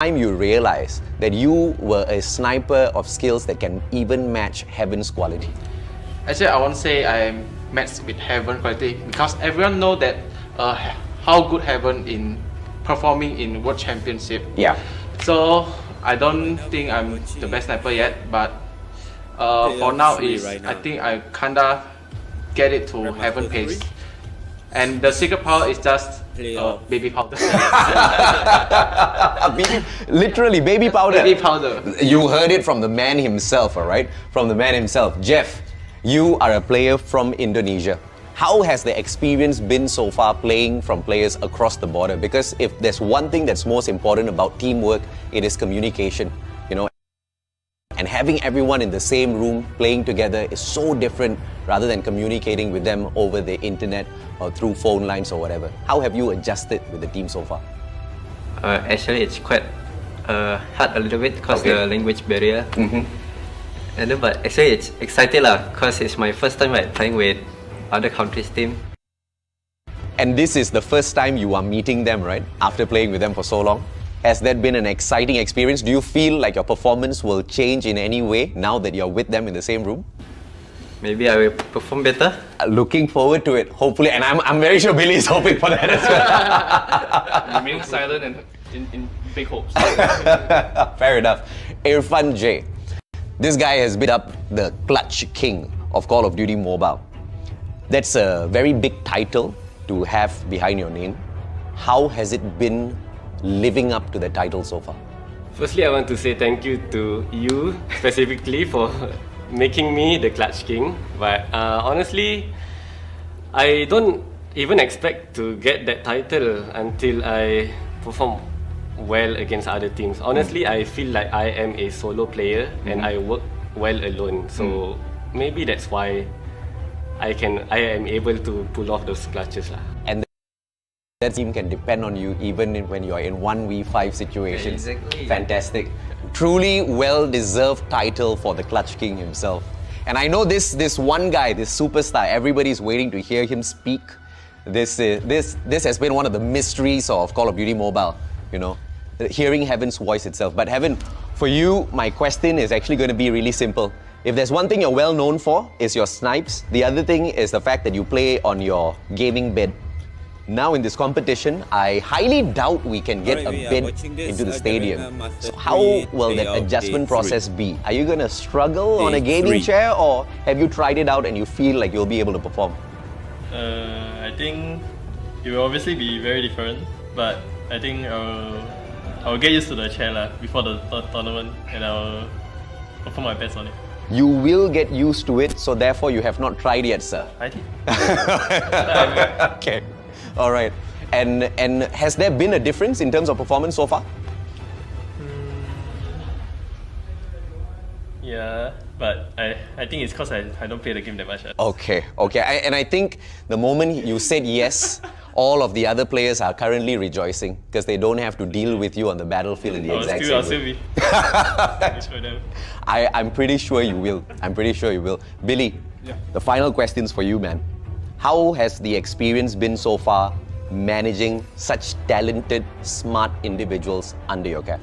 time you realized that you were a sniper of skills that can even match Heaven's quality? Actually, I won't say I matched with Heaven quality because everyone know that how good Heaven in performing in World Championship. Yeah. So I don't think I'm the best sniper yet, but for now I think I kinda get it to Heaven pace. And the secret power is just baby powder. Literally, baby powder. Baby powder. You heard it from the man himself, alright? From the man himself. Jeff, you are a player from Indonesia. How has the experience been so far playing from players across the border? Because if there's one thing that's most important about teamwork, it is communication, you know? And having everyone in the same room playing together is so different rather than communicating with them over the internet or through phone lines or whatever. How have you adjusted with the team so far? Actually, it's quite hard a little bit because the language barrier. And then, but actually, it's exciting because it's my first time playing with other countries' team. And this is the first time you are meeting them, right? After playing with them for so long. Has that been an exciting experience? Do you feel like your performance will change in any way now that you're with them in the same room? Maybe I will perform better. Looking forward to it, hopefully. And I'm very sure Billy is hoping for that as well. Remaining silent and in big hopes. Fair enough. Irfan J. This guy has been up the Clutch King of Call of Duty Mobile. That's a very big title to have behind your name. How has it been living up to the title so far? Firstly, I want to say thank you to you specifically for making me the Clutch King. But honestly, I don't even expect to get that title until I perform well against other teams. Honestly, I feel like I am a solo player and I work well alone. So maybe that's why I am able to pull off those clutches. And that team can depend on you even when you're in 1v5 situations. Yeah, exactly. Fantastic. Truly well-deserved title for the Clutch King himself. And I know this one guy, this superstar, everybody's waiting to hear him speak. This has been one of the mysteries of Call of Duty Mobile, you know, hearing Heaven's voice itself. But Heaven, for you, my question is actually going to be really simple. If there's one thing you're well known for, is your snipes. The other thing is the fact that you play on your gaming bed. Now in this competition, I highly doubt we can get a bid into the stadium. So how will that adjustment process be? Are you going to struggle on a gaming chair, or have you tried it out and you feel like you'll be able to perform? I think it will obviously be very different, but I think I'll get used to the chair before the tournament, and I'll perform my best on it. You will get used to it, so therefore you have not tried yet, sir. I did. Okay. All right. And has there been a difference in terms of performance so far? Yeah, but I think it's because I don't play the game that much. Okay. And I think the moment you said yes, all of the other players are currently rejoicing because they don't have to deal with you on the battlefield in the exact same way. I'll still be. For them. I'm pretty sure you will. Billy, the final questions for you, man. How has the experience been so far managing such talented, smart individuals under your care?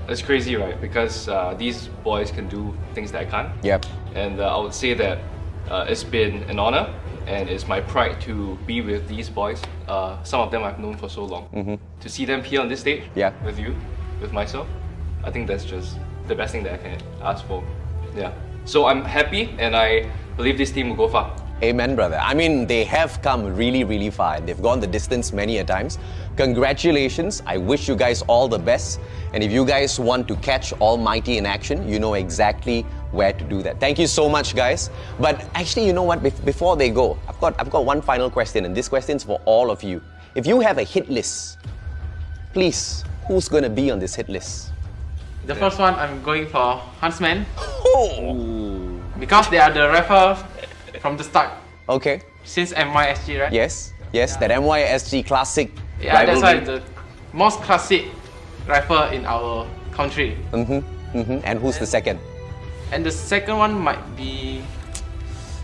It's crazy, right? Because these boys can do things that I can't. Yep. And I would say that it's been an honor, and it's my pride to be with these boys. Some of them I've known for so long. To see them here on this stage with you, with myself, I think that's just the best thing that I can ask for. Yeah. So I'm happy, and I believe this team will go far. Amen, brother. I mean, they have come really, really far. They've gone the distance many a times. Congratulations. I wish you guys all the best. And if you guys want to catch Almighty in action, you know exactly where to do that. Thank you so much, guys. But actually, you know what? Before they go, I've got one final question, and this question's for all of you. If you have a hit list, please, who's going to be on this hit list? The first one, I'm going for Huntsman. Oh. Because they are the rifle from the start. Okay. Since MYSG, right? Yes, that MYSG classic Yeah, that's why rivalry. the most classic rifle in our country. And who's the second? And the second one might be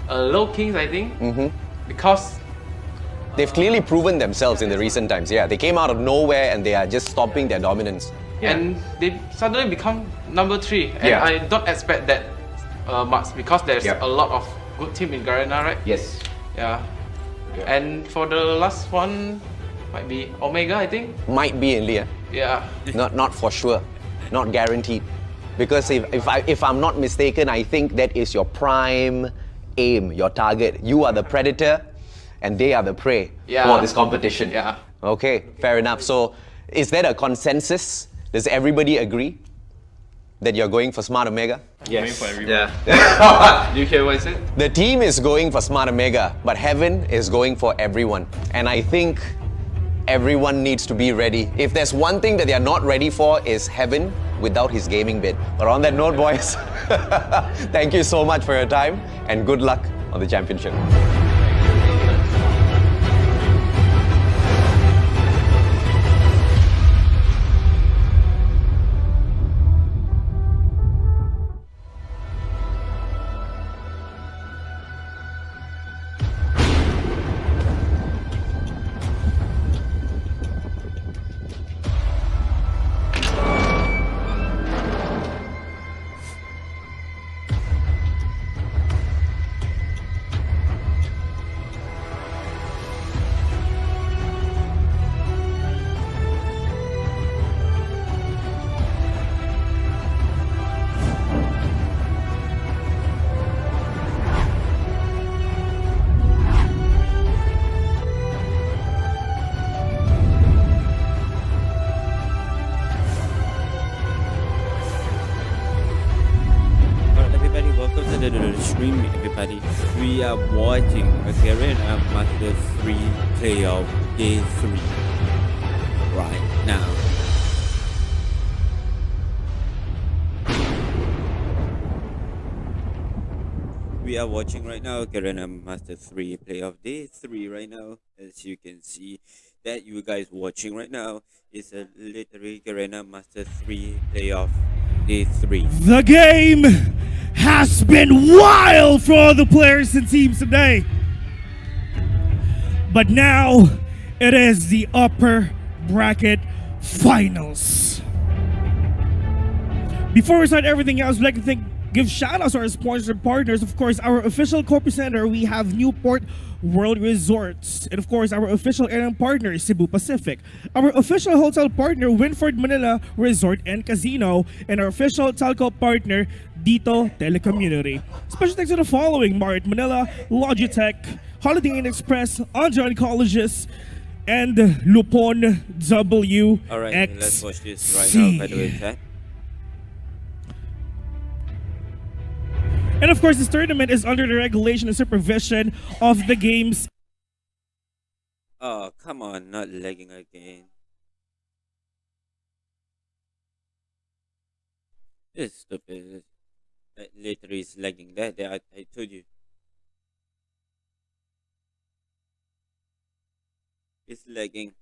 Low Kings, I think. Because They've clearly proven themselves in the recent times. Yeah, they came out of nowhere and they are just stopping their dominance. and they suddenly become number 3. And Yeah. I don't expect that much because there's Yeah. a lot of good team in Garena, right? Yes. Yeah. And for the last one, might be Omega, I think. Might be in Leah. Yeah. Not for sure. Not guaranteed. Because if I'm not mistaken, I think that is your prime aim, your target. You are the predator and they are the prey for this competition. Yeah. Okay, fair enough. So is that a consensus? Does everybody agree that you're going for Smart Omega? Going for everyone. Yeah. Do you hear what I said? The team is going for Smart Omega, but Heaven is going for everyone. And I think everyone needs to be ready. If there's one thing that they are not ready for, is Heaven without his gaming bit. But on that note, boys, thank you so much for your time and good luck on the championship. Stream, everybody. We are watching a Garena Master 3 playoff day 3 right now. We are watching right now Garena Master 3 playoff day 3 right now. As you can see, that you guys watching right now is a literally Garena Master 3 playoff day 3. The game has been wild for all the players and teams today. But now it is the upper bracket finals. Before we start everything else, we'd like to give shout outs to our sponsors and partners. Of course, our official co-presenter, we have Newport World Resorts. And of course, our official airline partner is Cebu Pacific. Our official hotel partner, Winford Manila Resort and Casino. And our official telco partner, Dito Telecommunity. Special thanks to the following: Marriott Manila, Logitech, Holiday Inn Express, Anjan Colleges, and Lupon WXC. Alright, let's watch this right now, by the way, chat. And of course, this tournament is under the regulation and supervision of the games. Oh, come on, not lagging again. This is stupid. That literally is lagging that. I told you. It's lagging.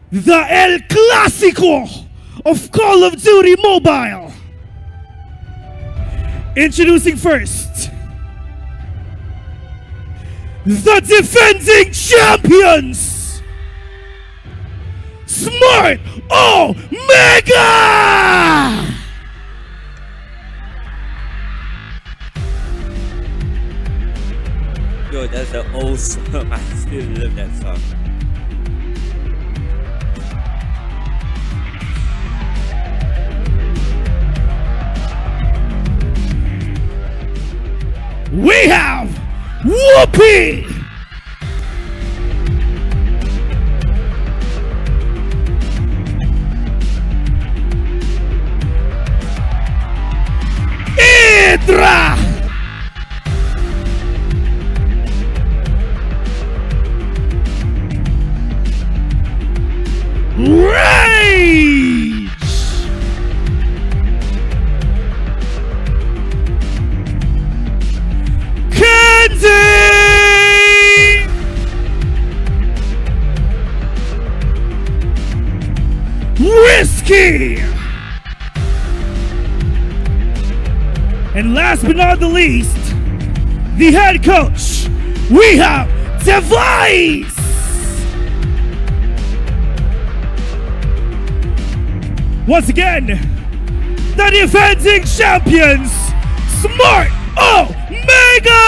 The El Clásico of Call of Duty Mobile. Introducing first, the defending champions, Smart Omega! Yo, that's an old song. I still love that song. We have Whoopi! Idra! Rage! Kenzie! Risky! And last last but not the least, the head coach, we have Device. Once again, the defending champions, Smart Omega!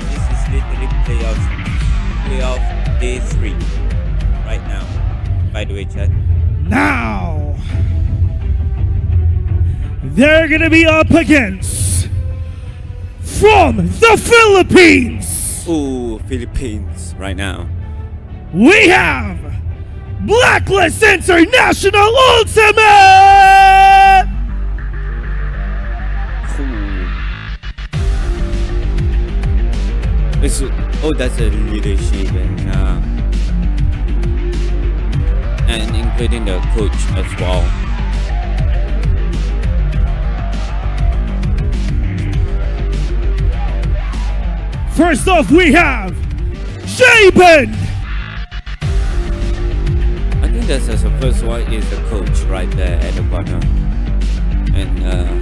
This is literally playoff day 3 right now. By the way, chat. Now, they're gonna be up against, from the Philippines, Ooh, Philippines right now. we have Blacklist International Ultimate! Ooh. That's a leadership and including the coach as well. First off, we have Jabin! I think that's the first one is the coach right there at the corner. And yeah.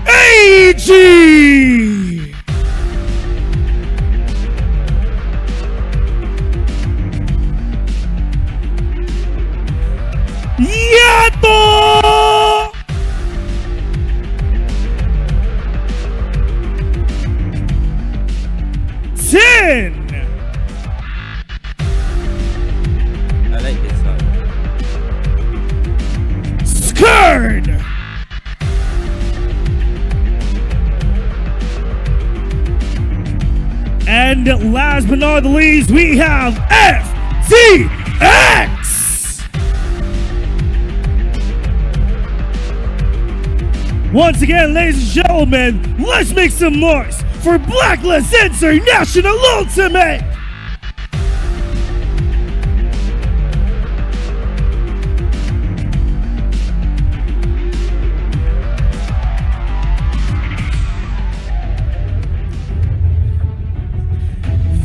AG! Yato! Tin! I like this one. Skurd! And last but not the least, we have FTX! Once again, ladies and gentlemen, let's make some noise for Blacklist International Ultimate!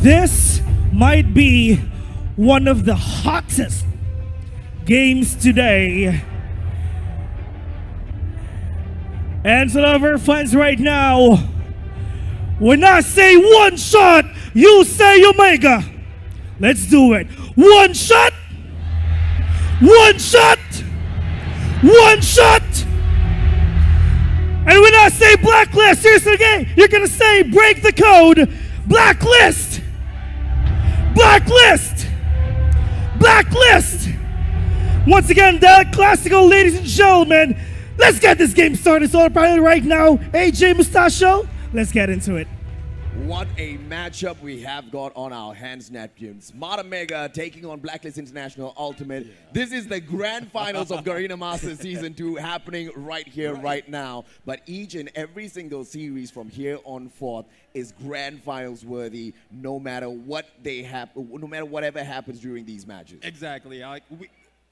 This might be one of the hottest games today. And some of our fans right now, when I say one shot, you say Omega. Let's do it. One shot, one shot, one shot. And when I say Blacklist, seriously again, you're gonna say break the code. Blacklist, Blacklist, Blacklist. Once again, that classical, ladies and gentlemen. Let's get this game started. So probably right now, AJ Mustacho, let's get into it. What a matchup we have got on our hands, Neptune. Smart Omega taking on Blacklist International Ultimate. This is the grand finals of Garena Masters Season 2 happening right here, right now. But each and every single series from here on forth is grand finals worthy, no matter what they happen, no matter whatever happens during these matches. Exactly.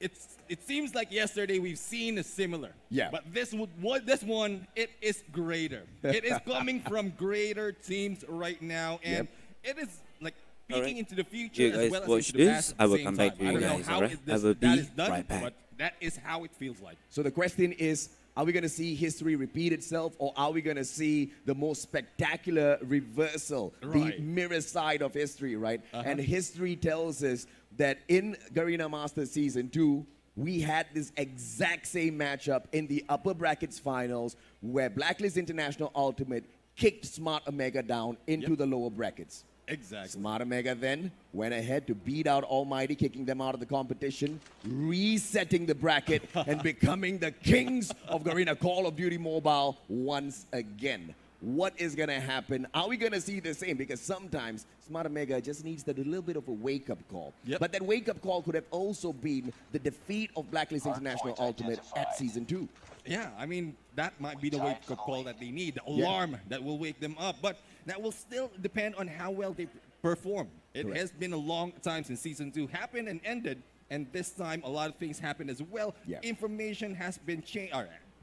It seems like yesterday we've seen a similar. Yeah. But this one, it is greater. It is coming from greater teams right now, and it is like peeking into the future You guys as well as watch into the this. past. I will at the come same back to time. you I don't guys, know how alright? it- I will that be is done, right back. but that is how it feels like. So the question is, are we going to see history repeat itself, or are we going to see the most spectacular reversal, Right. the mirror side of history, right? And history tells us that in Garena Masters Season 2, we had this exact same matchup in the upper brackets finals where Blacklist International Ultimate kicked Smart Omega down into the lower brackets. Exactly. Smart Omega then went ahead to beat out Almighty, kicking them out of the competition, resetting the bracket, and becoming the kings of Garena Call of Duty Mobile once again. What is going to happen? Are we going to see the same? Because sometimes Smart Omega just needs that little bit of a wake-up call. Yep. But that wake-up call could have also been the defeat of Blacklist International Ultimate at Season 2. Yeah, I mean, that might be the wake-up call that they need, the alarm that will wake them up. But that will still depend on how well they perform. It Correct. has been a long time since Season 2 happened and ended, and this time a lot of things happened as well. Yeah. Information has been changed.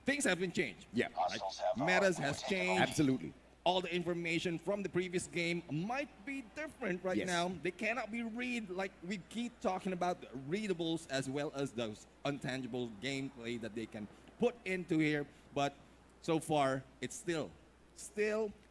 Things have been changed. Yeah. Like, metas has changed. Absolutely. all the information from the previous game might be different right Yes. now. They cannot be read like we keep talking about readables as well as those untangible gameplay that they can put into here. But so far, it's still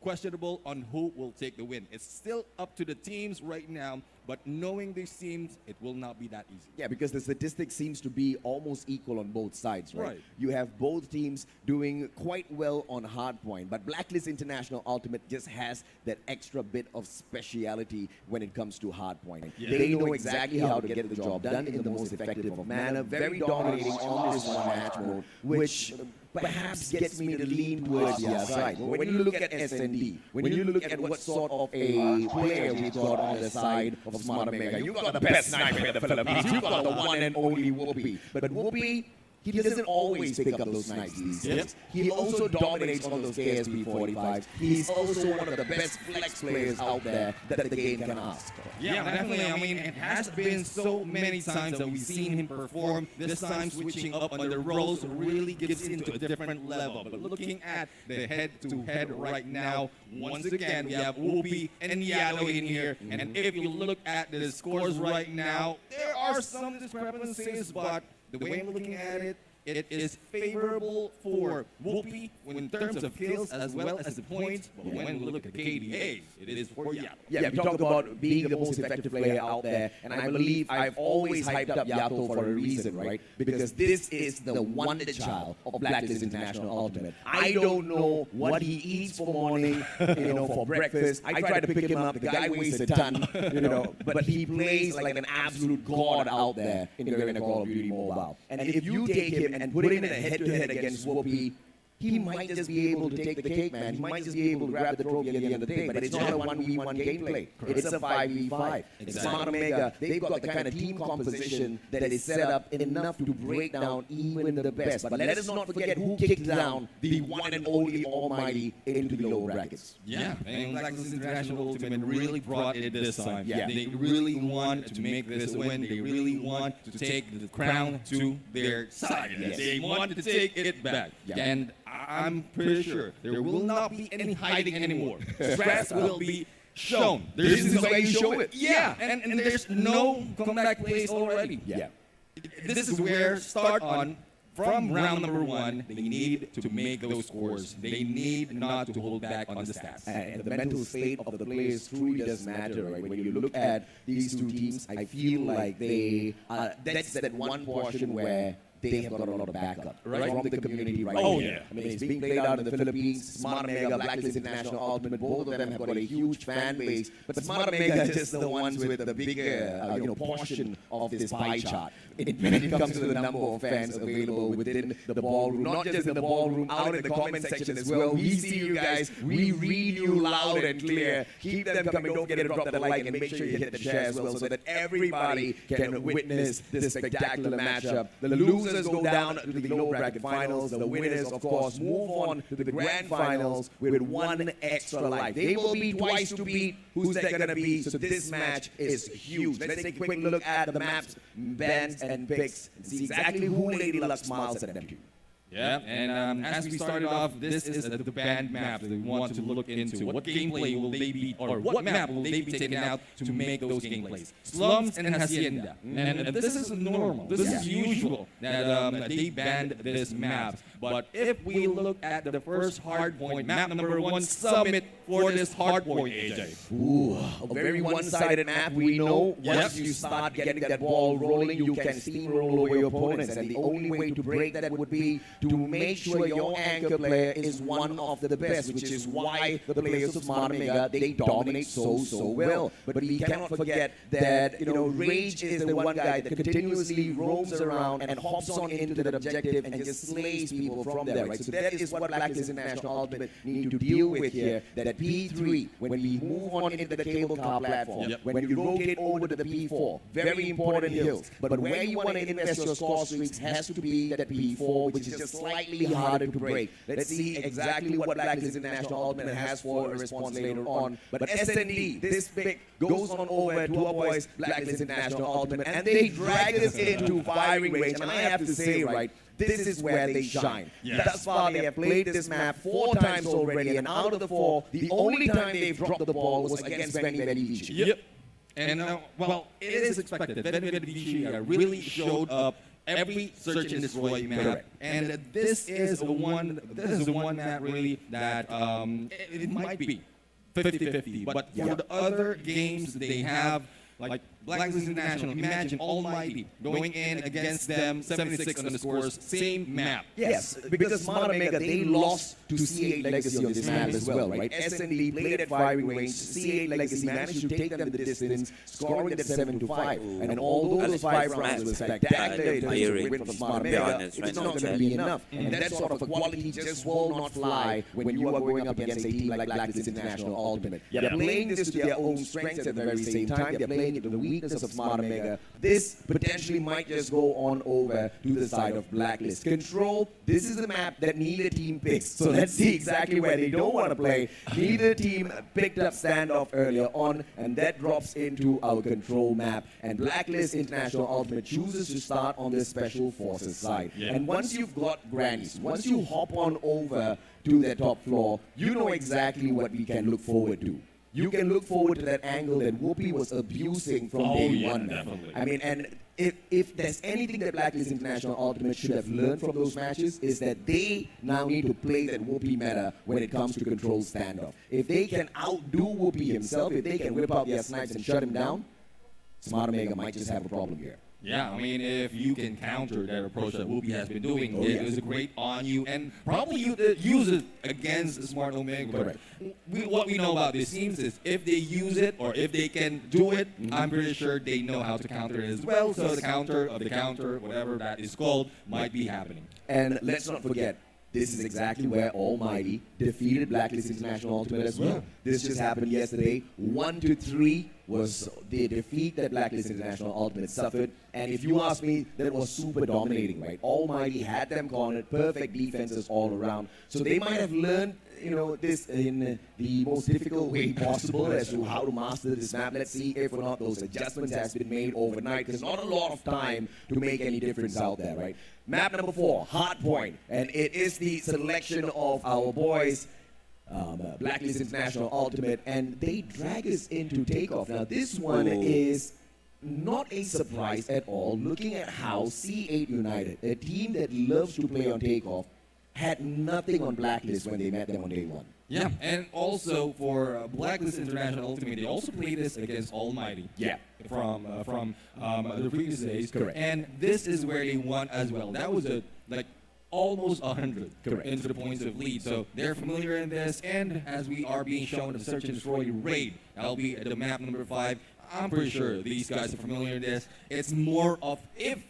questionable on who will take the win. It's still up to the teams right now, but knowing these teams, it will not be that easy. Yeah, because the statistics seems to be almost equal on both sides, right? Right. You have both teams doing quite well on hardpoint, but Blacklist International Ultimate just has that extra bit of speciality when it comes to hardpoint. Yeah. They know exactly how to get the job done in the most effective of manner, very dominating on this one match mode, which perhaps gets me to lean towards the other side. But when you look at SND, when you look at what sort of a player we've got on the side of Smart Omega, you've got the best sniper in the Philippines. You've got the one and only Whoopi. But Whoopi, he doesn't always pick up those snipes these days. He also dominates on those KSP 45s. He's also one of the best flex players out there that the game can ask. Yeah, definitely. I mean, it has been so many times that we've seen him perform. This time, switching up on the roles really gets into a different level. But looking at the head-to-head right now, once again, we have Whoopi and Yano in here. And if you look at the scores right now, there are some discrepancies, but the way I'm looking at it, it is favorable for Whoopi in terms of kills as well as the points. But when we look at KDA, it is for Yato. Yeah, we talk about being the most effective player out there, and I believe I've always hyped up Yato for a reason, right? Because this is the wonder child of Blacklist International Ultimate. I don't know what he eats for morning, for breakfast. I try to pick him up. The guy weighs a ton, but he plays like an absolute god out there in Garena Call of Duty Mobile. And if you take him and put him in a head-to-head against Whoopi, he might just be able to take the cake, man. He might just be able to grab the trophy at the end of the day, but it's not a 1v1 gameplay. It's a 5v5. Smart Omega, they've got the kind of team composition that is set up enough to break down even the best. But let us not forget who kicked down the one and only almighty into the lower brackets. Yeah, and Blacklist International Ultimate really brought it this time. Yeah, they really want to make this a win. They really want to take the crown to their side. Yes. They want to take it back. Yeah. And I'm pretty sure there will not be any hiding anymore. Strats will be shown. This is the way you show it. Yeah, and there's no comeback plays already. Yeah. This is where start on. From round number one, they need to make those scores. They need not to hold back on the stats. And the mental state of the players truly does matter, right? When you look at these two teams, I feel like that's that one portion where they have got a lot of backup from the community right here. I mean, it's being played out in the Philippines. Smart Omega, Blacklist International Ultimate, both of them have got a huge fan base. But Smart Omega is just the ones with the bigger portion of this pie chart. When it comes to the number of fans available within the ballroom, not just in the ballroom, out in the comment section as well. We see you guys. We read you loud and clear. Keep them coming. Don't forget to drop that like and make sure you hit the share as well so that everybody can witness this spectacular matchup. The losers go down to the low bracket finals. The winners, of course, move on to the grand finals with one extra life. They will be twice to beat. Who's that going to be? So this match is huge. Let's take a quick look at the maps, bands, and picks and see exactly who Lady Luck smiles at them to. Yeah, and as we started off, this is the band map that we want to look into. What gameplay will they be, or what map will they be taking out to make those gameplays? Slums and Hacienda. And this is normal, this is usual that they banned this map. But if we look at the first hardpoint, map number 1, Summit for this hardpoint, AJ. Ooh, a very one-sided map. We know once you start getting that ball rolling, you can steamroll over your opponents. And the only way to break that would be to make sure your anchor player is one of the best, which is why the players of Smart Omega, they dominate so well. But we cannot forget that, Rage is the one guy that continuously roams around and hops on into that objective and just slays people from there, right? So that is what Blacklist International Ultimate need to deal with here, that P3, when we move on into the cable car platform, when you rotate over to the P4, very important hills. But where you want to invest your score streaks has to be that P4, which is just slightly harder to break. Let's see exactly what Blacklist International Ultimate has for a response later on. But SND, this pick goes on over to our boys, Blacklist International Ultimate, and they drag us into firing range. And I have to say, right, this is where they shine. Thus far, they have played this map 4 times already, and out of the 4, the only time they've dropped the ball was against Veni Veni Vici. Yep. And well, it is expected. Veni Veni Vici really showed up every search and destroy map. Correct. And this is the one map really that it might be 50-50. But for the other games they have, like Blacklist International, imagine Almighty going in against them, 76 on the scores, same map. Yes, because Smart Omega, they lost to C8 Legacy on this map as well, right? SND played at firing range, C8 Legacy managed to take them the distance, scoring at 7-5. And although those 5 rounds were spectacular in terms of win from Smart Omega, it's not going to be enough. And that sort of a quality just will not fly when you are going up against a team like Blacklist International Ultimate. They're playing this to their own strengths at the very same time. They're playing it to the weakness of Smart Omega. This potentially might just go on over to the side of Blacklist. Control, this is a map that neither team picks. So let's see exactly where they don't want to play. Neither team picked up standoff earlier on, and that drops into our control map. And Blacklist International Ultimate chooses to start on this Special Forces side. And once you've got grannies, once you hop on over to the top floor, you know exactly what we can look forward to. You can look forward to that angle that Whoopi was abusing from day one. Definitely. I mean, and if there's anything that Blacklist International Ultimate should have learned from those matches, is that they now need to play that Whoopi meta when it comes to control standoff. If they can outdo Whoopi himself, if they can whip out their snipes and shut him down, Smart Omega might just have a problem here. Yeah, I mean, if you can counter that approach that Whoopi has been doing, it is great on you, and probably you use it against Smart Omega. Correct. What we know about these teams is if they use it or if they can do it, I'm pretty sure they know how to counter it as well. So the counter of the counter, whatever that is called, might be happening. And let's not forget, this is exactly where Almighty defeated Blacklist International Ultimate as well. This just happened yesterday. 1-3 was the defeat that Blacklist International Ultimate suffered. And if you ask me, that was super dominating, right? Almighty had them cornered, perfect defenses all around. So they might have learned, this in the most difficult way possible as to how to master this map. Let's see if or not those adjustments has been made overnight. There's not a lot of time to make any difference out there, right? Map number 4, Hardpoint. And it is the selection of our boys, Blacklist International Ultimate, and they drag us into Takeoff. Now, this one is not a surprise at all, looking at how C8 United, a team that loves to play on Takeoff, had nothing on Blacklist when they met them on day 1. Yeah, and also for Blacklist International Ultimate, they also played this against Almighty. Yeah. From the previous days. Correct. And this is where they won as well. That was almost 100 into the points of lead. So they're familiar in this, and as we are being shown the Search and Destroy raid, that'll be the map number 5. I'm pretty sure these guys are familiar in this. It's more of if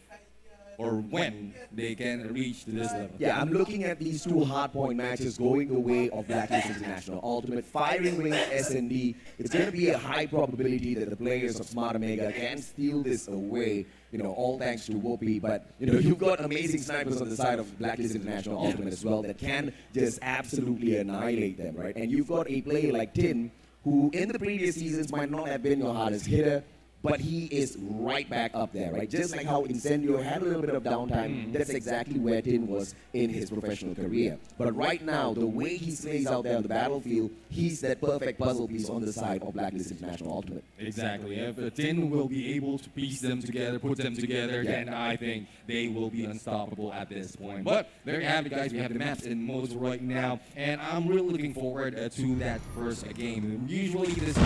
or when they can reach to this level. Yeah, I'm looking at these 2 hardpoint matches going the way of Blacklist International Ultimate. Firing range SND, it's going to be a high probability that the players of Smart Omega can steal this away, all thanks to Whoopi. But, you've got amazing snipers on the side of Blacklist International Ultimate as well that can just absolutely annihilate them, right? And you've got a player like Tin, who in the previous seasons might not have been your hardest hitter, but he is right back up there, right? Just like how Incendio had a little bit of downtime, that's exactly where Tin was in his professional career. But right now, the way he slays out there on the battlefield, he's that perfect puzzle piece on the side of Blacklist International Ultimate. Exactly. If Tin will be able to piece them together, put them together, then I think they will be unstoppable at this point. But there you have it, guys. We have the maps in modes right now, and I'm really looking forward to that first game. Usually this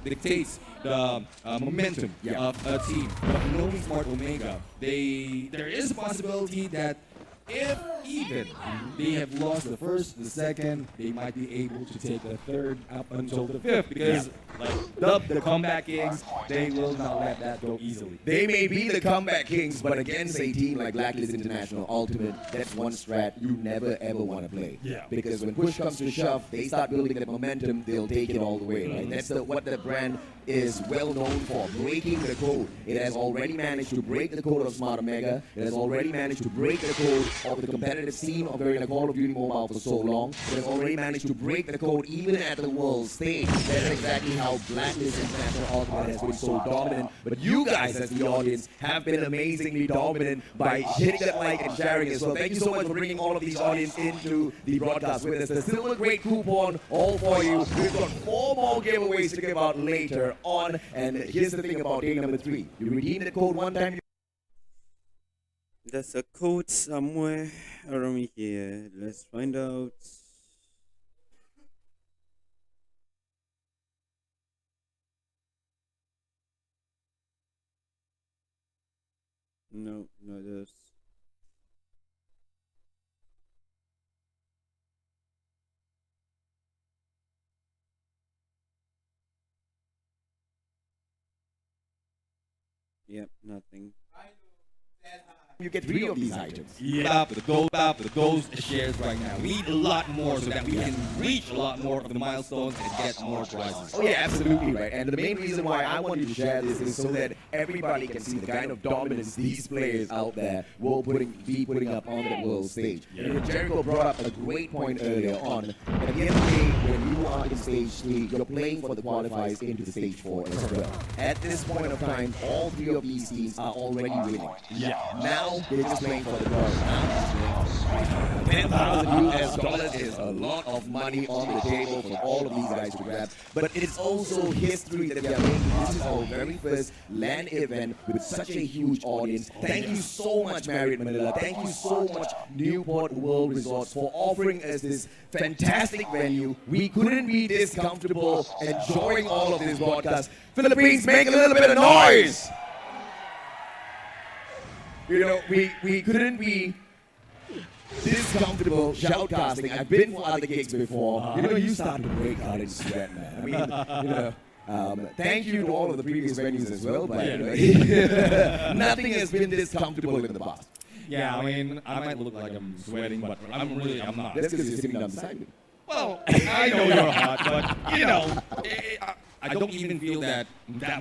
dictates the momentum of a team. But knowing Smart Omega, there is a possibility that if even they have lost the first, the second, they might be able to take the third up until the fifth, because the comeback kings, they will not let that go easily. They may be the comeback kings, but against a team like Blacklist International Ultimate, that's one strat you never ever want to play. Yeah. Because when push comes to shove, they start building that momentum, they'll take it all the way, right? That's what the brand is well known for, breaking the code. It has already managed to break the code of Smart Omega. It has already managed to break the code of the competitive competitive scene of Garena Call of Duty Mobile for so long, but have already managed to break the code even at the world stage. That's exactly how Blacklist International Ultimate has been so dominant. But you guys, as the audience, have been amazingly dominant by hitting that like and sharing as well. Thank you so much for bringing all of these audience into the broadcast with us. There's still a great coupon all for you. We've got 4 more giveaways to give out later on. And here's the thing about day number 3. You redeem the code one time. There's a code somewhere around here. Let's find out. No, no, there's. Yep, nothing. You get 3 of these items. Yeah, the those shares right now. We need a lot more so that we can reach a lot more of the milestones and get more prizes. Oh yeah, absolutely right. And the main reason why I want you to share this is so that everybody can see the kind of dominance these players out there will be putting up on the world stage. Yeah. And Jericho brought up a great point earlier on. At the end of the day, when you are in stage 3, you're playing for the qualifiers into the stage 4 as well. At this point of time, all 3 of these teams are already winning. Yeah. Now they're just playing for the dollars. $10,000 is a lot of money on the table for all of these guys to grab. But it's also history that we are making. This is our very first LAN event with such a huge audience. Thank you so much, Marriott Manila. Thank you so much, Newport World Resorts, for offering us this fantastic venue. We couldn't be this comfortable enjoying all of this broadcast. Philippines, make a little bit of noise! You know, we couldn't be this comfortable shoutcasting. I've been for other gigs before. You know, you start to break out in sweat, man. I mean, you know, thank you to all of the previous venues as well, but you know, nothing has been this comfortable in the past. Yeah, I mean, I might look like I'm sweating, but I'm not. That's because you're sitting down beside me. Well, I know you're hot, but you know, I don't even feel that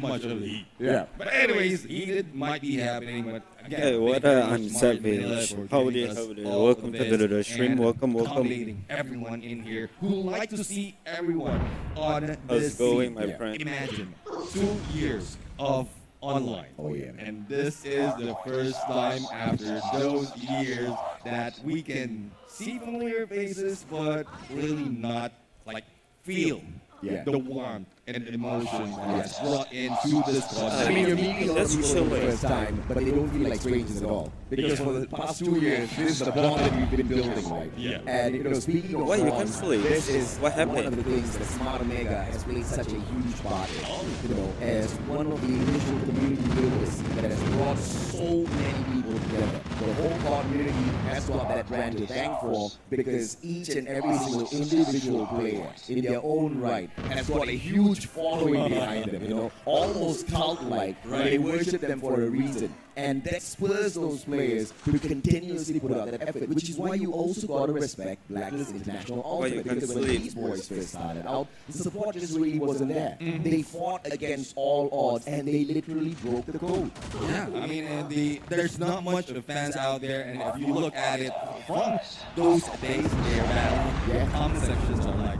much of the heat. Yeah. But anyways, heat might be happening, but again, Hey, what I'm savage. Howdy. Welcome to the stream. Welcome. Accommodating everyone in here who like to see everyone on How's this it going, scene. my friend? Imagine 2 years of online. Oh yeah. And this is the first time after those years that we can see familiar faces, but really not like feel the warmth and emotion that's brought into this project. I mean, you're meeting a lot of That's people for the chilling. first time, but they don't feel like strangers at all. Because for the past 2 years, this is the bond that we've been building, right? Yeah. And you know, speaking of Why you bonds, can't sleep? this is What happened? one of the things that Smart Omega has played such a huge part in. You know, as one of the initial community builders that has brought so many people together. The whole community has got that brand to thank for because each and every single individual player in their own right has got a huge following behind them, you know, almost cult-like. They worship them for a reason. And that spurs those players to continuously put out that effort, which is why you also got to respect Blacklist International Ultimate. Because when these boys first started out, the support just really wasn't there. They fought against all odds and they literally broke the code. Yeah, I mean, there's not much of fans out there, and if you look at it from those days they're battling, comment sections are like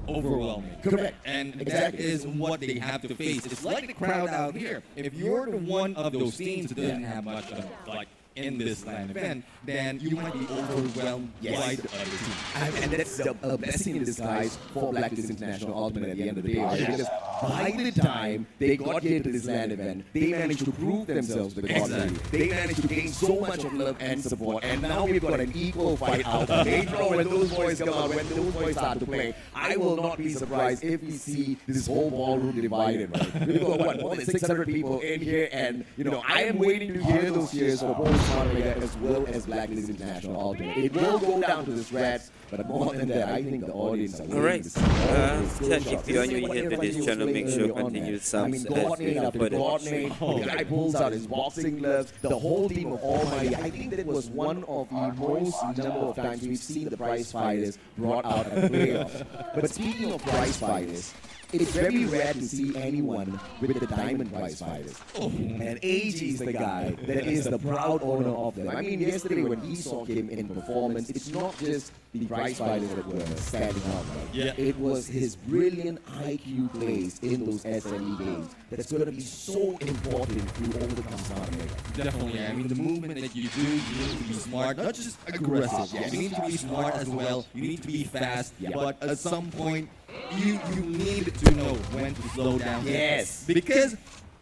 overwhelming. Correct. And that Exactly. is what they have to face. It's like the crowd out here. If you're the one of those teams that doesn't have much of like in this LAN event, then you might be overwhelmed by the other team. And that's a blessing in disguise for Blacklist International Ultimate at the end of the day, right? Because by the time they got here to this LAN event, they managed to prove themselves to the community. They managed to gain so much of love and support, and now we've got an equal fight out there. Later on, when those boys come out, when those boys start to play, I will not be surprised if we see this whole ballroom divided, right? We've got, what, more than 600 people in here, and, you know, I am waiting to hear those cheers for both Smart Omega as well as Blacklist International Ultimate. It will go down to the strats, but more than that, I think the audience are waiting Alright, to see all these skill chat, shots. if you are This is new what here to everybody this was channel, playing make sure earlier on, continue man. subs I mean, as God we made after put it. God made, the guy pulls out his boxing gloves, the whole team of Almighty. I think that was one of the most number of times we've seen the prize fighters brought out at playoffs. But speaking of prize fighters, it's very rare to see anyone with the diamond prize fighters. And AG is the guy that is the proud owner of them. I mean, yesterday when we saw him in performance, it's not just the prize fighters that were standing out. Right? Yeah. It was his brilliant IQ plays in those SME games that's going to be so important to overcome Smart Mega. Definitely. I mean, the movement that you do, you need to be smart, not just aggressive. Yes. You need to be smart as well. You need to be fast. Yeah. But at some point, you need to know when to slow down. Yes. Because,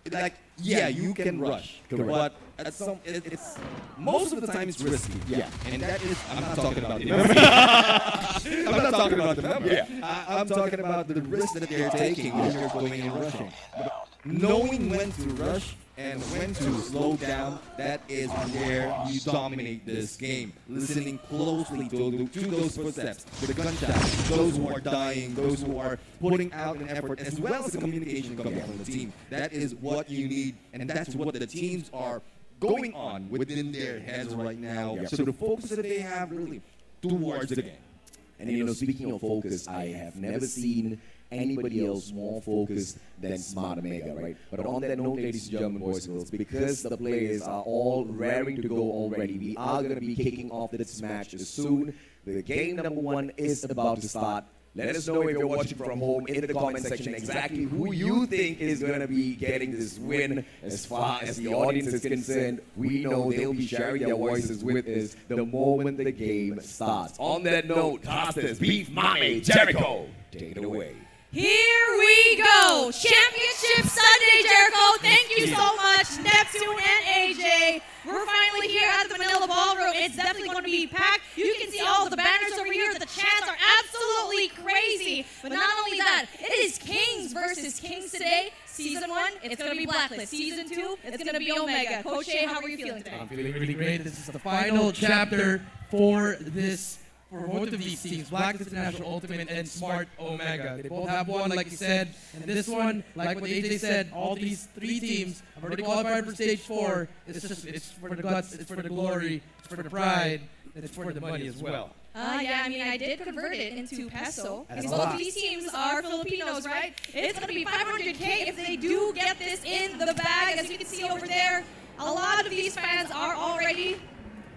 like, yeah, you can rush. Correct. But at some, it's most of the time it's risky. Yeah. And that is, I'm not talking about the I'm not talking about the number. Yeah. I'm talking about the risk that they're taking when you're going and rushing. But knowing when to rush and when to slow down, that is where you dominate this game. Listening closely to those footsteps, the gunshots, those who are dying, those who are putting out an effort, as well as the communication coming from the team. That is what you need, and that's what the teams are going on within their heads right now. So the focus that they have really towards the game. And you know, speaking of focus, I have never seen anybody else more focused than Smart Mega, right? But on that note, ladies and gentlemen, boys and girls, because the players are all raring to go already, we are going to be kicking off this match soon. The game number 1 is about to start. Let us know if you're watching from home in the comment section exactly who you think is going to be getting this win. As far as the audience is concerned, we know they'll be sharing their voices with us the moment the game starts. On that note, casters, Beef Mommy, Jericho, take it away. Here we go! Championship Sunday, Jericho! Thank you so much, Neptune and AJ. We're finally here at the Manila Ballroom. It's definitely going to be packed. You can see all the banners over here. The chants are absolutely crazy. But not only that, it is Kings versus Kings today. Season 1, it's going to be Blacklist. Season 2, it's going to be Omega. Coach A, how are you feeling today? I'm feeling really great. This is the final chapter for both of these teams, Blacklist International Ultimate and Smart Omega. They both have one, like you said, and this one, like what AJ said, all these 3 teams have already qualified for stage 4. It's for the guts, it's for the glory, it's for the pride, and it's for the money as well. Yeah, I mean, I did convert it into peso. Because both of these teams are Filipinos, right? It's going to be 500K if they do get this in the bag. As you can see over there, a lot of these fans are already...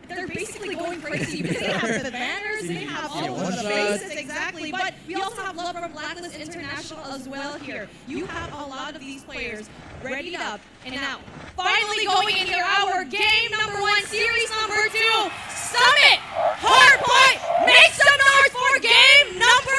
They're basically going crazy because they have the banners, they have all of the faces, exactly. But we also have love from Blacklist International as well here. You have a lot of these players readied up and now. Finally going in here, our game number 1, series number 2, Summit Hardpoint. Make some noise for game number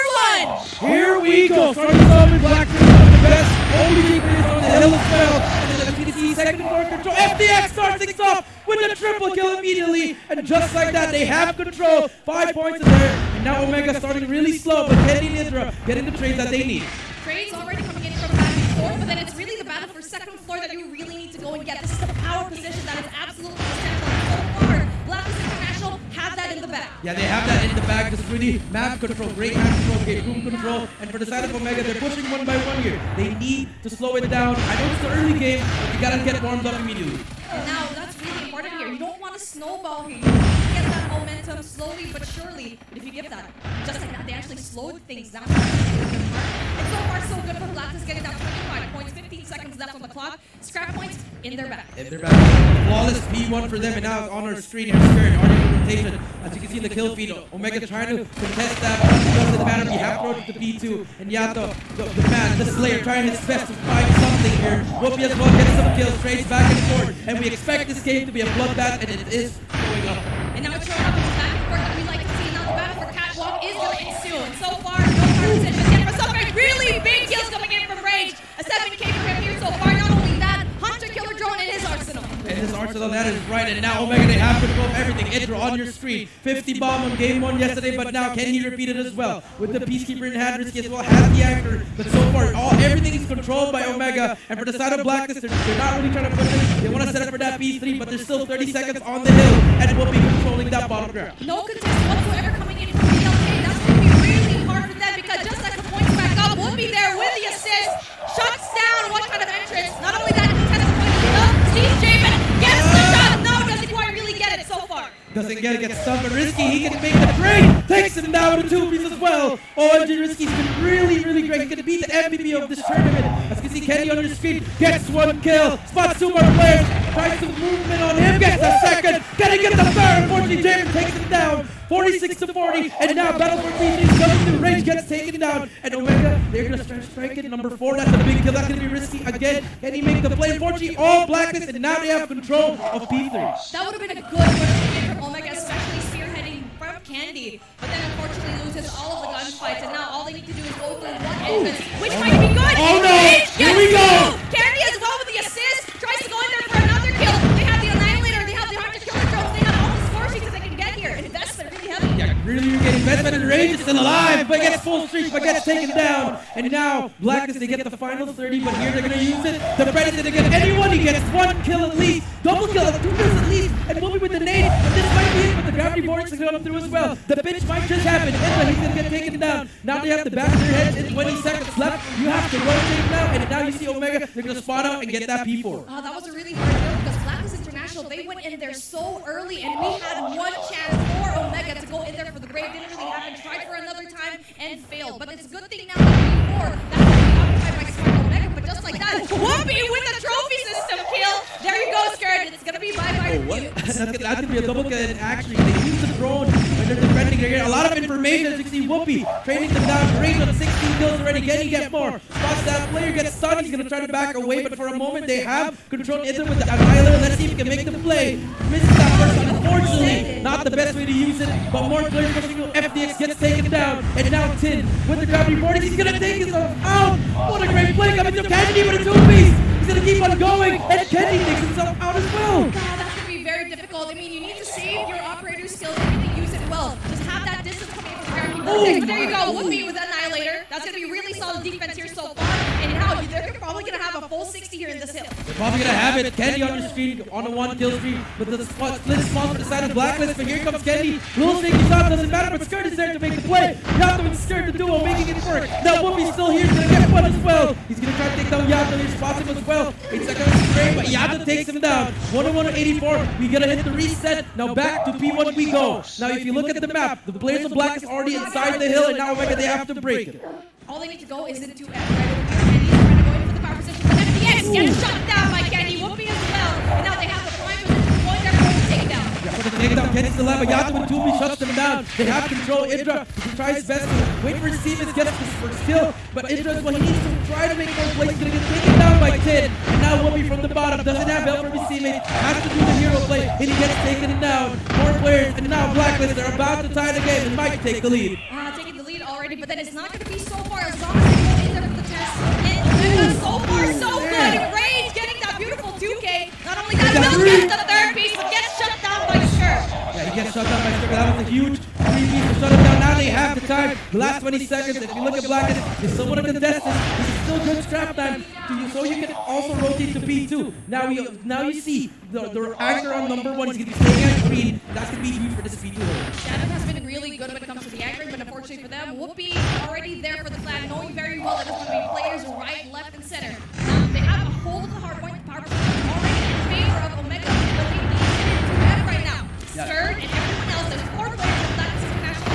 1. Here we go. Starting off with Blacklist, one of the best only keepers on the hill as well. And then the second floor control. FDX starts things off with a triple kill immediately. And just like that, they have control. 5 points in there. And now Omega starting really slow, but Teddy Nidra getting the trades that they need. Trades already coming in from back and forth, but then it's really the battle for second floor that you really need to go and get. This is the power position that is absolutely essential. So far, Blacklist International have that in the bag. Yeah, they have that in the bag. This is really map control, great map control, great room control. And for the side of Omega, they're pushing one by one here. They need to slow it down. I know it's the early game, but you gotta get warmed up immediately. And now, that's really important here. You don't want to snowball here. You want to get that momentum slowly but surely. But if you give that, just like that, they actually slowed things down. And so far, so good for Blacklist, getting down 25 points, 15 seconds left on the clock. Scrap points in their bag. In their bag. Flawless P1 for them, and now on our screen here, Spirit, already rotation. As you can see in the kill feed, Omega trying to contest that. Does the banner, we have thrown to P2, and Yato, the man, the Slayer, trying his best to find something here. Whoopi as well getting some kills, trades back and forth, and we expect this game to be a bloodbath, and it is going up. And now it's showing up in the back and forth that we like to see. Now the battle for Catwalk is going in soon. So far, no partisanship yet for some really big kills coming in from Rage. A 7K for him here so far. Not only that, Hunter Killer Drone in his arsenal. And his arsenal, that is right. And now Omega, they have control of everything. Idra on your screen. 50 bomb on game 1 yesterday, but now can he repeat it as well? With the Peacekeeper in hand, Risky as well has the anchor. But so far, everything is controlled by Omega. And for the side of Blacklist, they're not really trying to push it. They want to set up for that P3, but there's still 30 seconds on the hill. And we'll be controlling that bottom ground. No contest whatsoever coming in from BLK. That's going to be really hard for them because just like the points back up, will be there with the assist. Shuts down what kind of entrance. Not only that, contest the point up. Steve Jamin gets the shot. No, doesn't quite really get it so far. Doesn't get it, gets stunned, but Risky, he can make the trade. Takes him down to 2-piece as well. OMG, Risky's been really, really great. He can beat the MVP of this tournament. As you can see, Kenny on your screen gets 1 kill. Spots 2 more players. Tries some movement on him, gets a second. Can he get the third? Unfortunately, James takes him down. 46-40, and now Battle for P3 comes to range, gets taken down, and Omega, they're gonna start striking number 4. That's a big kill. That's gonna be Risky again. Can he make the play? Unfortunately, all Blacklist, and now they have control of P3. That would have been a good one from Omega, especially spearheading from Candy. But then unfortunately loses all of the gunfights, and now all they need to do is go through one entrance, which might be good. Oh no! Here we go! Candy as well with the assist, tries to go in there for another kill. They have the Annihilator, they have the Hunter Killer drones, they have all the score sheets that they can get here. Investment really heavy. Yeah, really getting investment in range, is still alive, but gets full streak, but gets taken down. And now, Blacklist, they get the final 30, but here they're gonna use it. The Predator to get anyone, he gets 1 kill at least. Double kill, 2 kills at least, and Whoopi with the nade. And this might be it, but the gravity vortex is gonna come through as well. The pitch might just happen. Enzo, he's gonna get taken down. Now they have to back their heads in 20 seconds left. You have to rotate now, and now you see Omega, they're gonna spot out and get that P4. Oh, that was a really hard kill because Blacklist International, they went in there so early, and we had 1 chance for Omega to go in there for the grave. Didn't really happen. Tried for another time and failed. But it's a good thing now that P4, that was occupied by Smart Omega, but just like that, Whoopi with the trophy system kill. There you go, Skirt. It's gonna be bye-bye for you. That's gonna be a double kill, and actually, they use the drone when they're defending. They're getting a lot of information. As you can see, Whoopi training them down. Range on 16 kills already. Can he get more? Spots that player, gets stunned. He's gonna try to back away, but for a moment, they have control either with the Annihilator. Let's see if he can make the play. Misses that first one. Unfortunately, not the best way to use it, but more players pushing through. FDX gets taken down, and now Tin with the gravity vortex. He's gonna take himself out. What a great play coming to Kennedy with a 2-piece. He's gonna keep on going, and Kennedy takes himself out as well. God, that's gonna be very difficult. I mean, you need to save your operator skills and really use it well. Just have that distance coming from the gravity vortex. But there you go, Whoopi with Annihilator. That's gonna be really solid defense here so far. And now they're probably gonna have a full 60 here in this hill. They're probably gonna have it. Kennedy on the screen on a 1 kill streak with the split spawn for the side of Blacklist. But here comes Kennedy. Little sneaky shot doesn't matter, but Skirt is there to make the play. Yato and Skirt, the duo, making it work. Now Whoopi's still here. He's gonna get 1 as well. He's gonna try to take down Yato. He spots him as well. 8 seconds straight, but Yato takes him down. 101-84. We gotta hit the reset. Now back to P1 we go. Now if you look at the map, the players of Black is already inside the hill, and now Omega they have to break it. All they need to go is into F right over here. Kenny's trying to go in for the power position, but FDX gets shut down by Kenny. Whoopi as well. And now they have the prime position going there for the takedown. Yeah, for the takedown, Kenny's still alive, but Yato and 2B shuts them down. They have control. Idra, he tries his best to wait for Siemens, gets his first kill, but Idra is what he needs to try to make more plays. He's gonna get taken down by Tin. And now Whoopi from the bottom doesn't have help from his teammate. Has to do the hero play, and he gets taken down. More players, and now Blacklist, they're about to tie the game and might take the lead. Taking the lead already, but then it's not going to be so far as long as they go in there for the test. And Omega so far so good. Rage getting that beautiful 2K. Not only that, Will gets the 3rd piece, but gets shut down by Skirt. Yeah, he gets shut down by Skirt. That was a huge 3-piece to shut him down. Now they have the time. The last 20 seconds. If you look at Blacklist, it's somewhat a contested. This is still good scrap time to you, so you can also rotate to P2. Now you see the anchor on number 1 is going to be staying at green. That's going to be huge for this P2 hold. Shannon has been really good when it comes to the anchoring, but unfortunately for them, Whoopi already there for the flag, knowing very well that there's going to be players right, left, and center. They have a hold of the hard point, power position already in favor of Omega, but they need to have right now. Skirt and everyone else, there's 4 players in Black International.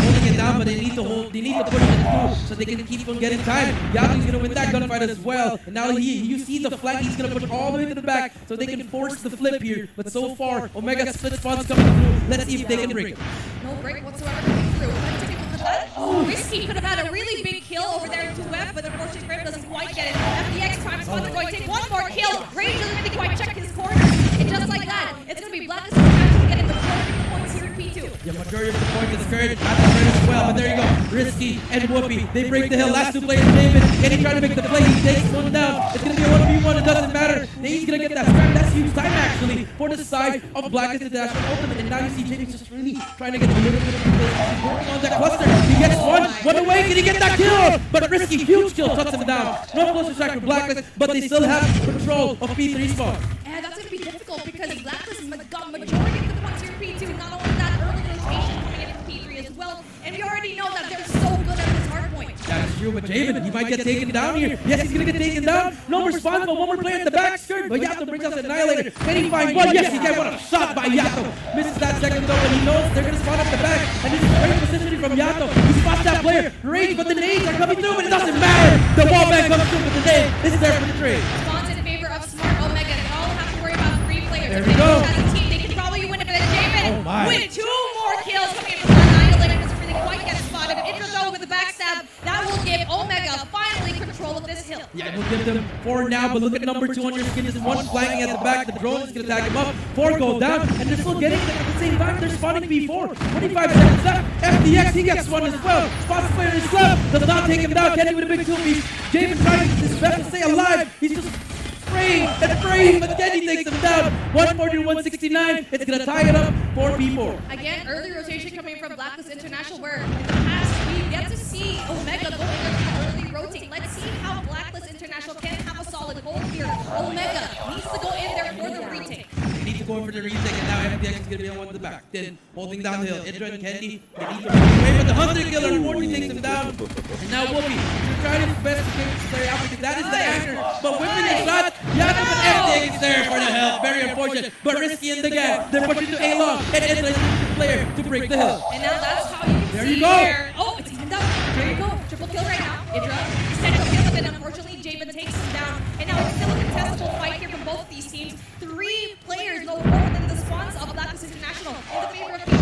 Holding it down, but they need to push it through so they can keep on getting time. Yato's gonna win that gunfight as well. And now you see the flank, he's gonna push all the way to the back so they can force the flip here. But so far, Omega split spawns coming through. Let's see if they can break it. No break whatsoever coming through. Let's take a look at that. Oh, Risky could have had a really big kill over there in 2F, but unfortunately for him doesn't quite get it. FDX prime spawns are going to take 1 more kill. Rage doesn't really quite check his corner. And just like that, it's gonna be Blacklist International getting the majority of the points here in P2. Yeah, majority of the points is Skirt, not the Skirt as well. But there you go, Risky and Whoopi. They break the hill. Last 2 players, David. Can he try to make the play? He takes 1 down. It's gonna be a 1v1. It doesn't matter. He's gonna get that scrap. That's huge time actually for the side of Blacklist International Ultimate. And now you see James just really trying to get a little bit of play. He's working on that cluster. He gets one away. Can he get that kill? But Risky, huge kill, shuts him down. No closer track for Blacklist, but they still have control of P3 spawn. And that's going to be difficult because Blacklist got majority of the points here in P2. Not only that, early rotation coming in from P3 as well. And we already know that they're so good at this hard point. That's true, but Javen, he might get taken down here. Yes, he's gonna get taken down. No response, but one more player in the back skirt. But Yato brings out the Annihilator. Can he find one? Yes, he gets one. Shot by Yato. Misses that second though, but he knows they're gonna spawn up the back. And this is great positioning from Yato. He spots that player. Rage, but the nades are coming through, but it doesn't matter. The wallbang comes through with the nade. It's there for the trade. Response in favor of Smart Omega. They all have to worry about 3 players. There If we they go. as a team, they can probably win it, but Javen with 2 more kills coming in from the Annihilator doesn't really quite get spotted. Intro though with the backstab, that will give Omega finally control of this hill. Yeah, we'll give them 4 now, but look at number 2 on your skin. There's 1 flanking at the back. The drone is going to tag him up. 4 go down, and they're still getting them at the same time. They're spawning B4. 25 seconds left. FDX, he gets one as well. Spots the player in his glove. Does not take him down. Kenny with a big 2-piece. Javen trying his best to stay alive. He's just spraying and spraying, but Kenny takes him down. 140 to 169. It's going to tie it up for B4. Again, early rotation coming from Blacklist International, where in the past we get to see Omega go in the early rotate. Let's see how Blacklist International can have a solid hold here. Omega needs to go in there for the retake. They need to go in for the retake, and now FDX is going to be the one to the back. Then holding down the hill. Idra and Kenny, they need to run away, but the Hunter Killer unfortunately takes him down. And now Whoopi, he's trying his best to get this player out because that is the answer. But whipping the shot, Yato and FDX is there for the help. Very unfortunate, but risky in the gap. They're pushing to A-Long, and Idra is the player to break the hill. And now that's how you can There see you go. here. Oh, it's evened up. There you go. Triple kill right now. Idra, essential kill, but then unfortunately Javen takes him down. And now it's still a contestable fight here from both these teams. 3 players go forward in the spawns of Blacklist International in the favor of people.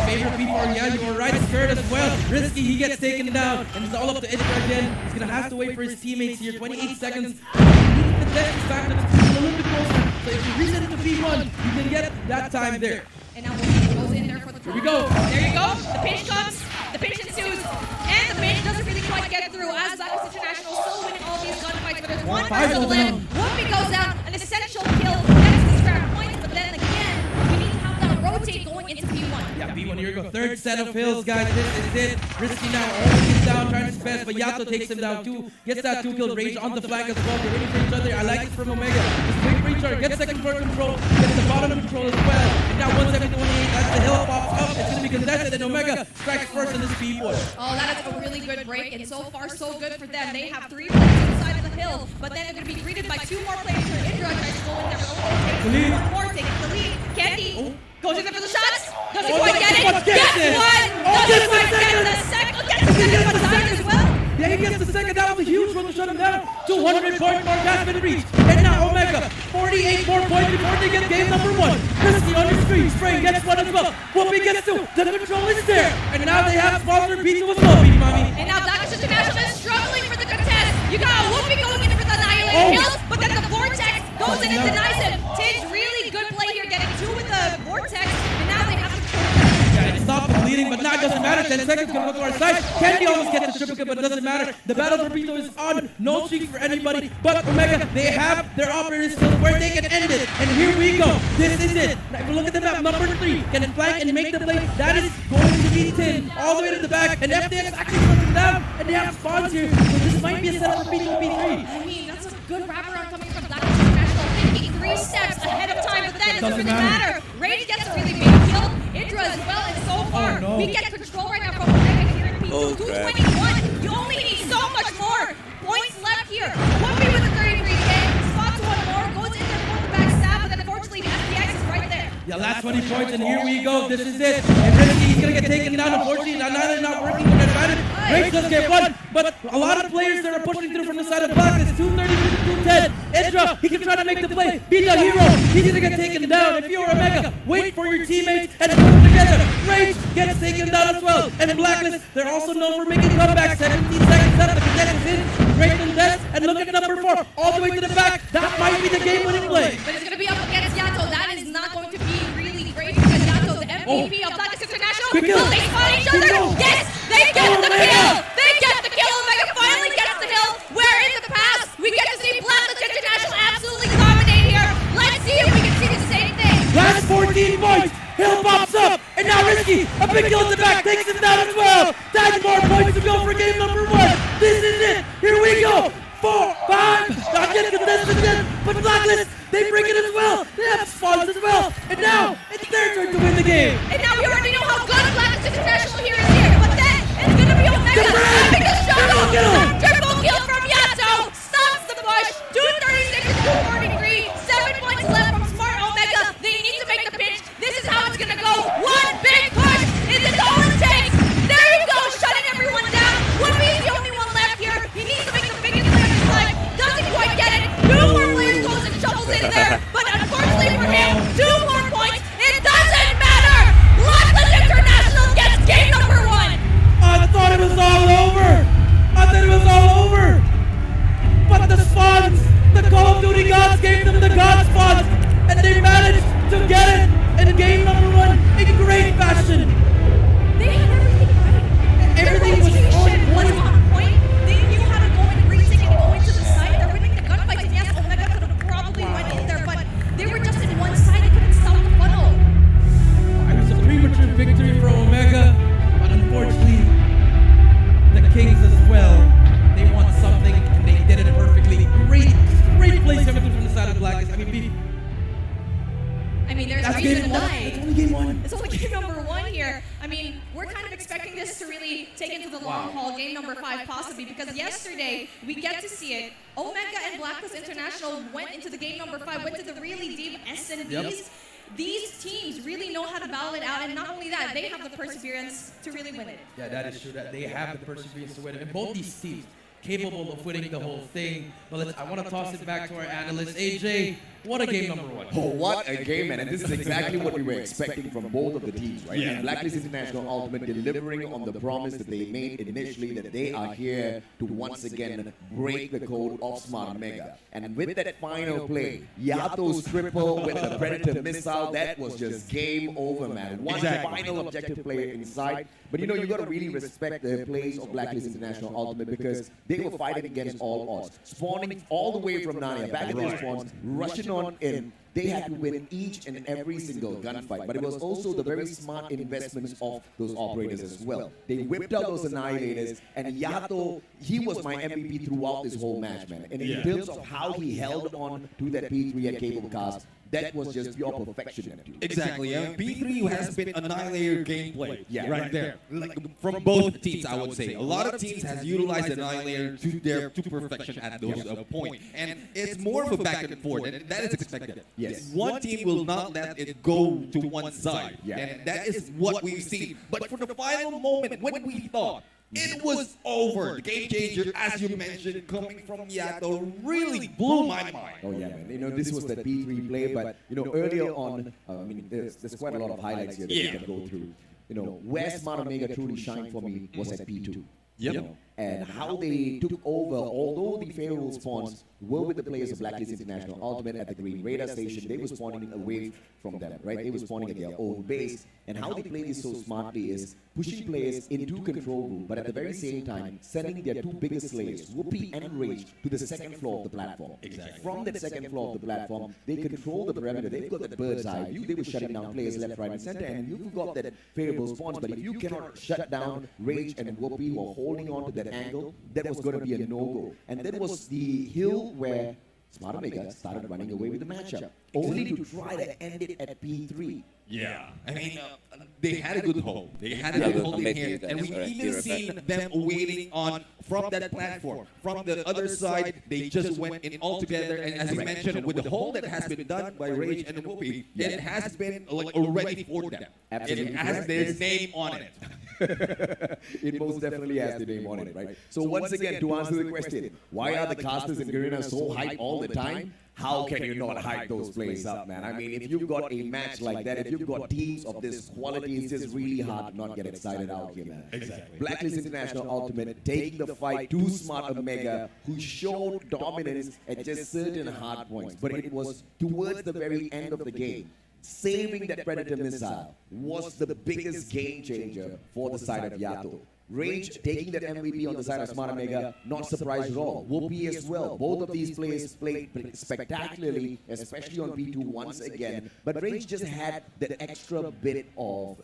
Favorite B4, yeah, you were right, Skirt as well. Risky, he gets taken down, and it's all up to Idra again. He's gonna have to wait for his teammates here. 28 seconds. He needs to contest this time, but it's a little bit closer. So if you reset it to B1, you can get that time there. And now Whoopi goes in there for the Here we go. There you go. The pinch comes, the pinch ensues, and the pinch doesn't really quite get through as Blacklist International still winning all these gunfights, but there's 1 person left. Whoopi goes down, an essential kill, gets the scrap points, but then again, we need to have that rotate going into P1. Yeah, B1, here we go. 3rd set of hills, guys. This is it. Risky now almost gets down, trying his best, but Yato takes him down too. Gets that 2 kill. Rage on the flank as well. They're waiting for each other. I like this from Omega. Just wait for each other. Gets second floor control. Gets the bottom control as well. And now 170 to 188 as the hill pops up. It's going to be contested, and Omega strikes first in this B4. Oh, that is a really good break, and so far so good for them. They have 3 players inside of the hill, but then they're going to be greeted by 2 more players here. Indra tries to go in there for the lead. 1 more taking the lead. Candy goes in there for the shots. Doesn't quite get it. Gets one. Doesn't quite get the second. Gets the second, but doesn't as well. Yeah, he gets the second. That was a huge run to shut him down. 200 point mark has been reached. And now Omega, 48 more points before they get game number 1. Risky on the street. Spray gets 1 as well. Whoopi gets 2. The control is there. And now they have sponsor Pizza with well, Beat Mommy. And now Blacklist International is struggling for the contest. You got Whoopi going in for the Annihilator kills, but then the Vortex goes in and denies him. Tidge, really good play here, getting 2 with the Vortex, and now they have to Yeah, it stopped the bleeding, but now it doesn't matter. 10 seconds gonna go to our side. Candy almost gets the triple kill, but it doesn't matter. The battle for Pito is on. No streak for anybody. But Omega, they have their operator skills where they can end it. And here we go. This is it. Now, if you look at the map, number 3 can flank and make the play. That is going to be 10 all the way to the back. And FDX actually puts them down, and they have spawns here. So this might be a setup for Pito P3. I mean, that's a good wraparound coming from Blacklist International, thinking 3 steps ahead of time, but then it doesn't really matter. Rage gets a really big kill. Idra as well, and so far, we get control right now from Omega here in P2. 221. You only need so much more points left here. Whoopi with a 33K. Spots 1 more, goes in there for the backstab, but then unfortunately, FDX is right there. Yeah, last 20 points, and here we go. This is it. And Risky, he's gonna get taken down. Unfortunately, neither not working for the advantage. Rage does get 1, but a lot of players that are pushing through from the side of Blacklist. 230 to 210. Idra, he can try to make the play. Be the hero. He's gonna get taken down. If you're Omega, wait for your teammates and put them together. Rage gets taken down as well. And Blacklist, they're also known for making comebacks. 17 seconds left. The contest is in. Great contest. And look at number 4, all the way to the back. That might be the game-winning play. But it's going to be up against Yato. That is not going to be really great because Yato, the MVP of Blacklist International, Quick kill. will they spot each other? Yes, they get the kill. They get the kill. Omega finally gets the hill. Where in the past, we get to see Blacklist International absolutely dominate here. Let's see if we can see the same thing. Last 14 points. Hill pops up. And now Risky, a big kill in the back, takes him down as well. 9 more points to go for game number 1. This is it. Here we go. 4, 5, not yet contested yet, but Blacklist, they bring it as well. They have spawns as well. And now, it's their turn to win the game. And now we already know how good Blacklist International here is here. But then, it's going to be Omega having the shuttle. I mean, there's a reason why. It's only game one. It's only game number one here. I mean, we're kind of expecting this to really take into the long haul, game number 5 possibly, because yesterday we get to see it. Omega and Blacklist International went into the game number 5, went to the really deep S&Bs. Yep. These teams really know how to battle it out, and not only that, they have the perseverance to really win it. Yeah, that is true. That they have the perseverance to win it. And both these teams capable of winning the whole thing. But I want to toss it back to our analyst, AJ. What a game number 1. Oh, what a game, man. And this is exactly what we were expecting from both of the teams, right? Yeah. And Blacklist International Ultimate delivering on the promise that they made initially, that they are here to once again break the code of Smart Mega. And with that final play, Yato's triple with the Predator missile, that was just game over, man. One final objective player inside. But you know, you got to really respect the plays of Blacklist International Ultimate because they were fighting against all odds. Spawning all the way from Narnia, back at their spawns, rushing on in. They had to win each and every single gunfight, but it was also the very smart investments of those operators as well. They whipped out those Annihilators, and Yato, he was my MVP throughout this whole match, man. And in terms of how he held on to that P3 at Cable Cast, that was just pure perfection. Exactly. P3 has been Annihilator gameplay right there. Like, from both teams, I would say. A lot of teams has utilized Annihilator to perfection at those points. And it's more of a back and forth, and that is expected. Yes. One team will not let it go to one side. And that is what we've seen. But for the final moment, when we thought it was over, the game changer, as you mentioned, coming from Yato, really blew my mind. Oh yeah, man. You know, this was the P3 play, but you know, earlier on, I mean, there's quite a lot of highlights here that we can go through. You know, where Smart Omega truly shined for me was at P2. Yep. You know, and how they took over, although the favorable spawns were with the players of Blacklist International Ultimate at the Green Radar Station, they were spawning away from them, right? They were spawning at their own base. And how they play this so smartly is pushing players into control room, but at the very same time, sending their two biggest slayers, Whoopi and Rage, to the second floor of the platform. Exactly. From that second floor of the platform, they control the perimeter. They've got that bird's eye view. They were shutting down players left, right, and center, and you've got that favorable spawns. But if you cannot shut down Rage and Whoopi who are holding on to that angle, that was going to be a no-go. And that was the hill where Smart Omega started running away with the matchup, only to try to end it at P3. Yeah, I mean, they had a good hold. They had a good hold in here, and we even seen them waiting on from that platform. From the other side, they just went in all together, and as you mentioned, with the hold that has been done by Rage and Whoopi, it has been like already for them. It has their name on it. It most definitely has the name on it, right? So once again, to answer the question, why are the casters in Garena so hype all the time? How can you not hype those players up, man? I mean, if you've got a match like that, if you've got teams of this quality, it's just really hard to not get excited out here, man. Exactly. Blacklist International Ultimate taking the fight to Smart Omega, who showed dominance at just certain hard points, but it was towards the very end of the game. Saving that Predator missile was the biggest game changer for the side of Yato. Rage taking that MVP on the side of Smart Omega, not surprised at all. Whoopi as well. Both of these players played spectacularly, especially on P2 once again. But Rage just had that extra bit of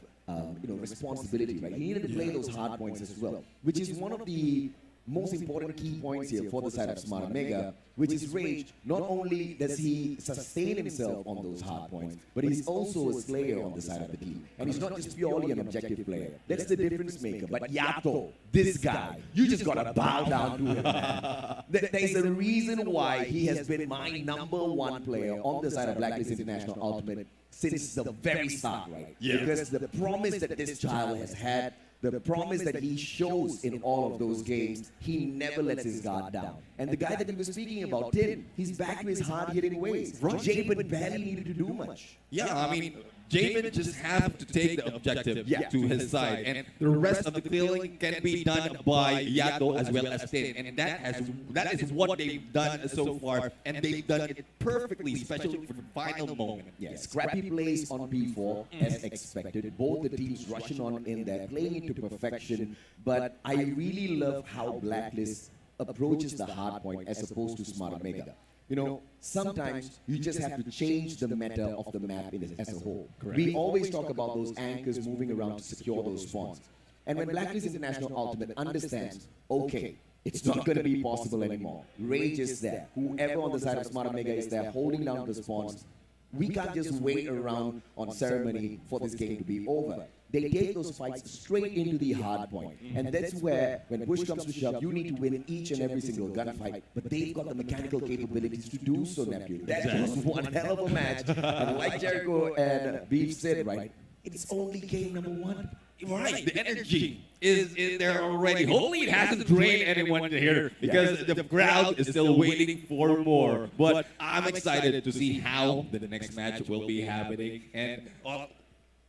responsibility, right? He needed to play those hard points as well, which is one of the most important key points here for the side of Smart Omega, which is Rage. Not only does he sustain himself on those hard points, but he's also a slayer on the side of the team. And he's not just purely an objective player. That's the difference maker. But Yato, this guy, you just gotta bow down to him, man. There's a reason why he has been my #1 player on the side of Blacklist International Ultimate since the very start, right? Yeah. Because the promise that this child has had, the promise that he shows in all of those games, he never lets his guard down. And the guy that we were speaking about, Tin, he's back to his hard-hitting ways. Jamin barely needed to do much. Yeah, I mean, Jamin just have to take the objective to his side, and the rest of the killing can be done by Yato as well as Tin, and that is what they've done so far, and they've done it perfectly, especially for the final moment. Yeah, scrappy plays on P4 as expected. Both the teams rushing on in there, playing it to perfection. But I really love how Blacklist approaches the hard point as opposed to Smart Omega. You know, sometimes you just have to change the meta of the map as a whole. Correct. We always talk about those anchors moving around to secure those spawns. And when Blacklist International Ultimate understands, okay, it's not going to be possible anymore. Rage is there. Whoever on the side of Smart Omega is there holding down the spawns, We can't just wait around on ceremony for this game to be over. They take those fights straight into the hard point. And that's where, when push comes to shove, you need to win each and every single gunfight. But they've got the mechanical capabilities to do so, Neptune. That was one hell of a match. And like Jericho and Beef said, right, it's only game number 1. Right, the energy is in there already. Hopefully it hasn't drained anyone here because the crowd is still waiting for more. But I'm excited to see how the next match will be happening. And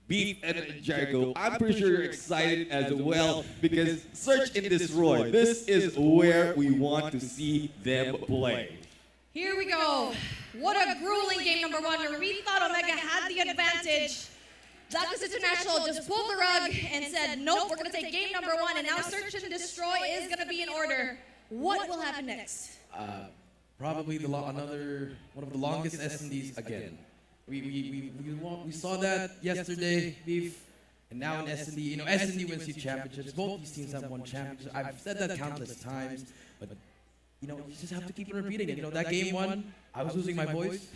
Beef and Jericho, I'm pretty sure you're excited as well because search in this Roy. This is where we want to see them play. Here we go. What a grueling game number 1. We thought Omega had the advantage. Blacklist International just pulled the rug and said, nope, we're going to take game number 1, and now Search and Destroy is going to be in order. What will happen next? Probably another one of the longest S&Ds again. We saw that yesterday, Beef, and now in S&D. You know, S&D wins these championships. Both these teams have won championships. I've said that countless times, but you know, you just have to keep repeating it. You know, that game 1, I was losing my voice,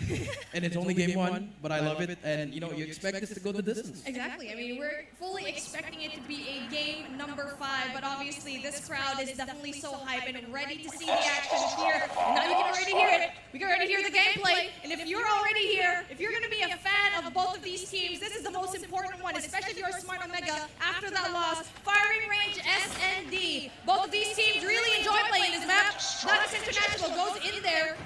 and it's only game 1, but I love it. And you know, you expect this to go the distance. Exactly. I mean, we're fully expecting it to be a game number 5, but obviously this crowd is definitely so hyped and ready to see the action here. And now you can already hear it. We can already hear the gameplay. And if you're already here, if you're going to be a fan of both of these teams, this is the most important one, especially if you're a Smart Omega after that loss. Firing range SND. Both of these teams really enjoy playing this map. Blacklist International goes in there.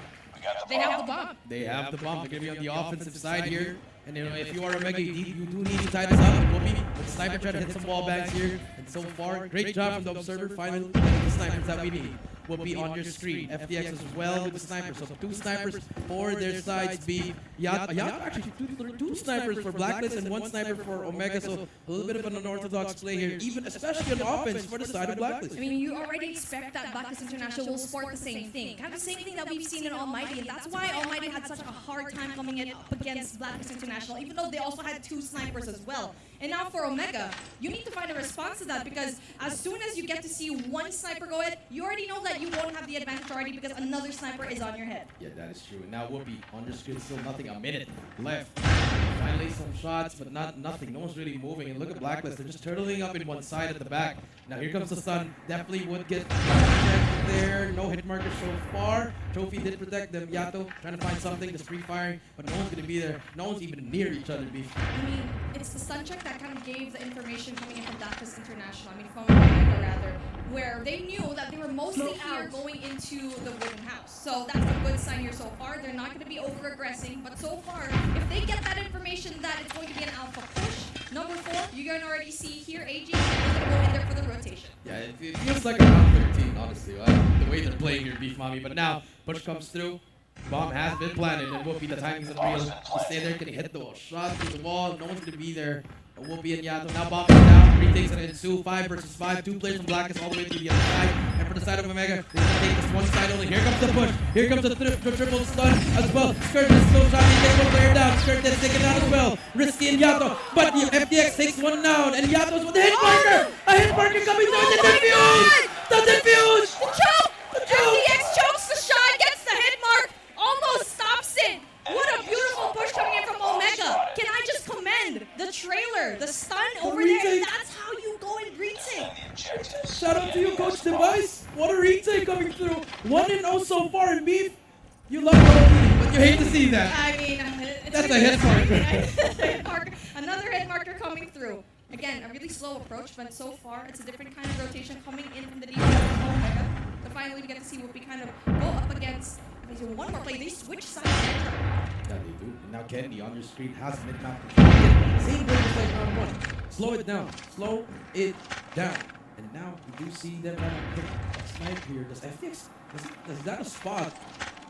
They have the bomb. They have the bomb. They're going to be on the offensive side here. And you know, if you are Omega, you do need to tie this up. It will be with Sniper trying to hit some wall bangs here. And so far, great job from the Observer. Finally, the snipers that we need will be on your screen. FDX as well with the snipers. So 2 snipers for their sides. Yato actually 2 snipers for Blacklist and 1 sniper for Omega. So a little bit of an unorthodox play here, even especially on offense for the side of Blacklist. I mean, you already expect that Blacklist International will sport the same thing. Kind of the same thing that we've seen in Almighty. And that's why Almighty had such a hard time coming in up against Blacklist International, even though they also had 2 snipers as well. And now for Omega, you need to find a response to that, because as soon as you get to see 1 sniper go ahead, you already know that you won't have the advantage already because another sniper is on your head. Yeah, that is true. Now Whoopi on your screen, still nothing. A minute left. Finally some shots, but nothing. No one's really moving. And look at Blacklist. They're just turtling up in one side at the back. Now here comes the sun. Definitely would get checked there. No hit marker so far. Trophy did protect them. Yato trying to find something, just free firing, but no one's going to be there. No one's even near each other, Beef. I mean, it's the sun check that kind of gave the information coming in from Blacklist International. I mean, from Omega rather, where they knew that they were mostly here going into the wooden house. So that's a good sign here so far. They're not going to be over-aggressing, but so far, if they get that information that it's going to be an alpha push, number 4, you can already see here, AG is going to go in there for the rotation. Yeah, it feels like around 13, honestly. The way they're playing here, Beef Mommy. But now, push comes through. Bomb has been planted, and Whoopi, the timing's unreal. You stay there, can he hit the shot through the wall? No one's going to be there. Whoopi and Yato now bomb is down. Retakes and ensue. 5 versus 5. 2 players from Blacklist all the way to the other side. And for the side of Omega, they're going to take this one side only. Here comes the push. Here comes the triple stun as well. Skirt is still shot. He takes one player down. Skirt is taken down as well. Risky and Yato. But FDX takes one down. And Yato's with the hit marker. A hit marker coming through. The defuse! The defuse! The choke! FDX chokes the shot, gets the hit mark, almost stops it. What a beautiful push coming in from Omega. Can I just commend the trailer, the stun over there? That's how you go and retake. Shout out to you, Coach Device. What a retake coming through. 1-0 so far in Beef. You love it, but you hate to see that. I mean, that's a hit marker. Another hit marker coming through. Again, a really slow approach, but so far it's a different kind of rotation coming in from the defense of Omega. So finally we get to see what we kind of go up against. If they do one more play, they switch sides. Yeah, they do. And now Kennedy on your screen has mid-map control. Same way just like round 1. Slow it down. Slow it down. And now we do see them trying to pick a snipe here. Does FDX, is that a spot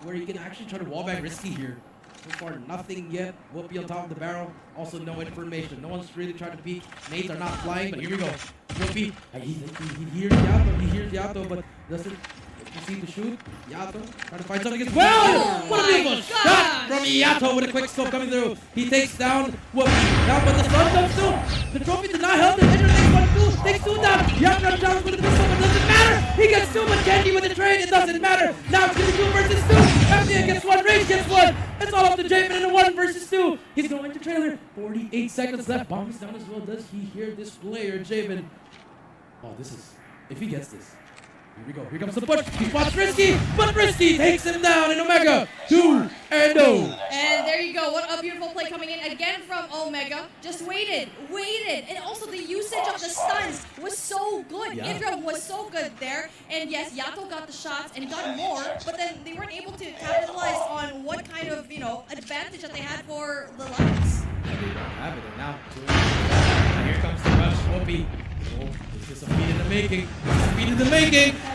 where you can actually try to wallbang Risky here? So far, nothing yet. Whoopi on top of the barrel. Also, no information. No one's really trying to peek. Nades are not flying, but here we go. Whoopi, he hears Yato. He hears Yato, but doesn't proceed to shoot. Yato trying to find something as well. What a beautiful shot from Yato with a quick scope coming through. He takes down Whoopi. Now, but the stun comes through. The trophy did not help. The Edra takes two down. Yato down with the pistol, but it doesn't matter. He gets two, but Kenji with the trade, it doesn't matter. Now it's going to be 2 versus 2. FDN gets one, Rage gets one. It's all up to Jamin in a 1 versus 2. He's going to trailer. 48 seconds left. Bomb is down as well. Does he hear this player, Jamin? Oh, this is... If he gets this. Here we go. Here comes the push. He spots Risky, but Risky takes him down in Omega. 2-0. And there you go. What a beautiful play coming in again from Omega. Just waited. And also the usage of the stuns was so good. Yeah. Indra was so good there. And yes, Yato got the shots and got more, but then they weren't able to capitalize on what kind of, advantage that they had for the lives. They don't have it. And now, here comes the rush. Whoopi. Oh, this is a feat in the making.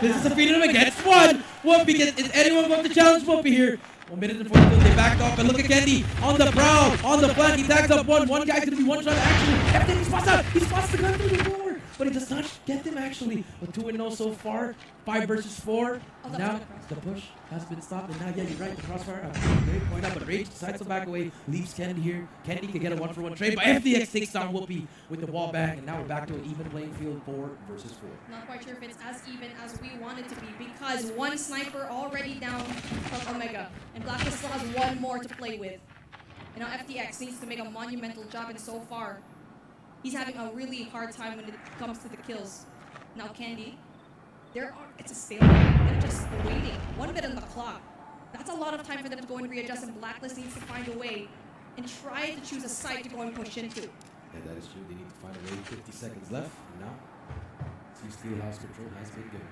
This is a feat in the making. Gets one. Whoopi is anyone going to challenge Whoopi here? 1 minute and 42. They backed off, and look at Kendi on the prowl, on the flank. He tags up one. One guy's gonna be one shot actually. Everything he spots out. He spots the gun through the door, but he does not get them actually. But 2-0 so far. 5 versus 4. Now the push has been stopped, and now you're right. The crossfire. Great point out, but Rage decides to back away. Leaves Kendi here. Kendi can get a 1-for-1 trade, but FDX takes down Whoopi with the wall back, and now we're back to an even playing field. 4 versus 4. Not quite sure if it's as even as we want it to be because one sniper already down from Omega, and Blacklist still has one more to play with. And now FTX needs to make a monumental job, and so far, he's having a really hard time when it comes to the kills. Now Candy, it's a stalemate. They're just waiting. 1 minute on the clock. That's a lot of time for them to go and readjust, and Blacklist needs to find a way and try to choose a site to go and push into. Yeah, that is true. They need to find a way. 50 seconds left. And now, Steelhouse control has been given.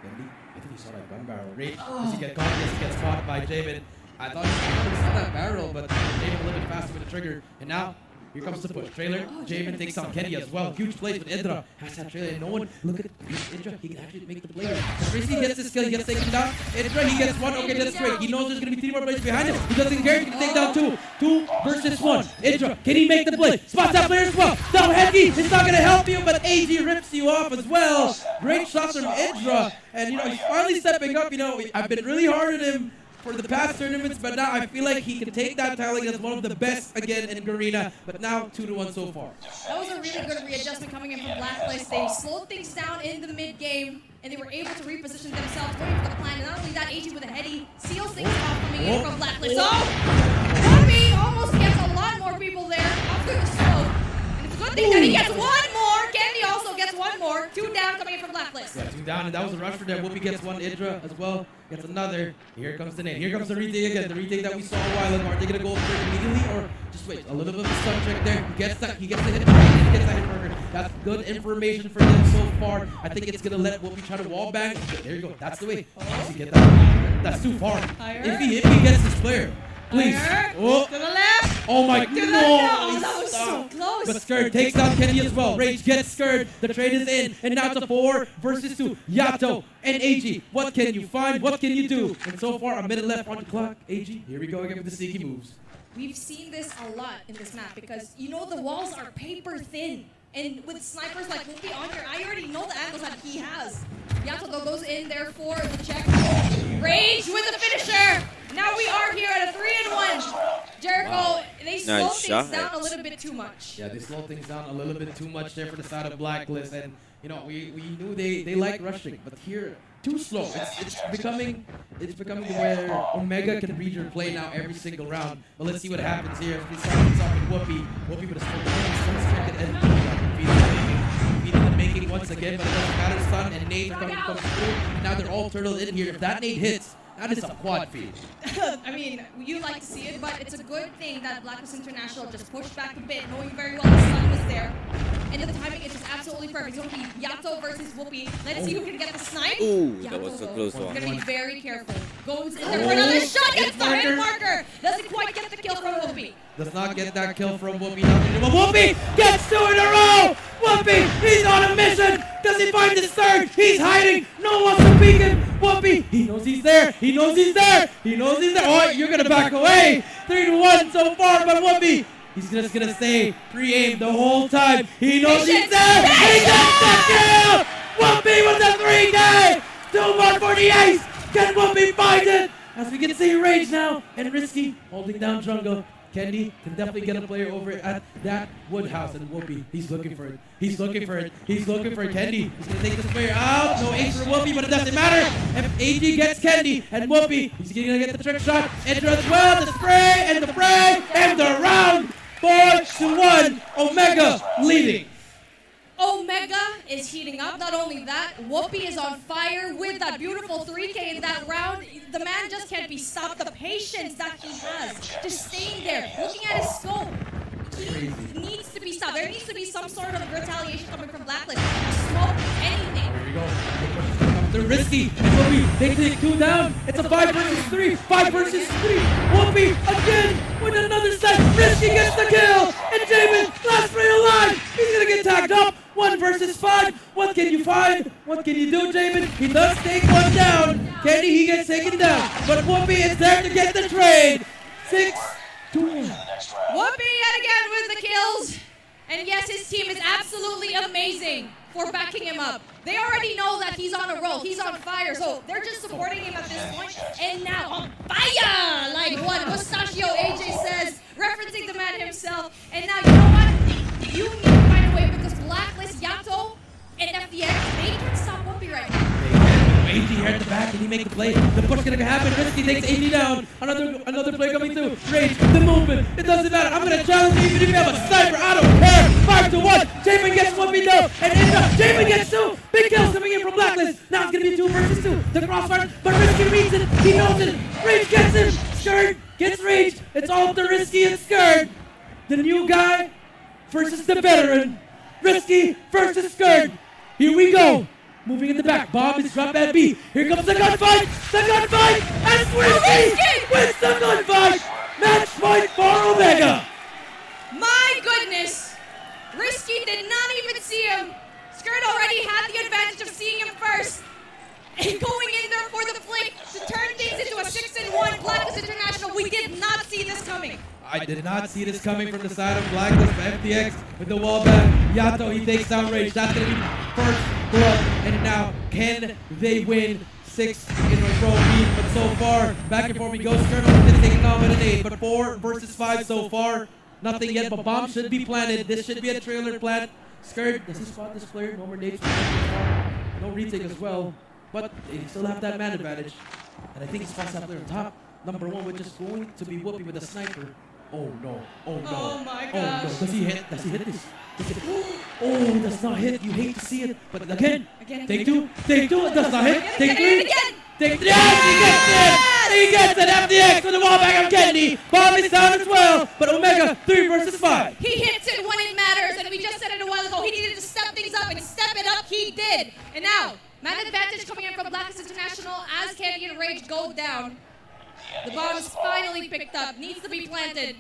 Bendy, I think he saw that gun barrel. Rage, does he get caught? Yes, he gets caught by Jamin. I thought he saw that barrel, but Jamin a little bit faster with the trigger. And now, here comes the push. Trailer, Jamin takes on Kenny as well. Huge plays with Indra. Hashtag trailer, and no one, look at Indra. He can actually make the play. Tracy gets his kill, he gets taken down. Indra, he gets one. Okay, that's great. He knows there's going to be 3 more players behind him. He doesn't care. He can take down 2. 2 versus 1. Indra, can he make the play? Spots that player as well. No, Heavy, it's not going to help you, but AG rips you off as well. Great shots from Indra. And, he's finally stepping up. I've been really hard on him for the past tournaments, but now I feel like he can take that talent as one of the best again in Garena. But now 2-1 so far. That was a really good readjustment coming in from Blacklist. They slowed things down in the mid game, and they were able to reposition themselves, going for the plan. And not only that, AG with a heady seals things off coming in from Blacklist. Whoopi almost gets a lot more people there after the slow. And it's a good thing that he gets 1 more. Candy also gets 1 more. 2 down coming in from Blacklist. Yeah, 2 down, and that was a rush for them. Whoopi gets 1, Indra as well gets another. Here comes the nade. Here comes the retake again. The retake that we saw a while ago. Are they gonna go for it immediately, or just wait? A little bit of a stun check there. He gets the hit. He gets that hit marker. That's good information for them so far. I think it's gonna let Whoopi try to wall bang. There you go. That's the way. Does he get that? That's too far. If he gets this player. Please. Oh. To the left. Oh my God. no. That was so close. But Skurd takes down Kenny as well. Rage gets Skurd. The trade is in. And now it's a 4 versus 2. Yato and AG. What can you find? What can you do? And so far, a minute left on the clock. AG, here we go again with the sneaky moves. We've seen this a lot in this map because the walls are paper thin. And with snipers like Whoopi on here, I already know the angles that he has. Yato though goes in there for the check. Rage with the finisher. Now we are here at a 3-1. Jericho, they slow things down a little bit too much. Yeah, they slow things down a little bit too much there for the side of Blacklist. And, we knew they like rushing. But here, too slow. It's becoming where Omega can read your play now every single round. But let's see what happens here. We start with Whoopi. Whoopi with a slow feeding the making once again, but it doesn't matter. Stun and nade are coming through. Now they're all turtled in here. If that nade hits, that is a quad feed. I mean, you like to see it, but it's a good thing that Blacklist International just pushed back a bit, knowing very well the stun was there. And the timing is just absolutely perfect. It's going to be Yato versus Whoopi. Let's see who can get the snipe. Ooh, that was a close one. Going to be very careful. Goes in there for another shot. Gets the hit marker. Doesn't quite get the kill from Whoopi. Does not get that kill from Whoopi. But Whoopi gets 2 in a row. Whoopi, he's on a mission. Does he find his third? He's hiding. No one wants to peek him. Whoopi, he knows he's there. He knows he's there. He knows he's there. Oh, you're going to back away. 3-1 so far by Whoopi. He's just gonna stay pre-aim the whole time. He knows he's there. He gets the kill. Whoopi with the 3K. Too much for the ace! Can Whoopi find it? As we can see, Rage now, and Risky holding down jungle. Kenny can definitely get a player over at that Woodhouse, and Whoopi, he's looking for it. He's looking for it. He's looking for Kenny. He's gonna take this player out. No ace for Whoopi, but it doesn't matter. If AG gets Kenny and Whoopi, he's gonna get the trick shot. Enter as well, the spray, and the fray, and the round 4-1. Omega leading. Omega is heating up. Not only that, Whoopi is on fire with that beautiful 3K in that round. The man just can't be stopped. The patience that he has, just staying there, looking at his scope. He needs to be stopped. There needs to be some sort of retaliation coming from Blacklist. Smoke, anything. Here we go. They're risky. Whoopi, they take 2 down. It's a 5 versus 3. 5 versus 3. Whoopi again with another set. Risky gets the kill. And Jamin, last player alive. He's gonna get tagged up. 1 versus 5. What can you find? What can you do, Jamin? He does take 1 down. Kenny, he gets taken down. But Whoopi is there to get the trade. 6-2. Whoopi yet again with the kills. And yes, his team is absolutely amazing for backing him up. They already know that he's on a roll. He's on fire. So they're just supporting him at this point. And now on fire! Like what Mustachio AJ says, referencing the man himself. And now, you know what? You need to find a way because Blacklist, Yato, and FDX, they can stop Whoopi right now. AG here at the back, can he make the play? The push gonna happen. Risky takes AG down. Another play coming through. Rage, the movement. It doesn't matter. I'm gonna challenge you even if you have a sniper. I don't care. 5-1. Jamin gets Whoopi down. And Jamin gets 2. Big kills coming in from Blacklist. Now it's gonna be 2 versus 2. The crossfire, but Risky reads it. He knows it. Rage gets him. Skirt gets Rage. It's all up to Risky and Skirt. The new guy versus the veteran. Risky versus Skirt. Here we go. Moving in the back. Bomb is dropped at B. Here comes the gunfight. The gunfight. And Risky wins the gunfight. Match point for Omega. My goodness. Risky did not even see him. Skirt already had the advantage of seeing him first. And going in there for the flick to turn things into a 6-1 Blacklist International. We did not see this coming. I did not see this coming from the side of Blacklist. FDX with the wall back. Yato, he takes down Rage. That's going to be first blood. And now, can they win 6 in a row? But so far, back and forth we go. Skirt is taking down with an 8. But 4 versus 5 so far. Nothing yet, but bomb should be planted. This should be a trailer plant. Skirt, does he spot this player? No more nades. No retake as well. But they still have that man advantage. And I think he spots that player on top. Number 1, which is going to be Whoopi with a sniper. Oh no, oh no. Oh my gosh. Oh no, does he hit? Does he hit this? Oh, it does not hit. You hate to see it. But again, take 2, take 2, it does not hit. Take 3, take 3. Yes, he gets it! He gets it! FDX with the wall back of Kenny. Bomb is down as well. But Omega, 3 versus 5. He hits it when it matters, and we just said it a while ago. He needed to step things up, and step it up, he did. And now, man advantage coming in from Blacklist International as Kenny and Rage go down. The bomb is finally picked up, needs to be planted.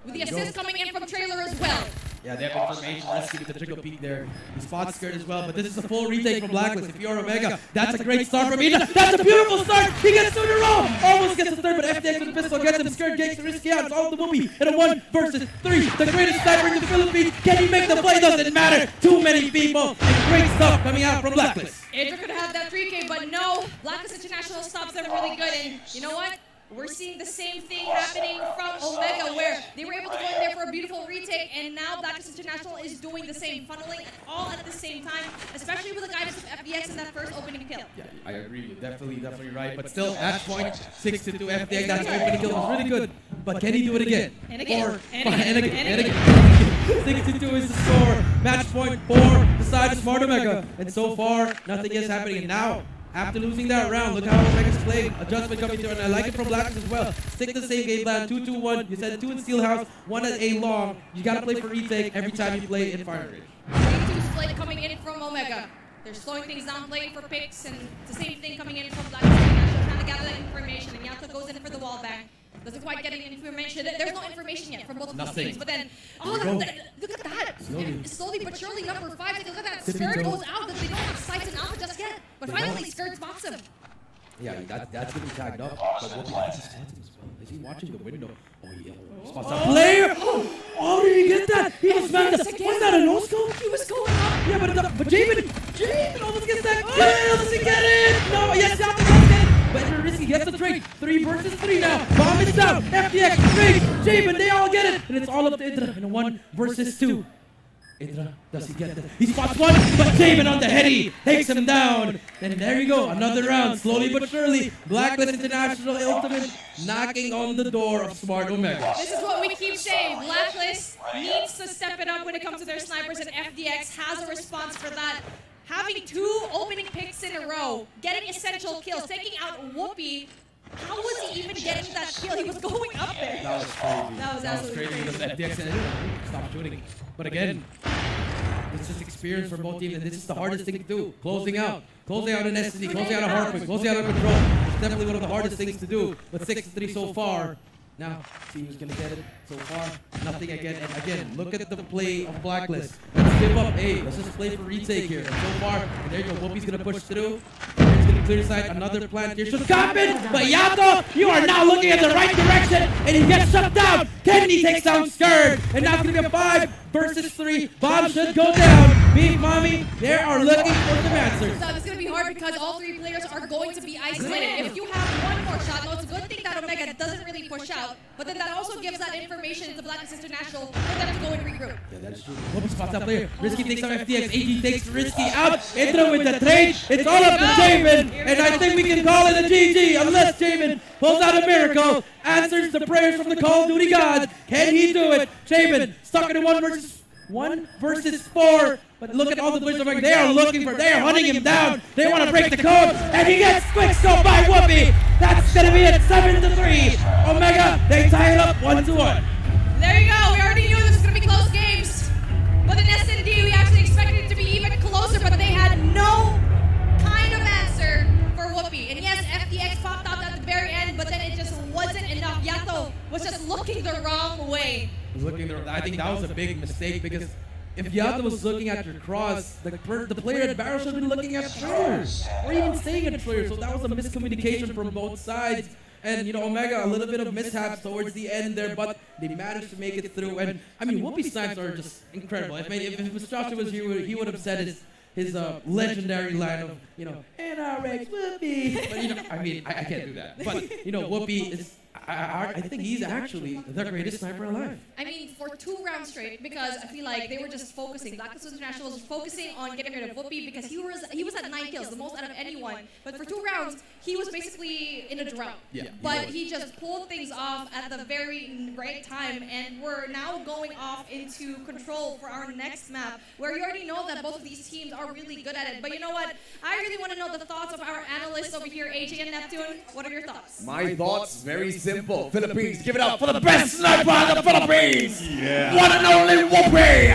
With the assist coming in from Trailer as well. Yeah, they have information. Risky with the trickle peek there. He spots Skirt as well, but this is a full retake from Blacklist. If you're Omega, that's a great start from Ida. That's a beautiful start. He gets 2 in a row. Almost gets the 3rd, but FDX with the pistol gets him. Skirt gets Risky out. It's all the Whoopi in a 1 versus 3. The greatest sniper in the Philippines. Can he make the play? Doesn't matter. Too many people. And great stuff coming out from Blacklist. Adrian could have that 3K, but no. Blacklist International stops them really good, and you know what? We're seeing the same thing happening from Omega, where they were able to go in there for a beautiful retake, and now Blacklist International is doing the same, funneling it all at the same time, especially with the guidance of FDX in that first opening kill. Yeah, I agree. You're definitely right. But still, match point 6-2 FDX. That's opening kill was really good. But can he do it again? And again. And again. 6-2 is the score. Match point for the side of Smart Omega. And so far, nothing is happening. And now, after losing that round, look how Omega's playing. Adjustment coming through, and I like it from Blacklist as well. Stick to the same game plan, 2-2-1. You said 2 in Steelhouse, 1 at A long. You gotta play for retake every time you play in Fire Ridge. 3-2 split coming in from Omega. They're slowing things down, playing for picks, and it's the same thing coming in from Blacklist International, trying to gather that information, and Yato goes in for the wall back. Doesn't quite get any information. There's no information yet from both of these teams. But then, look at that. Slowly but surely, number 5, look at that. Skirt goes out because they don't have sights and alpha just yet. But finally, Skirt spots him. Yeah, that's getting tagged up. But Whoopi spots him as well. Is he watching the window? Oh, yeah. Spots that player. Oh, did he get that? He was smacked. Was that a no-scope? He was going up. Yeah, but Jamin almost gets that kill. Does he get it? No. straight. 3 versus 3 now. Bomb is down. FDX straight. Javen, they all get it. And it's all up to Idra in a 1 versus 2. Idra, does he get it? He spots one, but Javen on the heady takes him down. And there you go, another round, slowly but surely. Blacklist International Ultimate knocking on the door of Smart Omega. This is what we keep saying. Blacklist needs to step it up when it comes to their snipers, and FDX has a response for that. Having 2 opening picks in a row, getting essential kills, taking out Whoopi. How was he even getting that kill? He was going up there. That was crazy. That was absolutely crazy. Because FDX said, stop shooting. But again, it's just experience for both teams, and this is the hardest thing to do. Closing out an SD, closing out a hardpoint, closing out a control. It's definitely one of the hardest things to do. But 6-3 so far. Now, see who's gonna get it. So far, nothing again. And again, look at the play of Blacklist. Let's give up. Hey, let's just play for retake here. And so far, and there you go. Whoopi's gonna push through. He's gonna clear the side. Another plant here should happen. But Yato, you are now looking at the right direction, and he gets shut down. Kennedy takes down Scared, and now it's gonna be a 5 versus 3. Bomb should go down. Beef Mommy, they are looking for some answers. So it's gonna be hard because all 3 players are going to be isolated. If you have one more shot, no, it's a good thing that Omega doesn't really push out, but then that also gives that information to Blacklist International for them to go and regroup. Yeah, that is true. Whoopi spots that player. Risky takes out FTX. AG takes Risky out. Intro with the trade. It's all up to Javen. And I think we can call it a GG unless Javen pulls out a miracle, answers the prayers from the Call of Duty gods. Can he do it? Javen stuck in a 1 versus 4. But look at all the players. They are hunting him down. They want to break the code. And he gets quick scope by Whoopi. That's going to be it. 7-3. Omega, they tie it up 1-1. There you go. We already knew this was going to be close games. But in S&D, we actually expected it to be even closer, but they had no kind of answer for Whoopi. And yes, FDX popped out at the very end, but then it just wasn't enough. Yato was just looking the wrong way. I think that was a big mistake because if Yato was looking at your cross, the player at Barrel should have been looking at Troyers or even staying at Troyers. So that was a miscommunication from both sides. And, you know, Omega, a little bit of mishaps towards the end there, but they managed to make it through. And, I mean, Whoopi's snipes are just incredible. I mean, if Mr. Joshua was here, he would have said his legendary line of, you know, NRX Whoopi. But, you know, I mean, I can't do that. But, you know, Whoopi is, I think he's actually the greatest sniper alive. I mean, for 2 rounds straight, because I feel like they were just focusing. Blacklist International was focusing on getting rid of Whoopi because he was at 9 kills, the most out of anyone. But for 2 rounds, he was basically in a drought. Yeah. But he just pulled things off at the very right time, and we're now going off into Control for our next map, where you already know that both of these teams are really good at it. But you know what? I really want to know the thoughts of our analysts over here, AJ and Neptune. What are your thoughts? My thoughts, very simple. Philippines, give it up for the best sniper in the Philippines! Yeah. One and only Whoopi!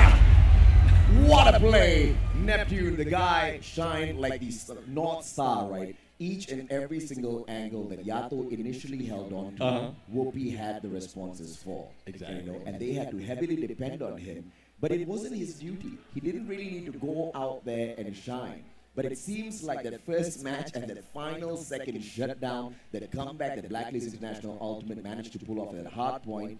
What a play! Neptune, the guy, shined like the North Star, right? Each and every single angle that Yato initially held on to, Whoopi had the responses for. Exactly. You know, and they had to heavily depend on him. But it wasn't his duty. He didn't really need to go out there and shine. But it seems like that first match and that final second shutdown, that comeback that Blacklist International Ultimate managed to pull off at hard point,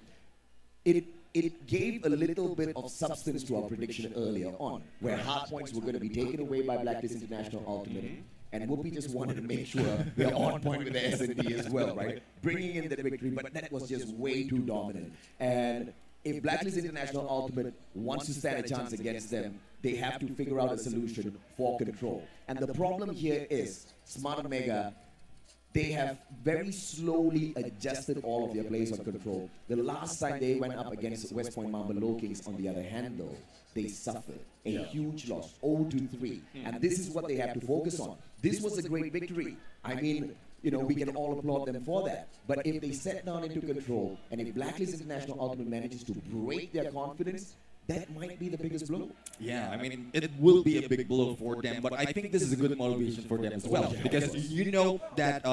it gave a little bit of substance to our prediction earlier on, where hard points were going to be taken away by Blacklist International Ultimate. And Whoopi just wanted to make sure we're on point with the S&D as well, right? Bringing in the victory, but that was just way too dominant. And if Blacklist International Ultimate wants to stand a chance against them, they have to figure out a solution for Control. And the problem here is, Smart Omega, they have very slowly adjusted all of their plays on Control. The last time they went up against West Point Mamba Low Kings on the other hand, though, they suffered a huge loss, 0-3. And this is what they have to focus on. This was a great victory. I mean, you know, we can all applaud them for that. But if they set down into Control, and if Blacklist International Ultimate manages to break their confidence, that might be the biggest blow. Yeah, I mean, it will be a big blow for them, but I think this is a good motivation for them as well. Because you know that,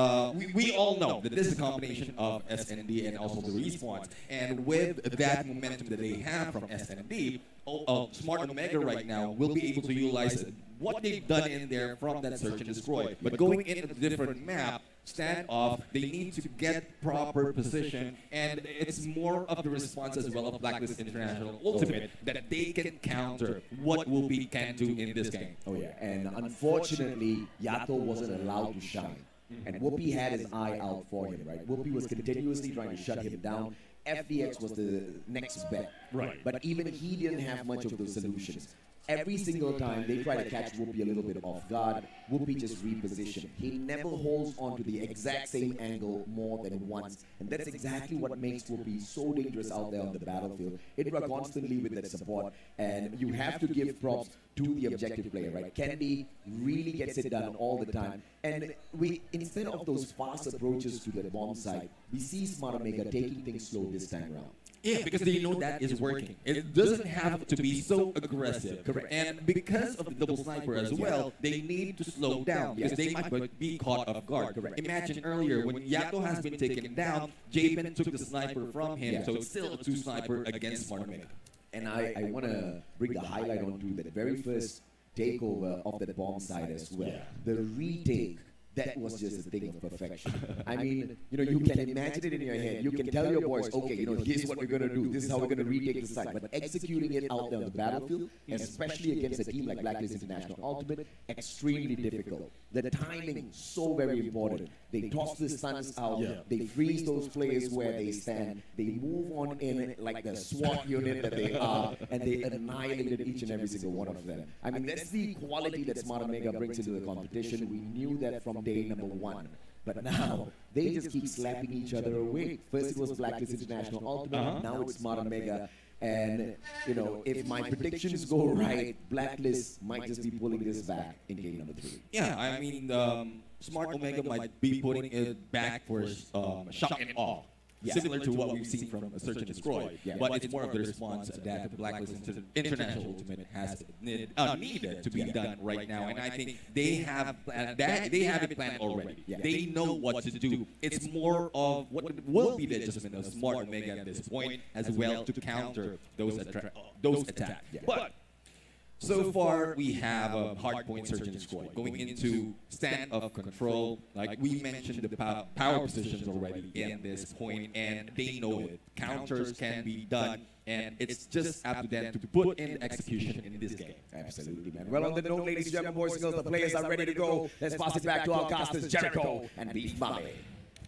we all know that this is a combination of SND and also the respawns. And with that momentum that they have from SND, Smart Omega right now will be able to utilize what they've done in there from that search and destroy. But going into a different map, standoff, they need to get proper position, and it's more of the response as well of Blacklist International Ultimate that they can counter what Whoopi can do in this game. Oh yeah, and unfortunately, Yato wasn't allowed to shine. And Whoopi had his eye out for him, right? Whoopi was continuously trying to shut him down. FDX was the next bet. Right. But even he didn't have much of those solutions. Every single time they try to catch Whoopi a little bit off guard, Whoopi just repositioned. He never holds on to the exact same angle more than once. And that's exactly what makes Whoopi so dangerous out there on the battlefield. Idra constantly with that support. And you have to give props to the objective player, right? Candy really gets it done all the time. And instead of those fast approaches to the bomb site, we see Smart Omega taking things slow this time around. Yeah, because they know that is working. It doesn't have to be so aggressive. Correct. And because of the double sniper as well, they need to slow down because they might be caught off guard. Correct. Imagine earlier when Yato has been taken down, Javen took the sniper from him, so it's still a 2-sniper against Smart Omega. And I want to bring the highlight onto that very first takeover of that bomb site as well. Yeah. The retake, that was just a thing of perfection. I mean, you can imagine it in your head. You can tell your boys, okay, here's what we're going to do. This is how we're going to retake the site. But executing it out there on the battlefield, especially against a team like Blacklist International Ultimate, extremely difficult. The timing, so very important. They toss the stuns out. They freeze those players where they stand. They move on in like the SWAT unit that they are, and they annihilated each and every single one of them. I mean, that's the quality that Smart Omega brings into the competition. We knew that from day number one. But now, they just keep slapping each other away. First it was Blacklist International Ultimate, now it's Smart Omega. And, if my predictions go right, Blacklist might just be pulling this back in game number 3. Yeah, I mean, Smart Omega might be putting it back for shock and awe. Yeah. Similar to what we've seen from Search and Destroy. Yeah. But it's more of the response that the Blacklist International Ultimate has needed to be done right now. And I think they have it planned already. Yeah. They know what to do. It's more of what will be the adjustment of Smart Omega at this point as well to counter those attacks. Yeah. But so far, we have a hardpoint Search and Destroy going into stand of control. Like we mentioned, the power positions already in this point, and they know it. Counters can be done, and it's just up to them to put in execution in this game. Absolutely, man. Well, on the note, ladies and gentlemen, boys and girls, the players are ready to go. Let's pass it back to our casters, Jericho and Beef Mommy.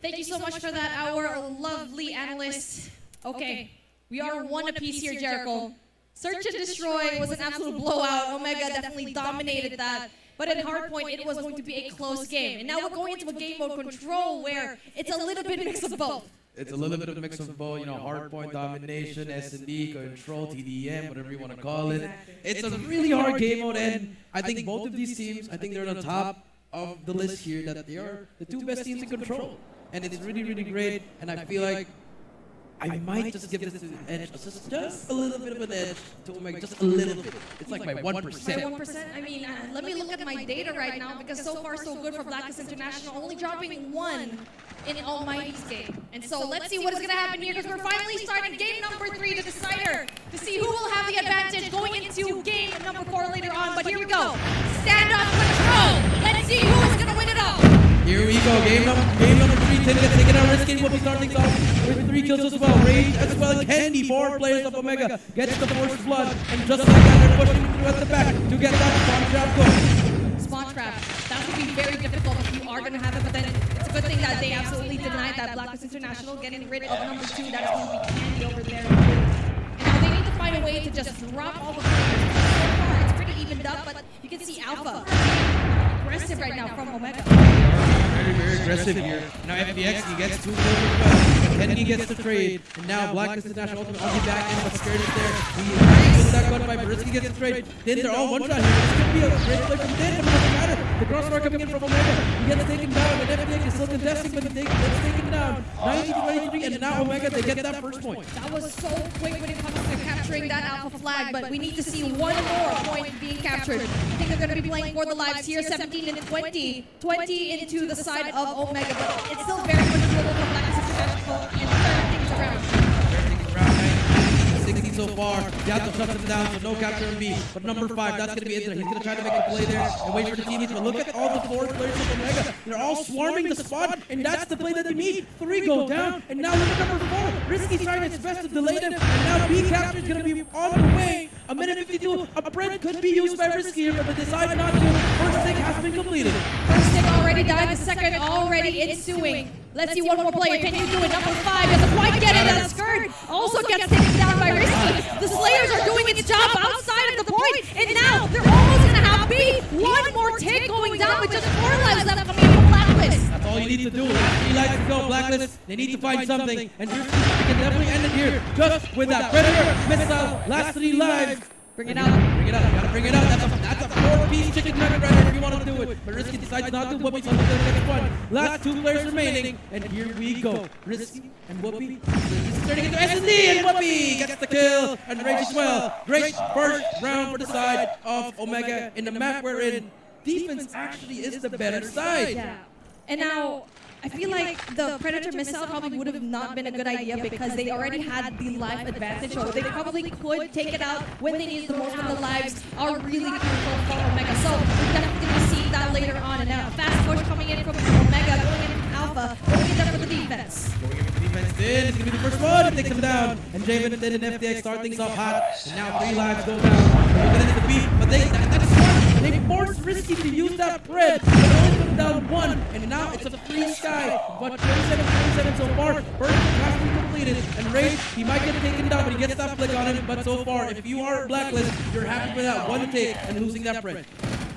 Thank you so much for that, our lovely analyst. Okay, we are one apiece here, Jericho. Search and Destroy was an absolute blowout. Omega definitely dominated that. But at Hardpoint, it was going to be a close game. And now we're going into a game mode control where it's a little bit mix of both. It's a little bit of a mix of both, hardpoint domination, S&D, control, TDM, whatever you want to call it. It's a really hard game mode, and I think both of these teams, I think they're on the top of the list here, that they are the two best teams in control. And it's really, really great, and I feel like I might just give this to Edge, just a little bit of an edge to Omega, just a little bit. It's like by 1%. By 1%? I mean, let me look at my data right now, because so far so good for Blacklist International, only dropping 1 in Almighty's game. And so let's see what is going to happen here, because we're finally starting game number 3, the decider, to see who will have the advantage going into game number 4 later on. But here we go. Stand up control. Let's see who's going to win it all. Here we go, game number 3, Tin gets taken out, Risky will be starting off with 3 kills as well. Rage as well, and Candy, 4 players of Omega, gets the first blood, and just like that, they're pushing through at the back to get that spawn trap going. Spawn trap, that would be very difficult if you are going to have it, but then it's a good thing that they absolutely denied that. Blacklist International getting rid of number 2, that's going to be Candy over there. And now they need to find a way to just drop all the players. So far, it's pretty evened up, but you can see Alpha aggressive right now from Omega. Very, very aggressive here. Now FDX, he gets 2 kills as well. Kennedy gets the trade. And now Blacklist International Ultimate on the back end, but scared is there. He gets that gun by Brisky, gets the trade. Then they're all one-shot here. This could be a great play from Din, but it doesn't matter. The crossfire coming in from Omega. He gets taken down, and FDX is still contesting, but he gets taken down. 19-23, and now Omega, they get that first point. That was so quick when it comes to capturing that Alpha flag, but we need to see one more point being captured. I think they're going to be playing for the lives here, 17 and 20. 20 into the side of Omega, but it's still very much doable for Blacklist International and turn things around. Turn things around, 60 so far. Yato shuts him down, so no capture on B. But number 5, that's going to be Indra. He's going to try to make a play there and wait for the teammates. But look at all the 4 players of Omega. They're all swarming the spot, and that's the play that they need. 3 go down, and now look at number 4. Risky's trying his best to delay them, and now B capture is going to be on the way. A minute 52, a Brent could be used by Risky here, but they decide not to. First stick has been completed. First stick already died, the second already ensuing. Let's see one more player. Can you do it? Number 5 doesn't quite get it. That skirt also gets taken down by Risky. The Slayers are doing its job outside of the point, and now they're almost gonna have B. One more tick going down with just 4 lives left coming from Blacklist. That's all you need to do. 3 lives to go. Blacklist, they need to find something, and Risky can definitely end it here just with that Predator missile. Last 3 lives. Bring it out. Bring it out. You gotta bring it out. That's a 4-piece chicken nugget right there if you want to do it. But Risky decides not to. Whoopi's on the next one. Last 2 players remaining, and here we go. Risky and Whoopi. Risky's turning into S&D, and Whoopi gets the kill, and Rage as well. Great first round for the side of Omega in the map we're in. Defense actually is the better side. Yeah. And now, I feel like the Predator missile probably would have not been a good idea because they already had the life advantage, so they probably could take it out when they need it the most when the lives are really crucial for Omega. So we're definitely going to see that later on. And now fast push coming in from Omega, going in from Alpha, going in there for the defense. Going in for the defense, then it's going to be the first one to take them down. And Javen did an FTX, start things off hot. And now 3 lives go down. They're going to the beat, but that's smart. They forced Risky to use that Pred, but only took down 1. And now it's a free sky. But 27 so far. First has been completed. And Rage, he might get taken down, but he gets that flick on him. But so far, if you are Blacklist, you're happy with that 1 take and losing that Pred.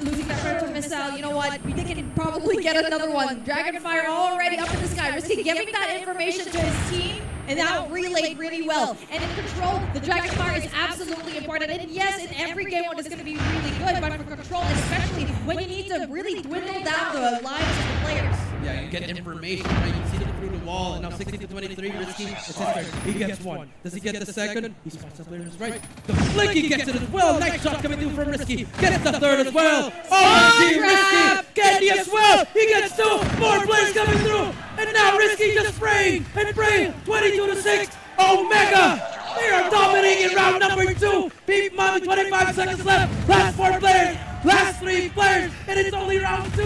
Losing that Predator missile, you know what? We can probably get another one. Dragonfire already up in the sky. Risky giving that information to his team, and that relayed really well. And in control, the Dragonfire is absolutely important. And yes, in every game one is going to be really good, but for control, especially when you need to really dwindle down the lives of the players. Yeah, you get information, right? You see them through the wall, and now 16 to 23, Risky, it's his turn. He gets 1. Does he get the second? He spots the players right. The flick, he gets it as well. Nice shot coming through from Risky. Gets the third as well. Oh, Risky! Candy as well! He gets 2! More players coming through! And now Risky just spraying and praying. 22 to 6. Omega! They are dominating in round number 2. Beep Mommy, 25 seconds left. Last 4 players. Last 3 players. And it's only round 2.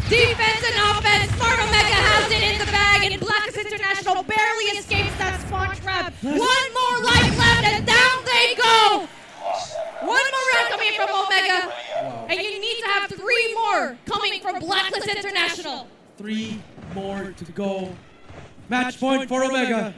Defense and offense, Smart Omega has it in the bag, and Blacklist International barely escapes that spawn trap. 1 more life left, and down they go! 1 more round coming from Omega, and you need to have 3 more coming from Blacklist International. 3 more to go. Match point for Omega.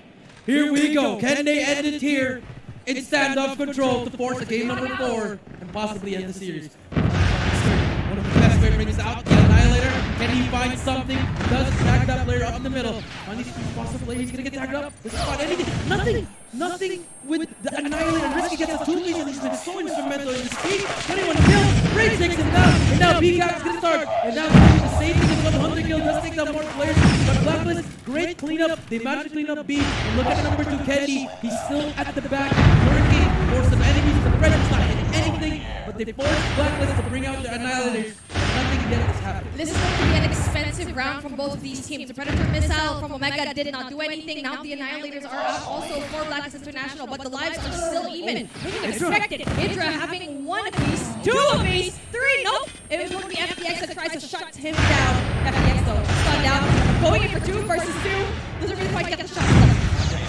Here we go. Can they end it here in standoff control to force a game number 4 and possibly end the series? One of the best way to bring this out, the Annihilator. Can he find something? Does tag that player up in the middle. On these 3 possible players, he's gonna get tagged up. Does he find anything? Nothing with the Annihilator. Risky gets a 2-piece and he's been so instrumental in this team. 21 kills, Ray takes him down, and now BCAP's gonna start. And now the same thing as 100 kills, does take down more players. But Blacklist, great cleanup. They managed to clean up B. And look at number 2, Kenny. He's still at the back, lurking for some enemies. The Predator's not hitting anything, but they forced Blacklist to bring out the Annihilators. Nothing yet has happened. This is going to be an expensive round from both of these teams. The Predator missile from Omega did not do anything. Now the Annihilators are out also for Blacklist International, but the lives are still even. We can expect it. Hydra having 1 apiece, 2 apiece, 3. Nope. It was going to be FTX that tries to shut him down. FTX though, stunned out. Going in for 2 versus 2. Doesn't really quite get the shot.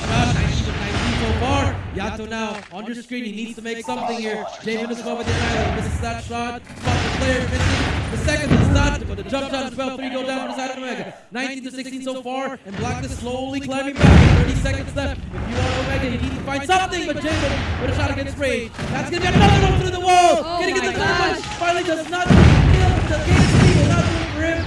19 so far. Yato now on your screen. He needs to make something here. Javen is well with the Annihilator. Misses that shot. Spot the player missing. The second is not, but the jump shot as well. 3 go down for the side of Omega. 19 to 16 so far, and Blacklist slowly climbing back. 30 seconds left. If you are Omega, you need to find something, but Javen with a shot against Rage. That's gonna be another one through the wall. Getting in the third one. Finally does not kill the KSC. Will not do it for him.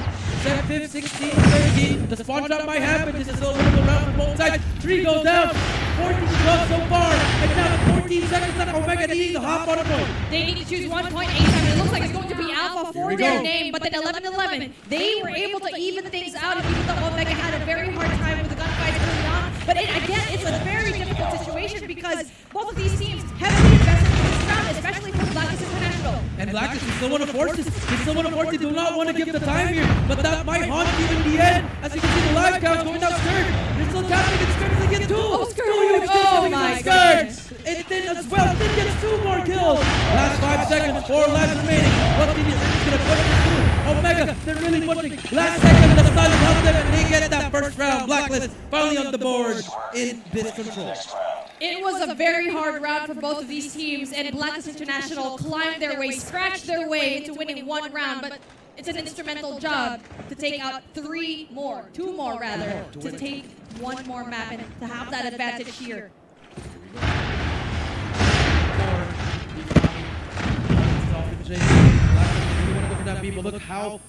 5, 16, 13. The spawn drop might happen. This is still a little round for both sides. 3 goes down. 14 12 so far. And now 14 seconds left. Omega needing to hop on a point. They need to choose 1 point. It looks like it's going to be Alpha for their name, but then 11-11, they were able to even things out, even though Omega had a very hard time with the gunfights early on. But again, it's a very difficult situation because both of these teams heavily invested in this round, especially for Blacklist International. And Blacklist, they still want to force this. They still want to force it. They do not want to give the time here. But that might haunt you in the end. As you can see, the live count going down skirt. They're still tapping and skirt as they get 2. Oh my God. And then as well, then gets 2 more kills. Last 5 seconds, 4 lives remaining. What team is going to push this through? Omega, they're really pushing. Last second, the stun helps them and they get that first round. Blacklist finally on the board in this control. It was a very hard round for both of these teams, and Blacklist International climbed their way, scratched their way into winning one round, but it's an instrumental job to take out two more rather, to take one more map and to have that advantage here. People, look how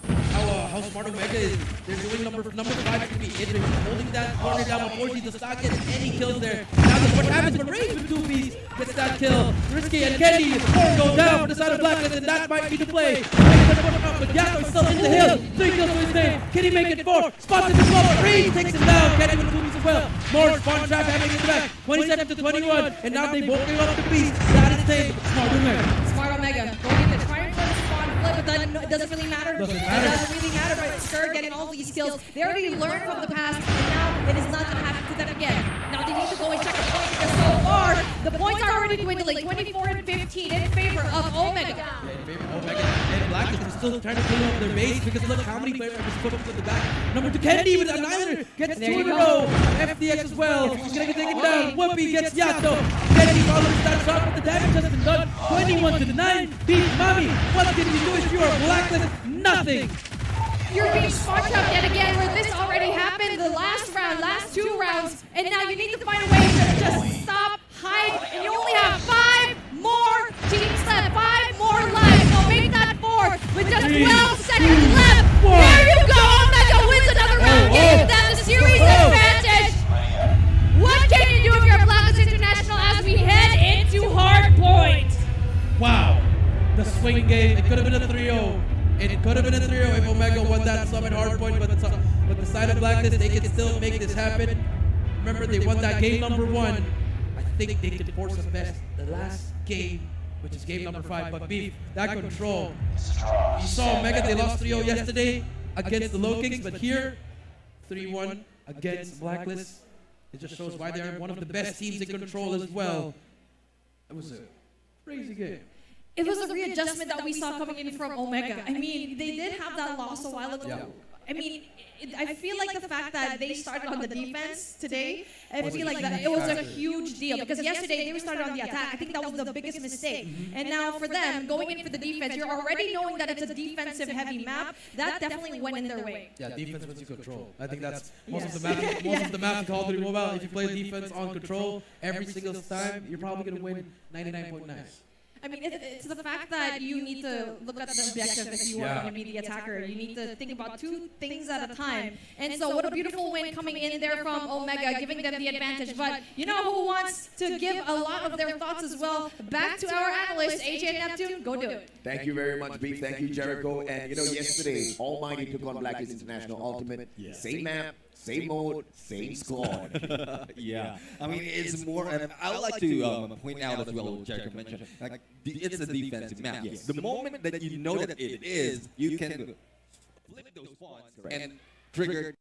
smart Omega is. They're doing number 5 to be it. They're holding that corner down before she does not get any kills there. Now what happens, but Rage with 2 Bs gets that kill. Risky and Kenny, 4 go down for the side of Blacklist, and that might be the play. But Yakko is still in the hill. 3 kills for his name. Kenny make it 4. Spots him as well. Rage takes him down. Kenny with 2 Bs as well. More spawn trap happening in the back. 27 to 21, and now they both give up the beast. That is safe. Smart Omega. Smart Omega going in the trying for the spawn flip, but then it doesn't really matter. It doesn't really matter, right? Sir getting all these kills. They already learned from the past, and now it is not going to happen to them again. Now they need to go and check the points because so far, the points are already dwindling. 24 and 15 in favor of Omega. Yeah, in favor of Omega. And Blacklist is still trying to clean up their base because look how many players are put up to the back. Number 2, Kennedy with Annihilator gets 2 in a row. FDX as well. He's going to take it down. Whoopi gets Yato. Kennedy follows that shot, but the damage has been done. 21 to 9. Beat Mami. What can you do if you are Blacklist? Nothing. You're being spot trapped yet again, where this already happened the last round, last 2 rounds, and now you need to find a way to just stop, hide, and you only have 5 more teams left, 5 more lives. So make that 4 with just 12 seconds left. There you go, Omega wins another round, giving them the series advantage. What can you do if you're Blacklist International as we head into Hardpoint? Wow. The swing game, it could have been a 3-0. It could have been a 3-0 if Omega won that summit hardpoint, but the side of Blacklist, they can still make this happen. Remember, they won that game number 1. I think they can force the best. The last game, which is game number 5, but Beef, that control. You saw Omega, they lost 3-0 yesterday against the Low Kings, but here, 3-1 against Blacklist. It just shows why they're one of the best teams in control as well. It was a crazy game. It was a readjustment that we saw coming in from Omega. I mean, they did have that loss a while ago. Yeah. I mean, I feel like the fact that they started on the defense today, I feel like that it was a huge deal because yesterday they were started on the attack. I think that was the biggest mistake. And now for them, going in for the defense, you're already knowing that it's a defensive heavy map. That definitely went in their way. Yeah, defense wins you control. I think that's most of the map in Call of Duty Mobile. If you play defense on control every single time, you're probably going to win 99.9. I mean, it's the fact that you need to look at the objective if you are going to be the attacker. You need to think about 2 things at a time. And so what a beautiful win coming in there from Omega, giving them the advantage. But you know who wants to give a lot of their thoughts as well? Back to our analyst, AJ and Neptune. Go do it. Thank you very much, Beef. Thank you, Jericho. And you know, yesterday, Almighty took on Blacklist International Ultimate. Yeah. Same map, same mode, same squad. Yeah, I mean, it's more, and I would like to point out as well, Jericho mentioned, like, it's a defensive map. Yes. The moment that you know that it is, you can flip those spawns and trigger.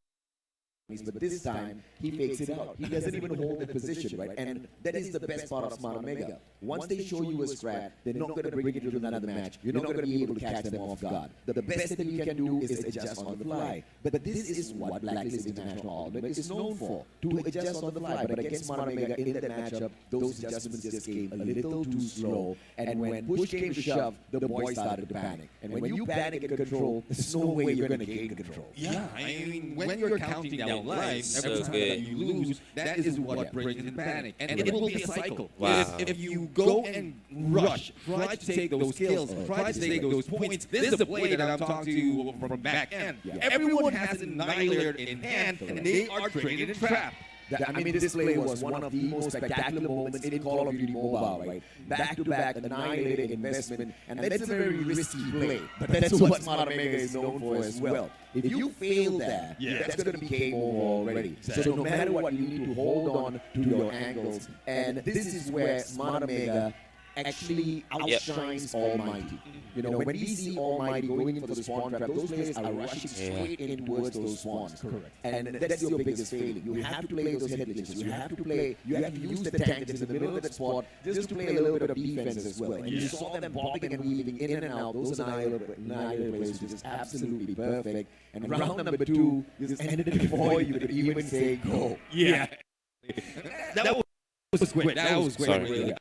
But this time, he fakes it out. He doesn't even hold the position, right? And that is the best part of Smart Omega. Once they show you a strat, they're not going to bring it to another match. You're not going to be able to catch them off guard. The best thing you can do is adjust on the fly. But this is what Blacklist International Ultimate is known for, to adjust on the fly. But against Smart Omega in that matchup, those adjustments just came a little too slow. And when push came to shove, the boys started to panic. And when you panic in control, there's no way you're going to gain control. Yeah, I mean, when you're counting down lives, every time that you lose, that is what brings in panic. And it will be a cycle. Wow. If you go and rush, try to take those kills, try to take those points, this is the play that I'm talking to you from back end. Everyone has an annihilator in hand, and they are traded and trapped. I mean, this play was one of the most spectacular moments in Call of Duty Mobile, right? Back-to-back, annihilated investment, and that's a very risky play. But that's what Smart Omega is known for as well. If you fail that, that's going to be game over already. So no matter what, you need to hold on to your angles. And this is where Smart Omega actually outshines Almighty. You know, when we see Almighty going in for the spawn trap, those players are rushing straight in towards those spawns. Correct. And that's your biggest failure. You have to play those head glitches. You have to use the tank that's in the middle of that spot just to play a little bit of defense as well. And you saw them bopping and weaving in and out. Those annihilator plays were just absolutely perfect. And round number 2 just ended before you could even say go. Yeah. That was was great. That was great. Really.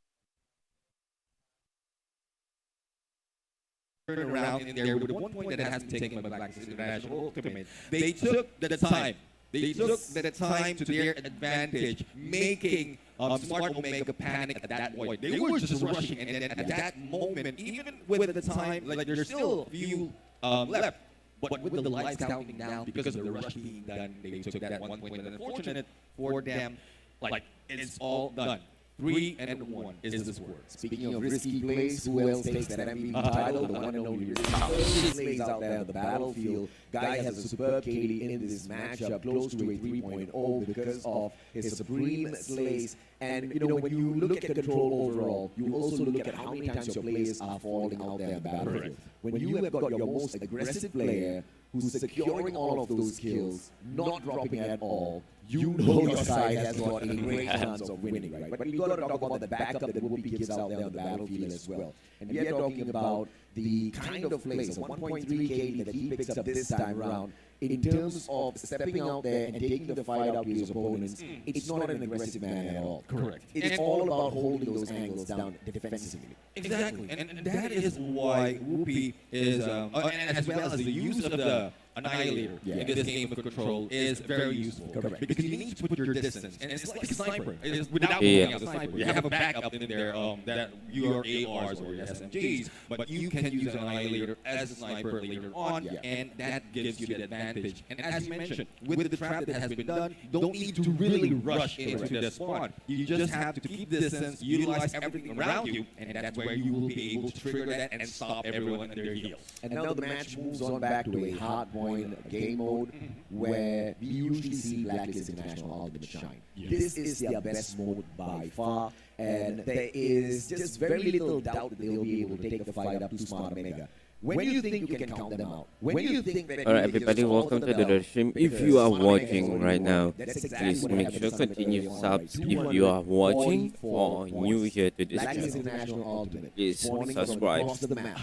Turn around in there with one point that has been taken by Black International Ultimate. They took the time. They took the time to their advantage, making Smart Omega panic at that point. They were just rushing, and then at that moment, even with the time, like there's still a few left. But with the lights counting down, because of the rush being done, they took that one point. And unfortunate for them, like it's all done. 3-1 is the score. Speaking of risky plays, who else takes that MVP title? The one and only risky plays out there on the battlefield. Guy has a superb KD in this matchup, close to a 3.0 because of his supreme slays. And you know, when you look at control overall, you also look at how many times your players are falling out there on the battlefield. When you have got your most aggressive player who's securing all of those kills, not dropping at all, you know your side has got a great chance of winning, right? But we got to talk about the backup that Whoopi gives out there on the battlefield as well. And we are talking about the kind of plays, 1.3 KD that he picks up this time around. In terms of stepping out there and taking the fight out to his opponents, it's not an aggressive manner at all. Correct. It's all about holding those angles down defensively. Exactly, and that is why Whoopi is, and as well as the use of the Annihilator in this game of control is very useful. Correct. Because you need to put your distance, and it's like a sniper. It's without pulling out the sniper. You have a backup in there that your ARs or your SMGs, but you can use an Annihilator as a sniper later on, and that gives you the advantage. And as you mentioned, with the trap that has been done, you don't need to really rush into the spawn. You just have to keep distance, utilize everything around you, and that's where you will be able to trigger that and stop everyone in their heels. And now the match moves on back to a hard point game mode where we usually see Blacklist International Ultimate shine. This is their best mode by far, and there is just very little doubt that they'll be able to take the fight up to Smart Omega. When you think you can count them out, when you think that Alright everybody, welcome to the stream. If you are watching right now, please make sure continue subs. If you are watching or new here to this channel, please subscribe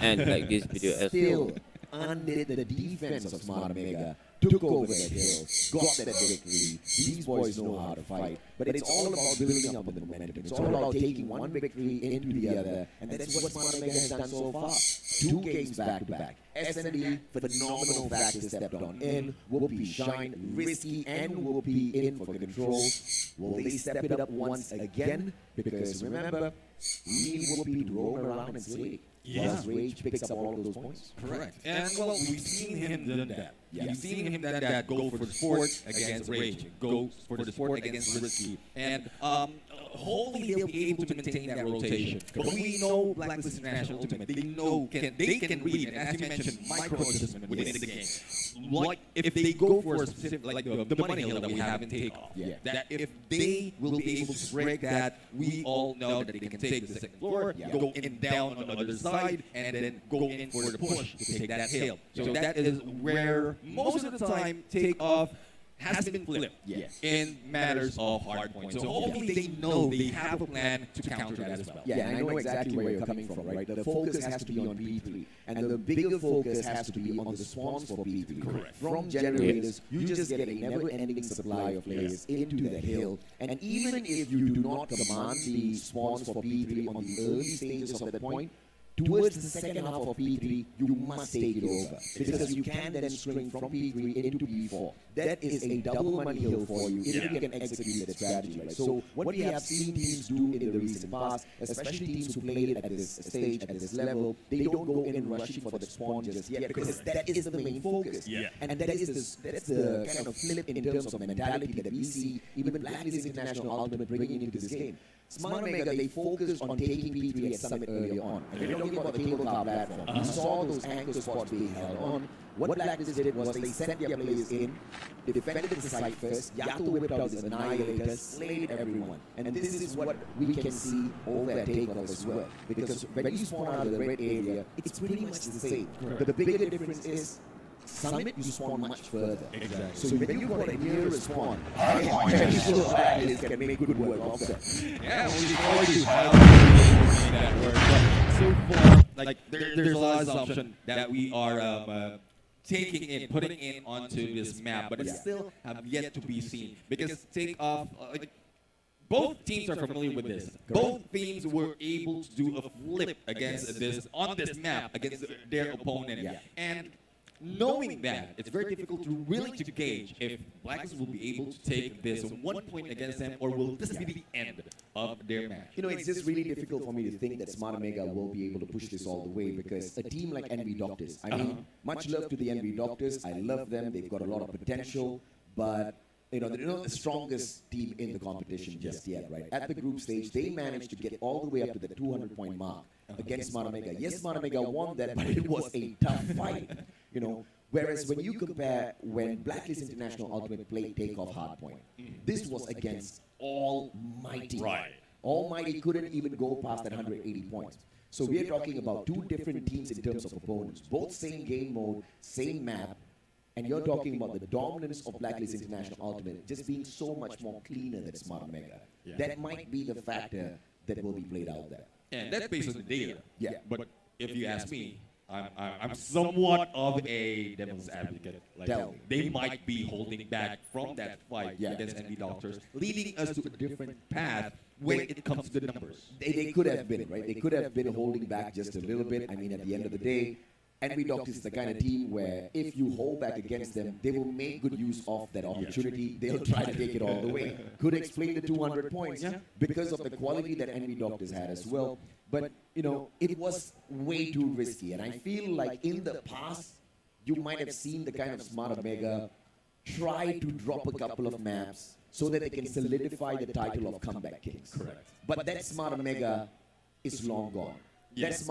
and like this video as well. Undid the defense of Smart Omega, took over the hill, got that victory. These boys know how to fight, but it's all about building up on the momentum. It's all about taking one victory into the other, and that's what Smart Omega has done so far. 2 games back to back. SND, phenomenal factor stepped on in. Whoopi shine, risky, and Whoopi in for control. Will they step it up once again? Because remember, we need Whoopi to roam around and slay. Whilst Rage picks up all of those points. Correct. And well, we've seen him do that. We've seen him that go for the sport against Rage, go for the sport against Risky. And hopefully they'll be able to maintain that rotation. But we know Blacklist International Ultimate, they can read, and as you mentioned, micro-adjustment within the game. Like, if they go for a specific, like the money hill that we have in Takeoff, that if they will be able to break that, we all know that they can take the second floor, go in down on the other side, and then go in for the push to take that hill. So that is where most of the time Takeoff has been flipped in matters of hard points. So hopefully they know they have a plan to counter that as well. Yeah, and I know exactly where you're coming from, right? The focus has to be on P3, and the bigger focus has to be on the spawns for P3. Correct. From generators, you just get a never-ending supply of players into the hill, and even if you do not command the spawns for P3 on the early stages of that point, towards the second half of P3, you must take it over, because you can then string from P3 into P4. That is a double money hill for you if you can execute that strategy, right? So what we have seen teams do in the recent past, especially teams who played it at this stage, at this level, they don't go in rushing for the spawn just yet, because that is the main focus. And that's the kind of flip in terms of mentality that we see even Blacklist International Ultimate bringing into this game. Smart Omega, they focused on taking P3 at Summit earlier on. And we're talking about the tabletop platform. We saw those anchor spots being held on. What Blacklist did was they sent their players in, they defended the site first, Yato whipped out his Annihilator, slayed everyone. And this is what we can see over at Takeoff as well. Because when you spawn out of the red area, it's pretty much the same. But the bigger difference is, Summit, you spawn much further. Exactly. So when you've got a nearer spawn, I'm very sure Blacklist can make good work of that. Yeah, we already do that work. But so far, like, there's a lot of assumption that we are taking in, putting in onto this map, but it still have yet to be seen. Because Takeoff, like, both teams are familiar with this. Both teams were able to do a flip against this on this map against their opponent. And knowing that, it's very difficult to really to gauge if Blacklist will be able to take this 1 point against them, or will this be the end of their match? You know, it's just really difficult for me to think that Smart Omega will be able to push this all the way, because a team like NV Doctors, I mean, much love to the NV Doctors. I love them. They've got a lot of potential, but you know, they're not the strongest team in the competition just yet, right? At the group stage, they managed to get all the way up to the 200-point mark against Smart Omega. Yes, Smart Omega won that, but it was a tough fight, you know. Whereas when you compare when Blacklist International Ultimate played Takeoff Hardpoint, this was against Almighty. Right. Almighty couldn't even go past that 180 points. So we're talking about two different teams in terms of opponents, both same game mode, same map, and you're talking about the dominance of Blacklist International Ultimate just being so much more cleaner than Smart Omega. That might be the factor that will be played out there. And that's based on the data. Yeah. But if you ask me, I'm somewhat of a devil's advocate. Like, they might be holding back from that fight against NV Doctors, leading us to a different path when it comes to the numbers. They could have been, right? They could have been holding back just a little bit. I mean, at the end of the day, NV Doctors is the kind of team where if you hold back against them, they will make good use of that opportunity. They'll try to take it all the way. Could explain the 200 points because of the quality that NV Doctors had as well. But, you know, it was way too risky. And I feel like in the past, you might have seen the kind of Smart Omega try to drop a couple of maps so that they can solidify the title of Comeback Kings. Correct. But that Smart Omega is long gone. Yes.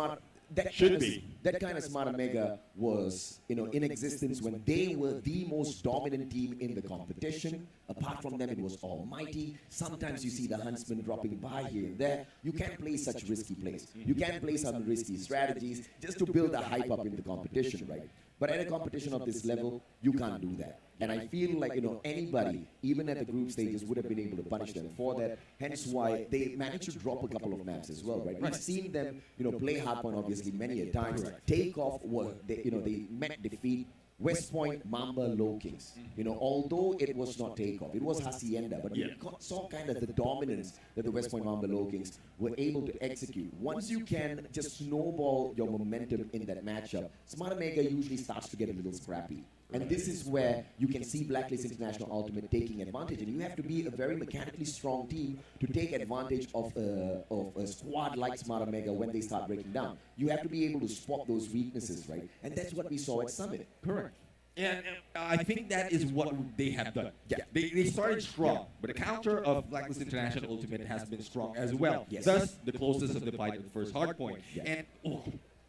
That kind of Smart Omega was, you know, in existence when they were the most dominant team in the competition. Apart from them, it was Almighty. Sometimes you see the Huntsman dropping by here and there. You can't play such risky plays. You can't play some risky strategies just to build a hype up in the competition, right? But at a competition of this level, you can't do that. And I feel like, you know, anybody, even at the group stages, would have been able to punish them for that. Hence why they managed to drop a couple of maps as well, right? We've seen them, you know, play Hardpoint obviously many a times. Takeoff was, they met defeat. West Point, Mamba, Low Kings. You know, although it was not Takeoff, it was Hacienda, but you saw kind of the dominance that the West Point, Mamba, Low Kings were able to execute. Once you can just snowball your momentum in that matchup, Smart Omega usually starts to get a little scrappy. And this is where you can see Blacklist International Ultimate taking advantage. And you have to be a very mechanically strong team to take advantage of a squad like Smart Omega when they start breaking down. You have to be able to spot those weaknesses, right? And that's what we saw at Summit. Correct. And I think that is what they have done. Yeah. They started strong, but the counter of Blacklist International Ultimate has been strong as well. Yes. Thus, the closest of the fight at the first hardpoint. And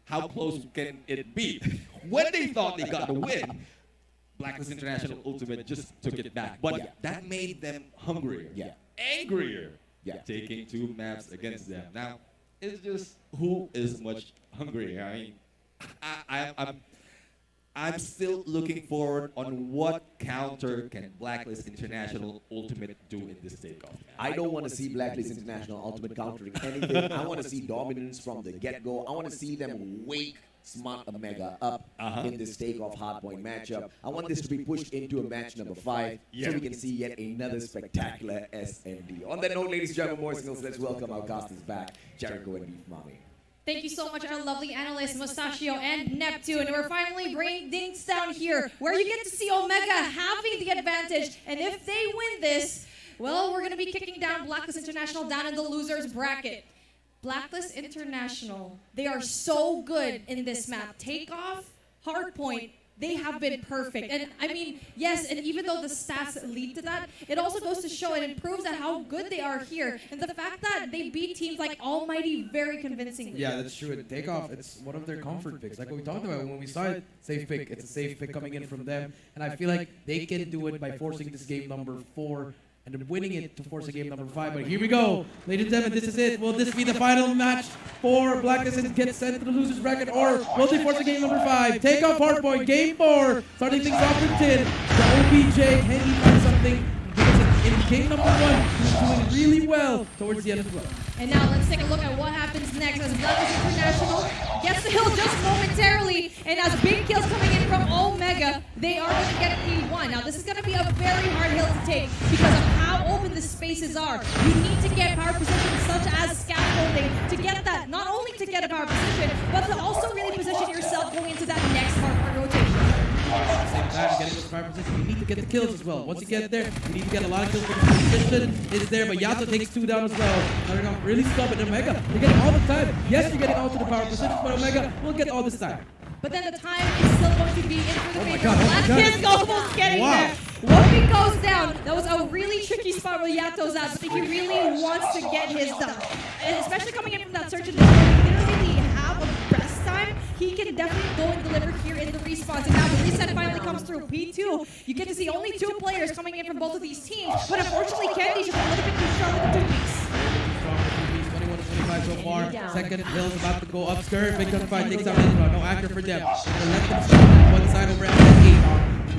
how close can it be? When they thought they got the win, Blacklist International Ultimate just took it back. But that made them hungrier, angrier, taking two maps against them. Now, it's just who is much hungrier. I mean, I'm still looking forward on what counter can Blacklist International Ultimate do in this takeoff. I don't want to see Blacklist International Ultimate countering anything. I want to see dominance from the get-go. I want to see them wake Smart Omega up in this Takeoff Hardpoint matchup. I want this to be pushed into a match number 5 so we can see yet another spectacular SND. On that note, ladies and gentlemen, more signals, let's welcome our casters back, Jericho and Beef Mommy. Thank you so much, our lovely analysts, Mustachio and Neptune. We're finally bringing things down here where you get to see Omega having the advantage. And if they win this, well, we're going to be kicking down Blacklist International down in the losers bracket. Blacklist International, they are so good in this map. Takeoff, Hardpoint, they have been perfect. And I mean, yes, and even though the stats lead to that, it also goes to show and it proves that how good they are here. And the fact that they beat teams like Almighty very convincingly. Yeah, that's true. Takeoff, it's one of their comfort picks. Like what we talked about when we saw it, safe pick. It's a safe pick coming in from them. And I feel like they can do it by forcing this game number 4 and then winning it to force a game number 5. But here we go. Ladies and gentlemen, this is it. Will this be the final match for Blacklist and get sent to the losers bracket, or will they force a game number 5? Takeoff Hardpoint, game 4. Starting things off with Tid. The OBJ, can he find something? Because in game number 1, he's doing really well towards the end of the run. And now let's take a look at what happens next as Blacklist International gets the hill just momentarily, and as big kills coming in from Omega. Omega, they are going to get P1. Now, this is going to be a very hard hill to take because of how open the spaces are. You need to get power positions such as scaffolding to get that, not only to get a power position, but to also really position yourself going into that next hard rotation. At the same time, getting those power position, you need to get the kills as well. Once you get there, you need to get a lot of kills. The position is there, but Yato takes 2 down as well. Starting off really stubborn. Omega, you're getting all the time. Yes, you're getting all to the power positions, but Omega will get all this time. But then the time is still going to be in for the favor. God. Blackness almost getting there. Whoopi goes down. That was a really tricky spot where Yato's at, but he really wants to get his done. And especially coming in from that search and destroy, he didn't really have a rest time. He can definitely go and deliver here in the respawns. And now the reset finally comes through. P2, you get to see only 2 players coming in from both of these teams, but unfortunately Kenny just a little bit too strong with the 2 piece. 21 to 25 so far. Second hill's about to go up. Skirt, big gunfight takes out Indra. No actor for them. They'll let them start on one side over at 8.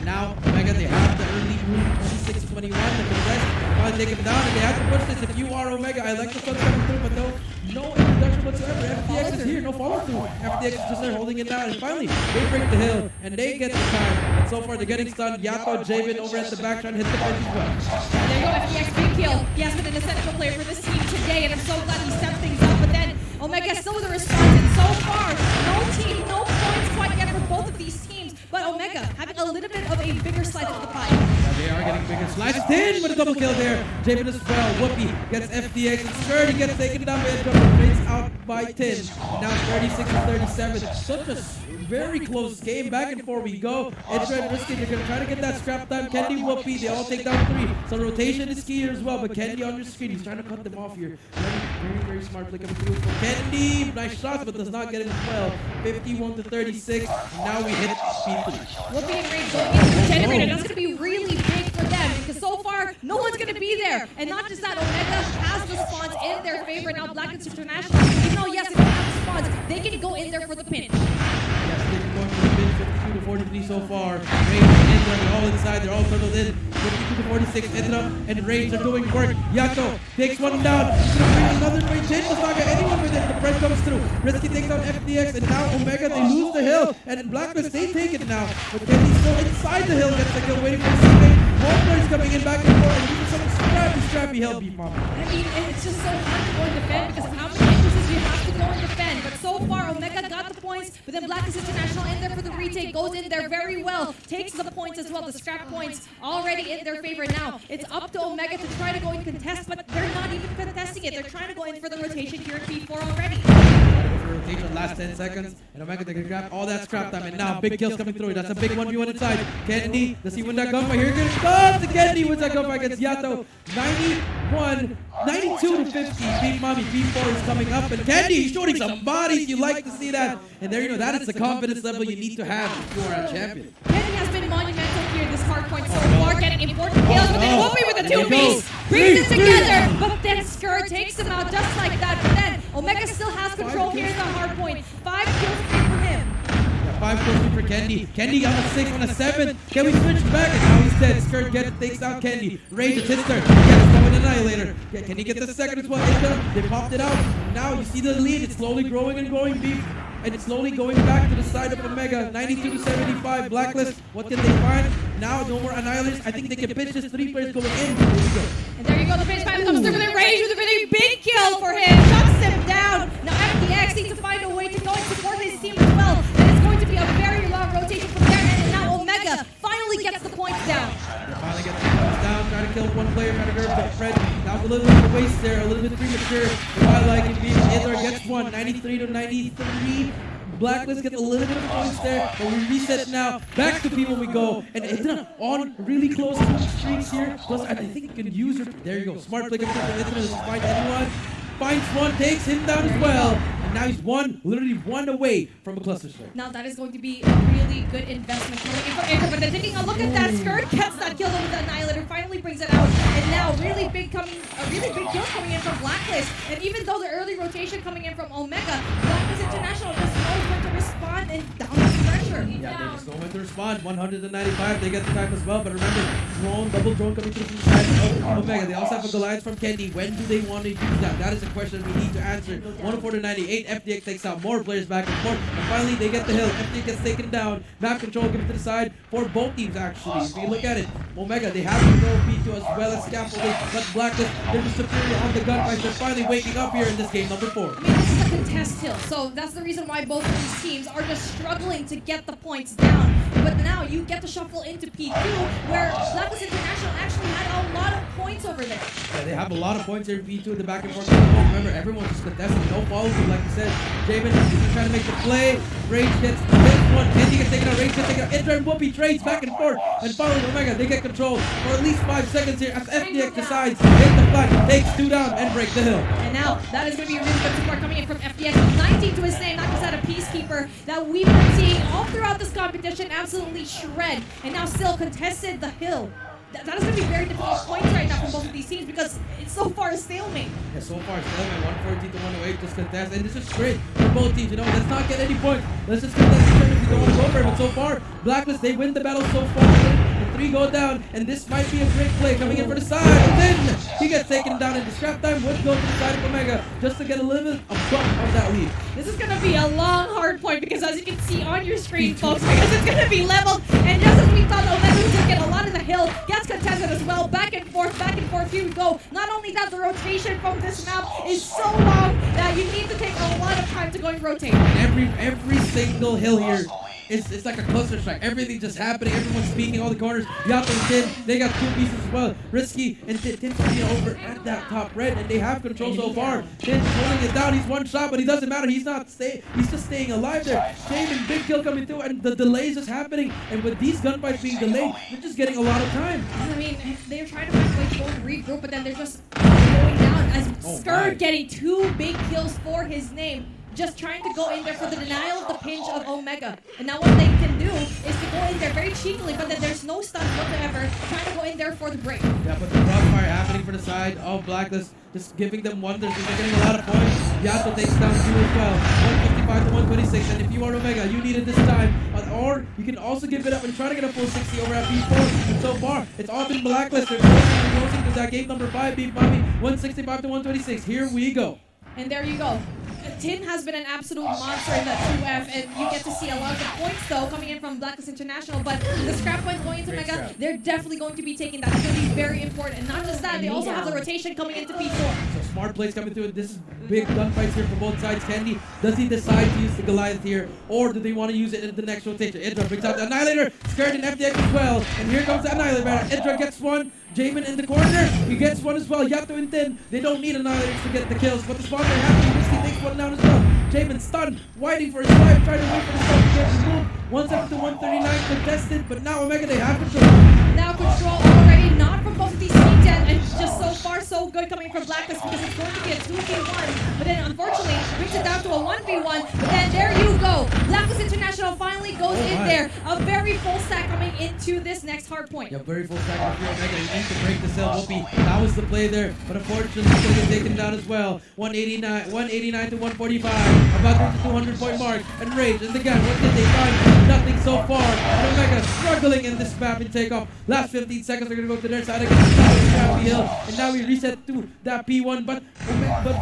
Now, Omega, they have the early group 26-21. They can rest, probably take him down, and they have to push this. If you are Omega, I like the stuff coming through, but no introduction whatsoever. FTX is here, no follow through. FTX is just there holding it down, and finally, they break the hill, and they get the time. And so far, they're getting stunned. Yato, Javen over at the back trying to hit the bench as well. There you go, FTX, big kill. He has been an essential player for this team today, and I'm so glad he stepped things up, but then Omega still with a response, and so far, no team, no points quite yet for both of these teams, but Omega having a little bit of a bigger slice of the pie. Yeah, they are getting bigger slices. Tin with a double kill there. Javen as well. Whoopi gets FTX, and Skirt, he gets taken down by a double, rates out by Tin. Now 36-37. Such a very close game. Back and forth we go. Indra and Risky, they're going to try to get that scrap time. Kendi, Whoopi, they all take down 3. So rotation is key here as well, but Kendi on your screen, he's trying to cut them off here. Very smart play coming through for Kendi. Nice shots, but does not get him as well. 51-36. Now we hit P3. Whoopi and Ray going into the generator. That's going to be really big for them because so far, no one's going to be there. And not just that, Omega has the spawns in their favor. Now Blackness International, even though yes, they don't have the spawns, they can go in there for the pinch. Yes, they can go in for the pinch. 52-43 so far. Rage and Indra, they're all inside. They're all turtled in. 52-46. Indra and Rage are doing work. Yato takes one down. He's going to bring another trade. Jin does not get anyone with it. The press comes through. Risky takes out FTX, and now Omega, they lose the hill. And Blacklist, they take it now. But Kenny's still inside the hill. Gets the kill, waiting for his teammate. Warner's coming in back and forth. And even some scrappy help beat Mama. I mean, it's just so hard to go and defend because of how many entrances you have to go and defend. But so far, Omega got the points, but then Blackness International in there for the retake, goes in there very well, takes the points as well, the scrap points already in their favor now. It's up to Omega to try to go and contest, but they're not even contesting it. They're trying to go in for the rotation here at P4 already. Rotation last 10 seconds, and Omega, they can grab all that scrap time, and now big kills coming through. That's a big 1v1 inside. Kendi, does he win that gunfight? Here it comes! The Kendi wins that gunfight against Yato. 92-50. Big Mommy P4 is coming up, and Kendi shooting some bodies. You like to see that. And there you know, that is the confidence level you need to have if you are a champion. Kendi has been monumental here this hard point so far, getting important kills, but then Whoopi with the 2-piece brings it together, but then Skirt takes him out just like that. But then Omega still has control here in the hard point. 5 kills for him. 5 kills for Kendi. Kendi on a 6, on a 7. Can we switch back? And now he's dead. Skirt takes out Kendi. Rage hits her. Gets from an annihilator. Can he get the second as well? They popped it out. Now you see the lead. It's slowly growing and growing deep. And it's slowly going back to the side of Omega. 92-75. Blacklist. What did they find? Now no more annihilators. I think they can pitch this 3 players going in. Here we go. And there you go. The pitch five comes through with a Rage with a really big kill for him. Shuts him down. Now FTX needs to find a way to go and support his team as well. And it's going to be a very long rotation from there. And now Omega finally gets the points down. They finally get the points down. Trying to kill one player. Trying to grab the Fred. That was a little bit of a waste there. A little bit premature. I like it. Either gets one. 93-93. Blacklist gets a little bit of points there, but we reset now. Back to P when we go. And Indra on really close streaks here. Plus, I think you can use her. There you go. Smart play coming from Indra. Doesn't find anyone. Finds one, takes him down as well. And now he's literally one away from a cluster strike. Now that is going to be a really good investment coming in for Indra. But then taking a look at that, Skirt gets that kill with the Annihilator, finally brings it out. And now really big kill coming in from Blacklist. And even though the early rotation coming in from Omega, Blacklist International just knows when to respond and down the stretch answer. Yeah, they just know when to respond. 195, they get the time as well. But remember, drone, double drone coming through from the side of Omega. They also have a Goliath from Kenny. When do they want to use that? That is a question we need to answer. 104 to 98, FDX takes out more players back and forth. And finally, they get the hill. FDX gets taken down. Map control given to the side for both teams, actually. If you look at it, Omega, they have control B2 as well as scaffolding. But Blacklist, they're the superior on the gunfight. They're finally waking up here in this game number 4. I mean, this is a contest hill, so that's the reason why both of these teams are just struggling to get the points down. But now you get to shuffle into P2, where Blacklist International actually had a lot of points over there. Yeah, they have a lot of points here in P2 in the back and forth. Remember, everyone's just contesting. No follow-through, like you said. Jamin is trying to make the play. Rage gets one. Kenny gets taken out. Rage gets taken out. Indra and Whoopi trades back and forth. And following Omega, they get control for at least 5 seconds here as FDX decides to hit the flag, takes 2 down, and break the hill. And now, that is going to be a really good support coming in from FDX. 19 to his name, not just out a Peacekeeper that we've been seeing all throughout this competition absolutely shred. And now still contested the hill. That is going to be very difficult points right now from both of these teams because it's so far a stalemate. Yeah, so far stalemate, 114 to 108, just contest. And this is great for both teams, you know, let's not get any points. Let's just contest each other if we don't want to go for it. But so far, Blacklist, they win the battle so far. The 3 go down, and this might be a great play coming in for the side. And then he gets taken down, and the scrap time would go to the side of Omega just to get a little bit of bump of that lead. This is going to be a long, hard point because as you can see on your screen, folks, because it's going to be leveled. And just as we thought, Omega was going to get a lot in the hill, gets contested as well. Back and forth, here we go. Not only that, the rotation from this map is so long that you need to take a lot of time to go and rotate. Every single hill here, it's like a cluster strike. Everything just happening. Everyone's speaking all the corners. Yato and Tin, they got 2 pieces as well. Risky and Tin's over at that top red, and they have control so far. Tin's holding it down. He's 1 shot, but he doesn't matter. He's just staying alive there. Jamin, big kill coming through, and the delays is happening. And with these gunfights being delayed, they're just getting a lot of time. I mean, they're trying to find a way to go and regroup, but then they're just going down as Skurd getting 2 big kills for his name. Just trying to go in there for the denial of the pinch of Omega. And now what they can do is to go in there very cheekily, but then there's no stun whatsoever, trying to go in there for the break. Yeah, but the crossfire happening for the side of Blacklist, just giving them wonders, and they're getting a lot of points. Yato takes down 2 as well, 155 to 126, and if you are Omega, you need it this time. Or you can also give it up and try to get a full 60 over at B4. And so far, it's all been Blacklist. They're closing to that game number 5, Beef Mommy, 165 to 126. Here we go. And there you go. Tin has been an absolute monster in that 2F, and you get to see a lot of the points, though, coming in from Blacklist International. But the scrap points going into Mega, they're definitely going to be taking that. It's going to be very important. And not just that, they also have the rotation coming into P4. So smart plays coming through. This is big gunfights here for both sides. Candy, does he decide to use the Goliath here, or do they want to use it in the next rotation? Indra brings out the Annihilator, scared in FDX as well. And here comes the Annihilator. Indra gets 1. Jamin in the corner, he gets 1 as well. Yato and Tin, they don't need Annihilators to get the kills, but the spawner happening. Risky takes 1 down as well. Jamin stunned, waiting for his life, trying to wait for the stun to get removed. 170 to 139 contested, but now Omega, they have control. Now control already, not from both of these teams yet, and just so far so good coming from Blacklist because it's going to be a 2v1, but then unfortunately brings it down to a 1v1, but then there you go. Blacklist International finally goes in there. A very full stack coming into this next hard point. Yeah, very full stack of Omega. You need to break the cell. Whoopi, that was the play there, but unfortunately he's going to get taken down as well. 189 to 145, about to reach the 200 point mark, and Rage, and again, what did they find? Nothing so far, and Omega struggling in this map in takeoff. Last 15 seconds, they're going to go to their side again. Scrappy Hill, and now we reset to that P1, but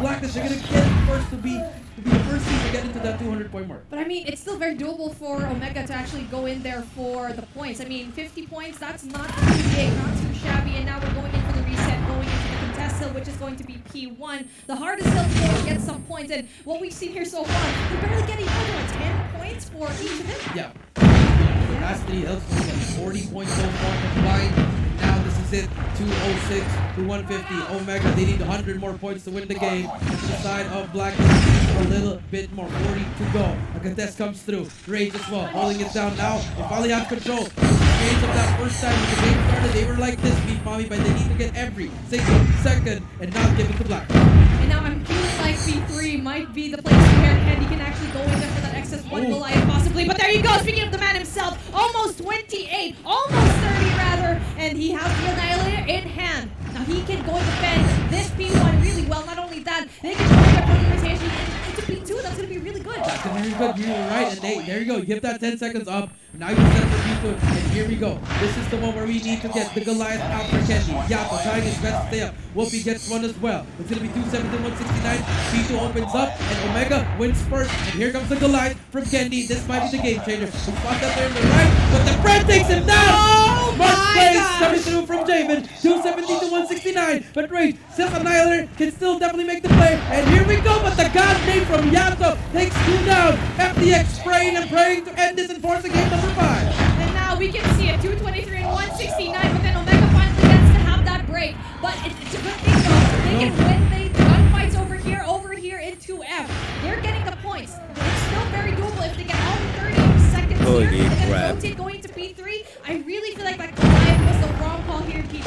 Blacklist, they're going to get first to be the first team to get into that 200 point mark. But I mean, it's still very doable for Omega to actually go in there for the points. I mean, 50 points, that's not too big, not too shabby, and now we're going in for the reset, going into the contest hill, which is going to be P1. The hardest hill to go and get some points, and what we've seen here so far, they're barely getting more than 10 points for each of them. Yeah. The last 3 hills only got 40 points so far combined. Now this is it, 206 to 150. Omega, they need 100 more points to win the game. To the side of Blacklist, a little bit more, 40 to go. A contest comes through. Rage as well, holding it down now. They finally have control. The games of that first time when the game started, they were like this, Beef Mommy, but they need to get every single second and not give it to Black. And now I'm feeling like B3 might be the place where Candy can actually go in there for that XS1 Goliath possibly. But there you go, speaking of the man himself, almost 28, almost 30 rather, and he has the Annihilator in hand. Now he can go and defend this P1 really well. Not only that, they can go there for the rotation into P2 P2, that's going to be really good. That's going to be really good. You're right. And there you go. You give that 10 seconds up. Now you set for P2. And here we go. This is the one where we need to get the Goliath out for Kenny. Yato trying his best to stay up. Whoopi gets one as well. It's going to be 270 169. P2 opens up. And Omega wins first. And here comes the Goliath from Kendi. This might be the game changer. He spots up there in the right. But the Brand takes him down. Oh Mark my plays gosh. coming through from Jamin. 270 to 169. But Rage, Silk Annihilator can still definitely make the play. And here we go. But the God name from Yato takes 2 down. FDX praying and praying to end this and force the game number 5. And now we can see it, 223 and 169, but then Omega finally gets to have that break. But it's a good thing though, they can win the gunfights over here in 2F. They're getting the points. It's still very doable if they get all 30 seconds Holy here. And then crap. rotate going to P3. I really feel like that Goliath was the wrong call here in P3.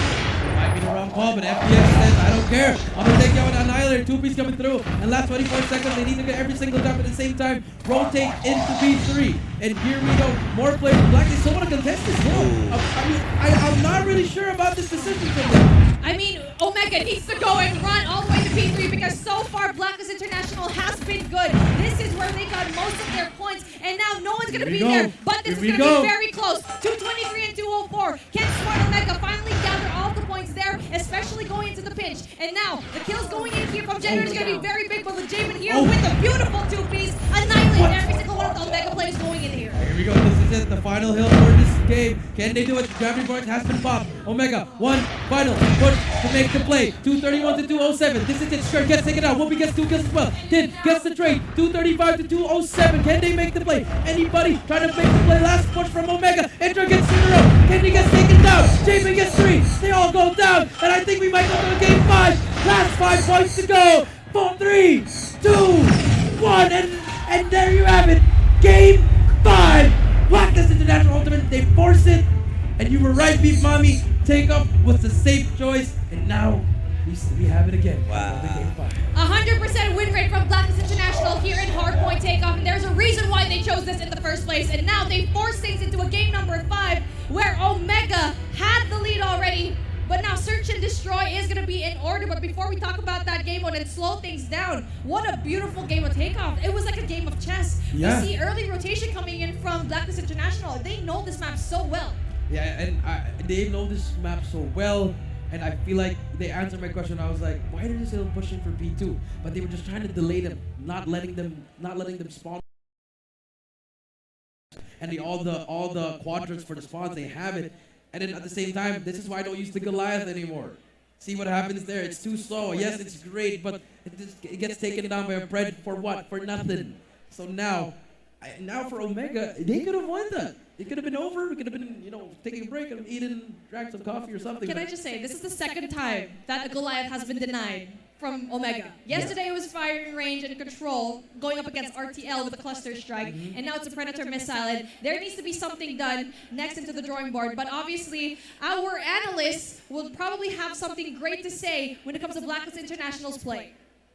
Might be the wrong call, but FDX says, I don't care. I'm going to take you out with Annihilator. 2P's coming through. And last 24 seconds, they need to get every single jump at the same time. Rotate into P3. And here we go. More players from Black. They still want to contest this hill. I'm not really sure about this decision from them. I mean, Omega needs to go and run all the way to P3 because so far Blacklist International has been good. This is where they got most of their points, and now no one's going to be there. But this is going to be very close. 223 and 204. Can Smart Omega finally gather all the points there, especially going into the pinch? And now the kills going in here from Jenner is going to be very big, but with Jamin here with the beautiful 2-piece, annihilating every single one of the Omega players going in here. Here we go. This is it. The final hill for this game. Can they do it? Gravity Point has been popped. Omega, one final push to make the play. 231 to 207. This is it. Sure, gets taken out. Whoopi gets 2 kills as well. Din gets the trade. 235 to 207. Can they make the play? Anybody trying to make the play? Last push from Omega. Intro gets 2 in a row. Kenny gets taken down. Jamin gets 3. They all go down. And I think we might go to game 5. Last 5 points to go. 4, 3, 2, 1. And there you have it. Game 5. Blacklist International Ultimate. They force it. And you were right, Beef Mommy. Takeoff was the safe choice. And now we have it again. Wow. Game 5. 100% win rate from Blacklist International here in Hardpoint Takeoff, and there's a reason why they chose this in the first place, and now they force things into a game number 5 where Omega had the lead already, but now Search and Destroy is going to be in order. But before we talk about that game mode and slow things down, what a beautiful game of Takeoff. It was like a game of chess. Yeah. We see early rotation coming in from Blacklist International. They know this map so well. Yeah, and they know this map so well. And I feel like they answered my question. I was like, why are they still pushing for P2? But they were just trying to delay them, not letting them spawn. And all the quadrants for the spawns, they have it. And then at the same time, this is why I don't use the Goliath anymore. See what happens there? It's too slow. Yes, it's great, but it gets taken down by a Pred for what? For nothing. So now for Omega, they could have won that. It could have been over. We could have been, taking a break and eating, drank some coffee or something. Can I just say, this is the second time that a Goliath has been denied from Omega. Yesterday it was firing range and control, going up against RTL with a cluster strike, and now it's a Predator missile. And there needs to be something done next into the drawing board. But obviously, our analysts will probably have something great to say when it comes to Blacklist International's play.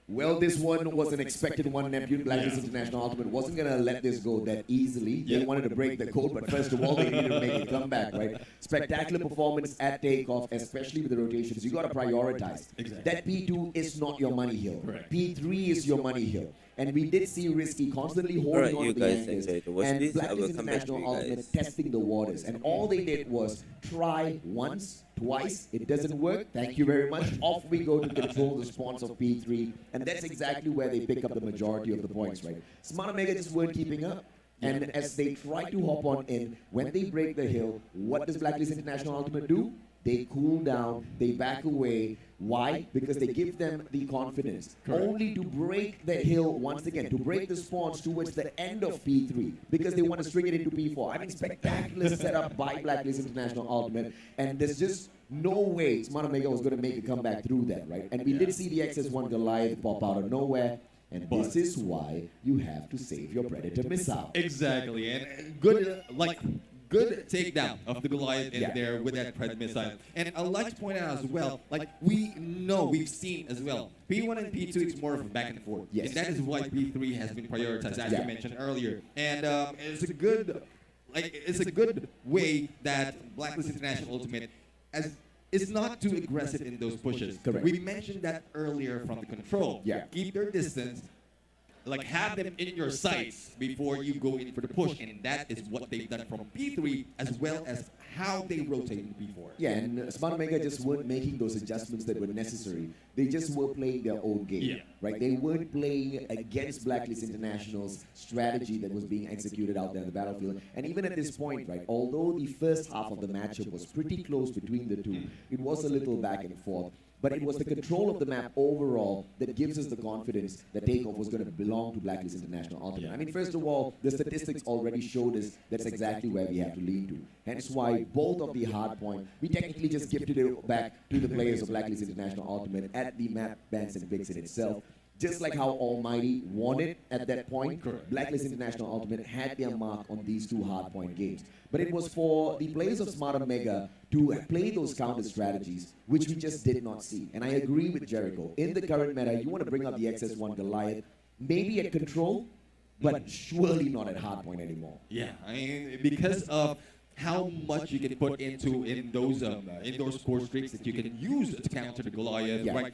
Well, this one was an expected one. Neptune Blacklist International Ultimate wasn't going to let this go that easily. They wanted to break the code, but first of all, they needed to make a comeback, right? Spectacular performance at takeoff, especially with the rotations. You got to prioritize. Exactly. That P2 is not your money hill. Correct. P3 is your money hill. And we did see Risky constantly holding on to the angles. And Blacklist International Ultimate testing the waters. And all they did was try once, twice. It doesn't work. Thank you very much. Off we go to control the spawns of P3. And that's exactly where they pick up the majority of the points, right? Smart Omega just weren't keeping up. And as they try to hop on in, when they break the hill, what does Blacklist International Ultimate do? They cool down, they back away. Why? Because they give them the confidence. Correct. Only to break the hill once again, to break the spawns towards the end of P3, because they want to string it into P4. I mean, spectacular setup by Blacklist International Ultimate, and there's just no way Smart Omega was going to make a comeback through that, right? And we did see the XS1 Goliath pop out of nowhere. And this is why you have to save your Predator missile. Exactly, and good takedown of the Goliath in there with that Pred missile. And I'd like to point out as well, we've seen as well, P1 and P2, it's more of a back and forth. Yes. And that is why P3 has been prioritized, as you mentioned earlier. And it's a good way that Blacklist International Ultimate is not too aggressive in those pushes. Correct. We mentioned that earlier from the control. Yeah. Keep their distance, like have them in your sights before you go in for the push, and that is what they've done from P3 as well as how they rotate in P4. Yeah, and Smart Omega just weren't making those adjustments that were necessary. They just were playing their own game, right? They weren't playing against Blacklist International's strategy that was being executed out there on the battlefield. And even at this point, right, although the first half of the matchup was pretty close between the two, it was a little back and forth. But it was the control of the map overall that gives us the confidence that Takeoff was going to belong to Blacklist International Ultimate. I mean, first of all, the statistics already showed us that's exactly where we have to lean to. Hence why both of the hard point, we technically just gifted it back to the players of Blacklist International Ultimate at the map bans and picks in itself. Just like how Almighty won it at that point, Blacklist International Ultimate had their mark on these two hardpoint games. But it was for the players of Smart Omega to play those counter strategies, which we just did not see. And I agree with Jericho. In the current meta, you want to bring up the XS1 Goliath, maybe at control, but surely not at hardpoint anymore. Yeah, I mean, because of how much you can put into in those core streaks that you can use to counter the Goliath, right?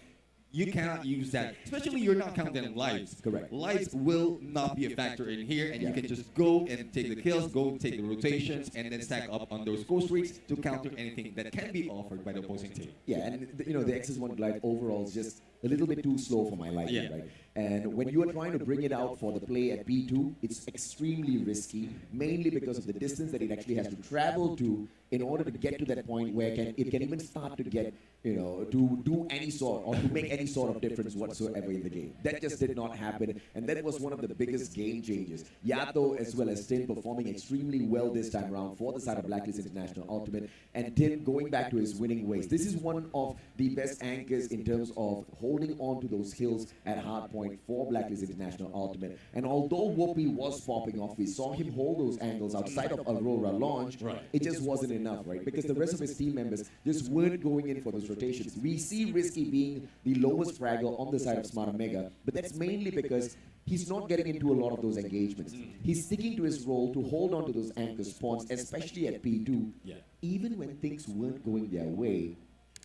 You cannot use that, especially you're not counting lives. Correct. Lives will not be a factor in here, and you can just go and take the kills, go take the rotations, and then stack up on those core streaks to counter anything that can be offered by the opposing team. Yeah, and the XS1 Glide overall is just a little bit too slow for my liking, right? And when you are trying to bring it out for the play at P2, it's extremely risky, mainly because of the distance that it actually has to travel to in order to get to that point where it can even start to get, to do any sort or to make any sort of difference whatsoever in the game. That just did not happen, and that was one of the biggest game changes. Yato as well as Tin performing extremely well this time around for the side of Blacklist International Ultimate, and Tin going back to his winning ways. This is one of the best anchors in terms of holding on to those kills at hardpoint for Blacklist International Ultimate. And although Whoopi was popping off, we saw him hold those angles outside of Aurora launch, it just wasn't enough, right? Because the rest of his team members just weren't going in for those rotations. We see Risky being the lowest fraggle on the side of Smart Omega, but that's mainly because he's not getting into a lot of those engagements. He's sticking to his role to hold on to those anchor spawns, especially at P2. Even when things weren't going their way,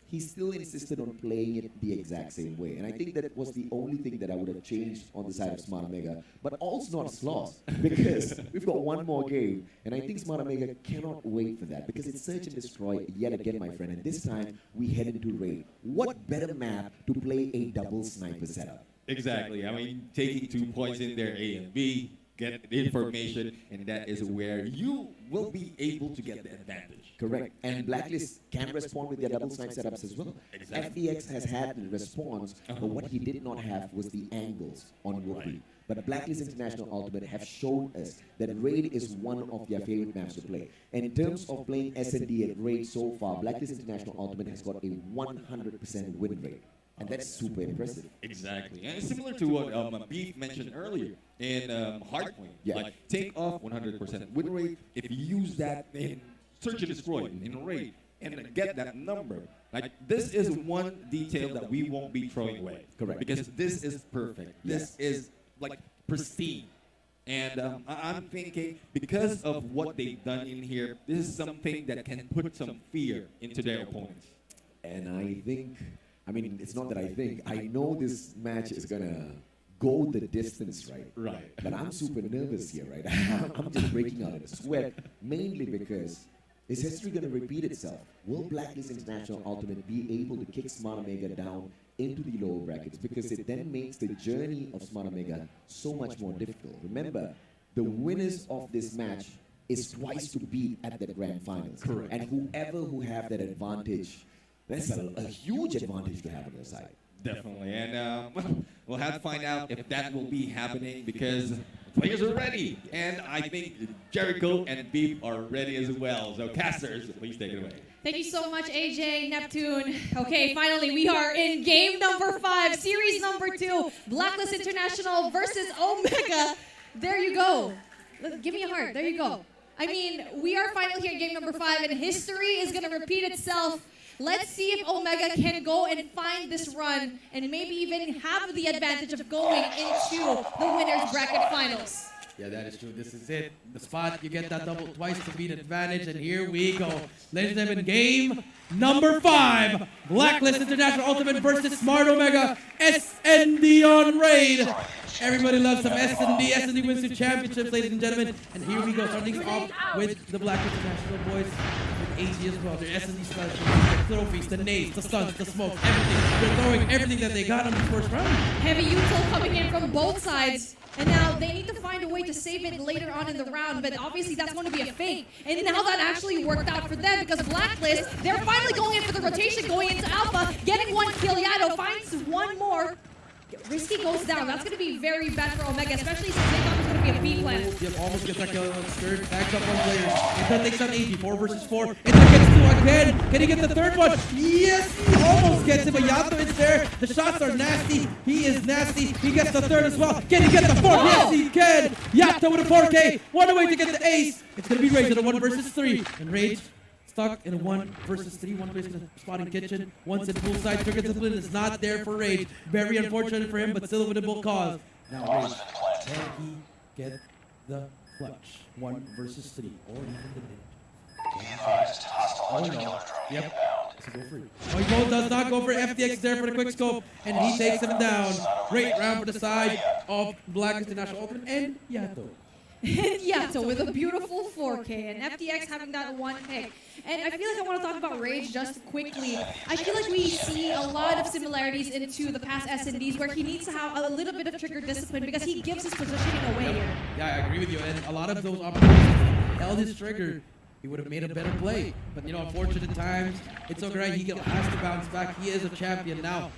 he still insisted on playing it the exact same way. And I think that was the only thing that I would have changed on the side of Smart Omega. But all's not lost, because we've got one more game, and I think Smart Omega cannot wait for that, because it's search and destroy yet again, my friend. And this time, we head into Raid. What better map to play a double sniper setup? Exactly. I mean, taking 2 points in there, A and B, get the information, and that is where you will be able to get the advantage. Correct. And Blacklist can respond with their double snipe setups as well. FDX has had the response, but what he did not have was the angles on Whoopi. But Blacklist International Ultimate have shown us that Raid is one of their favorite maps to play. And in terms of playing S&D at Raid so far, Blacklist International Ultimate has got a 100% win rate. And that's super impressive. Exactly. And it's similar to what Beef mentioned earlier in Hardpoint. Like, take off 100% win rate. If you use that in Search and Destroy, in Raid, and get that number. Like, this is one detail that we won't be throwing away. Correct. Because this is perfect. This is, like, pristine. And I'm thinking, because of what they've done in here, this is something that can put some fear into their opponents. And I think, I mean, it's not that I think, I know this match is going to go the distance, right? Right. But I'm super nervous here, right? I'm just breaking out in a sweat, mainly because is history going to repeat itself? Will Blacklist International Ultimate be able to kick Smart Omega down into the lower brackets? Because it then makes the journey of Smart Omega so much more difficult. Remember, the winners of this match is twice to beat at the grand finals. Correct. And whoever who have that advantage, that's a huge advantage to have on your side. Definitely. And we'll have to find out if that will be happening, because players are ready. And I think Jericho and Beef are ready as well. So casters, please take it away. Thank you so much, AJ, Neptune. Okay, finally, we are in game number 5, series number 2, Blacklist International versus Omega. There you go. Give me a heart. There you go. I mean, we are finally here in game number 5, and history is going to repeat itself. Let's see if Omega can go and find this run and maybe even have the advantage of going into the winner's bracket finals. Yeah, that is true. This is it. The spot, you get that double twice to beat advantage, and here we go. Ladies and gentlemen, game number 5. Blacklist International Ultimate versus Smart Omega SND on Raid. Everybody loves some S&D. S&D wins the championships, ladies and gentlemen. And here we go, starting off with the Black International boys with AG as well. Their S&D special, the trophies, the nades, the stuns, the smoke, everything. They're throwing everything that they got on the first round. Heavy util coming in from both sides. And now they need to find a way to save it later on in the round, but obviously that's going to be a fake. And now that actually worked out for them because Blacklist, they're finally going in for the rotation, going into Alpha, getting one kill. Yato finds one more. Risky goes down. That's going to be very bad for Omega, especially since they thought it was going to be a B plan. Yep, almost gets that kill on third. Backs up one player. Inter takes on AG. 4 versus 4. Inter gets 2 again. Can he get the third one? Yes, he almost gets it, but Yato is there. The shots are nasty. He is nasty. He gets the third as well. Can he get the fourth? Yes, he can. Yato with a 4K. One away to get the ace. It's going to be Rage in a 1 versus 3. And Rage stuck in a 1 versus 3, one place in the spotting kitchen, once in poolside. Trigger discipline is not there for Rage. Very unfortunate for him, but still a winnable cause. Now Rage, can he get the clutch? 1 versus 3, or even the ninja? Oh no. Yep. Does he go for it? Oh, he does not go for FTX there for the quick scope, and he takes him down. Great round for the side of Black International Ultimate and Yato. Yato with a beautiful 4K and FTX having that one pick. And I feel like I want to talk about Rage just quickly. I feel like we see a lot of similarities into the past S&Ds where he needs to have a little bit of trigger discipline because he gives his positioning away here. Yeah, I agree with you. And a lot of those opportunities held his trigger, he would have made a better play. But you know, unfortunate times, it's okay. He has to bounce back. He is a champion now.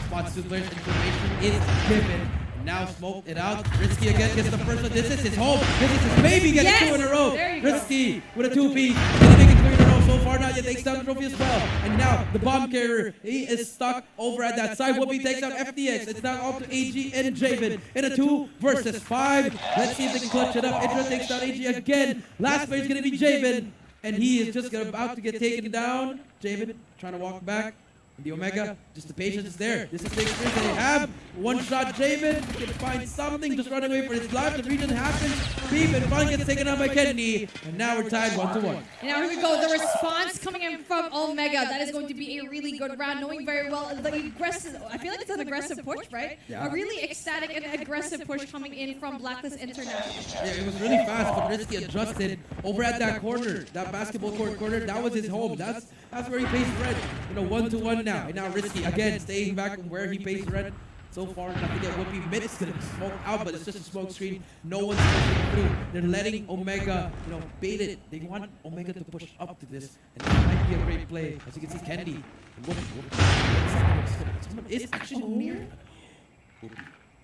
Spots to players, information is given. Now smoked it out. Risky again gets the first one. This is his home. This is his baby. Gets 2 in a row. Risky with a 2-piece. Gonna make it 3 in a row. So far now, he takes down the trophy as well. And now the bomb carrier, he is stuck over at that side. Whoopi takes out FTX. It's now up to AG and Javen in a 2 versus 5. Let's see if they can clutch it up. Intra takes down AG again. Last player is gonna be Javen, and he is just about to get taken down. Javen trying to walk back. The Omega, just the patience is there. This is the experience that they have. One shot Javen, can find something, just run away for his life. The region happens. Beef and finally gets taken out by Kennedy. And now we're tied 1-1. And now here we go. The response coming in from Omega. That is going to be a really good round, knowing very well the aggressive. I feel like it's an aggressive push, right? Yeah. A really ecstatic and aggressive push coming in from Blacklist International. Yeah, it was really fast, but Risky adjusted over at that corner, that basketball court corner. That was his home. That's where he pays rent. You know, 1-1 now. And now Risky again staying back from where he pays rent. So far, nothing to get Whoopi. Mid is gonna be smoked out, but it's just a smoke screen. No one's pushing through. They're letting Omega, you know, bait it. They want Omega to push up to this, and that might be a great play. As you can see, Kennedy and Whoopi. Someone is actually near. Whoopi.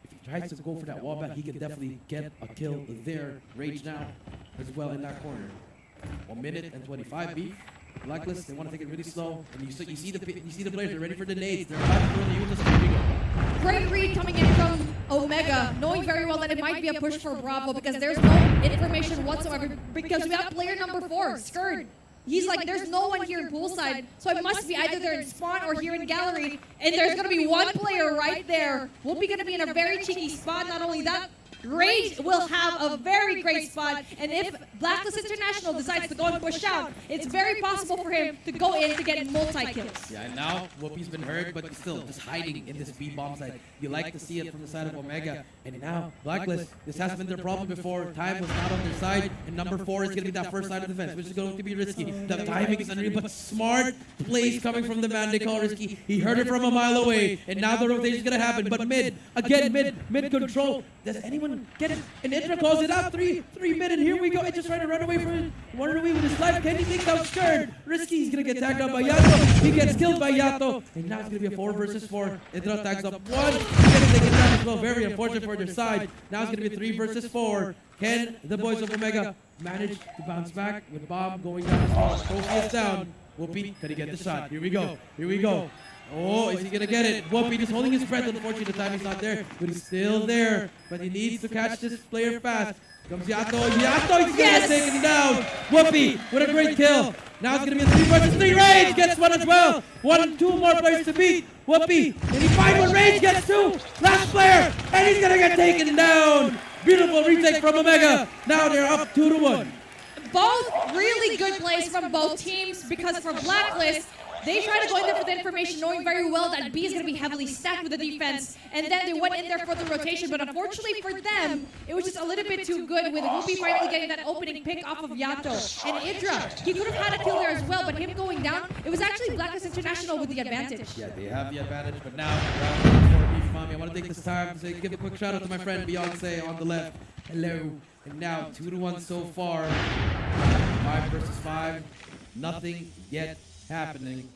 If he tries to go for that wall back, he can definitely get a kill there. Rage now as well in that corner. 1 minute and 25 beef. Blacklist, they want to take it really slow. And you see the players, they're ready for the nades. They're about to throw the units. Great read coming in from Omega, knowing very well that it might be a push for Bravo because there's no information whatsoever because we have player number 4, Skird. He's like, there's no one here in poolside, so it must be either there in spawn or here in gallery, and there's going to be one player right there. We'll be going to be in a very cheeky spot. Not only that, Rage will have a very great spot, and if Blacklist International decides to go and push out, it's very possible for him to go in to get multi-kills. Yeah, and now Whoopi's been hurt, but still just hiding in this B-bomb side. You like to see it from the side of Omega, and now Blacklist, this has been their problem before. Time was not on their side, and number 4 is going to be that first line of defense, which is going to be Risky. The timing is unreal, but smart plays coming from the man they call Risky. He heard it from a mile away, and now the rotation is going to happen, but mid control. Does anyone get it? And Intra calls it out. 3 mid, and here we go. It's just trying to run away from it. Running away with his life. Kenny takes out Skird. Risky, he's going to get tagged out by Yato. He gets killed by Yato. And now it's going to be a 4 versus 4. Intra tags up 1. He's going to take it down as well. Very unfortunate for their side. Now it's going to be 3 versus 4. Can the boys of Omega manage to bounce back with Bob going down as well? Trophy is down. Whoopi, can he get the shot? Here we go. Here we go. Oh, is he gonna get it? Whoopi just holding his breath. Unfortunately, the time he's not there, but he's still there. But he needs to catch this player fast. Comes Yato. Yato, he's gonna take him down. Whoopi with a great kill. Now it's gonna be a 3 versus 3. Rage gets 1 as well. 2 more players to beat. Whoopi, and he finds 1. Rage gets 2. Last player, and he's gonna get taken down. Beautiful retake from Omega. Now they're up 2-1. Both really good plays from both teams because for Blacklist, They tried to go in there for the information, knowing very well that B is going to be heavily stacked with the defense, and then they went in there for the rotation, but unfortunately for them, it was just a little bit too good with Whoopi finally getting that opening pick off of Yato. And Idra, he could have had a kill there as well, but him going down, it was actually Blacklist International with the advantage. Yeah, they have the advantage, but now, round 4 Beef Mommy, I want to take this time to say, give a quick shout out to my friend Beyonce on the left. Hello. And now 2-1 so far. 5 versus 5. Nothing yet happening.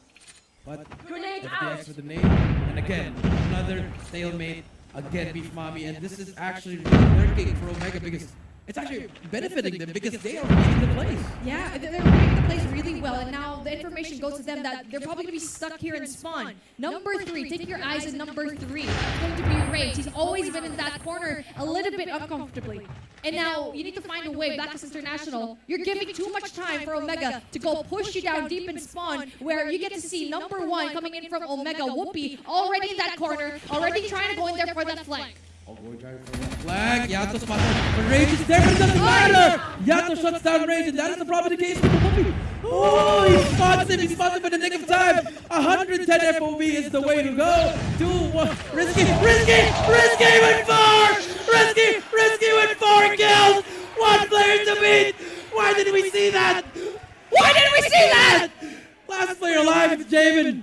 But FDX with the nade. And again, another stalemate. Again, Beef Mommy. And this is actually really working for Omega because it's actually benefiting them because they are reading the plays. Yeah, they're reading the plays really well, and now the information goes to them that they're probably going to be stuck here in spawn. Number 3, take your eyes at number 3. It's going to be Rage. He's always been in that corner a little bit uncomfortably. And now you need to find a way, Blacklist International. You're giving too much time for Omega to go push you down deep in spawn, where you get to see number 1 coming in from Omega, Whoopi, already in that corner, already trying to go in there for that flank. Flag, Yato spots it. But Rage is there, but it doesn't matter! Yato shuts down Rage, and that is the problem the case with Whoopi. Oh, he spots him in the nick of time. 110 FOV is the way to go. 2-1. Risky went 4! Risky went 4 kills! 1 player to beat! Why did we see that? Why did we see that? Last player alive is Jamin.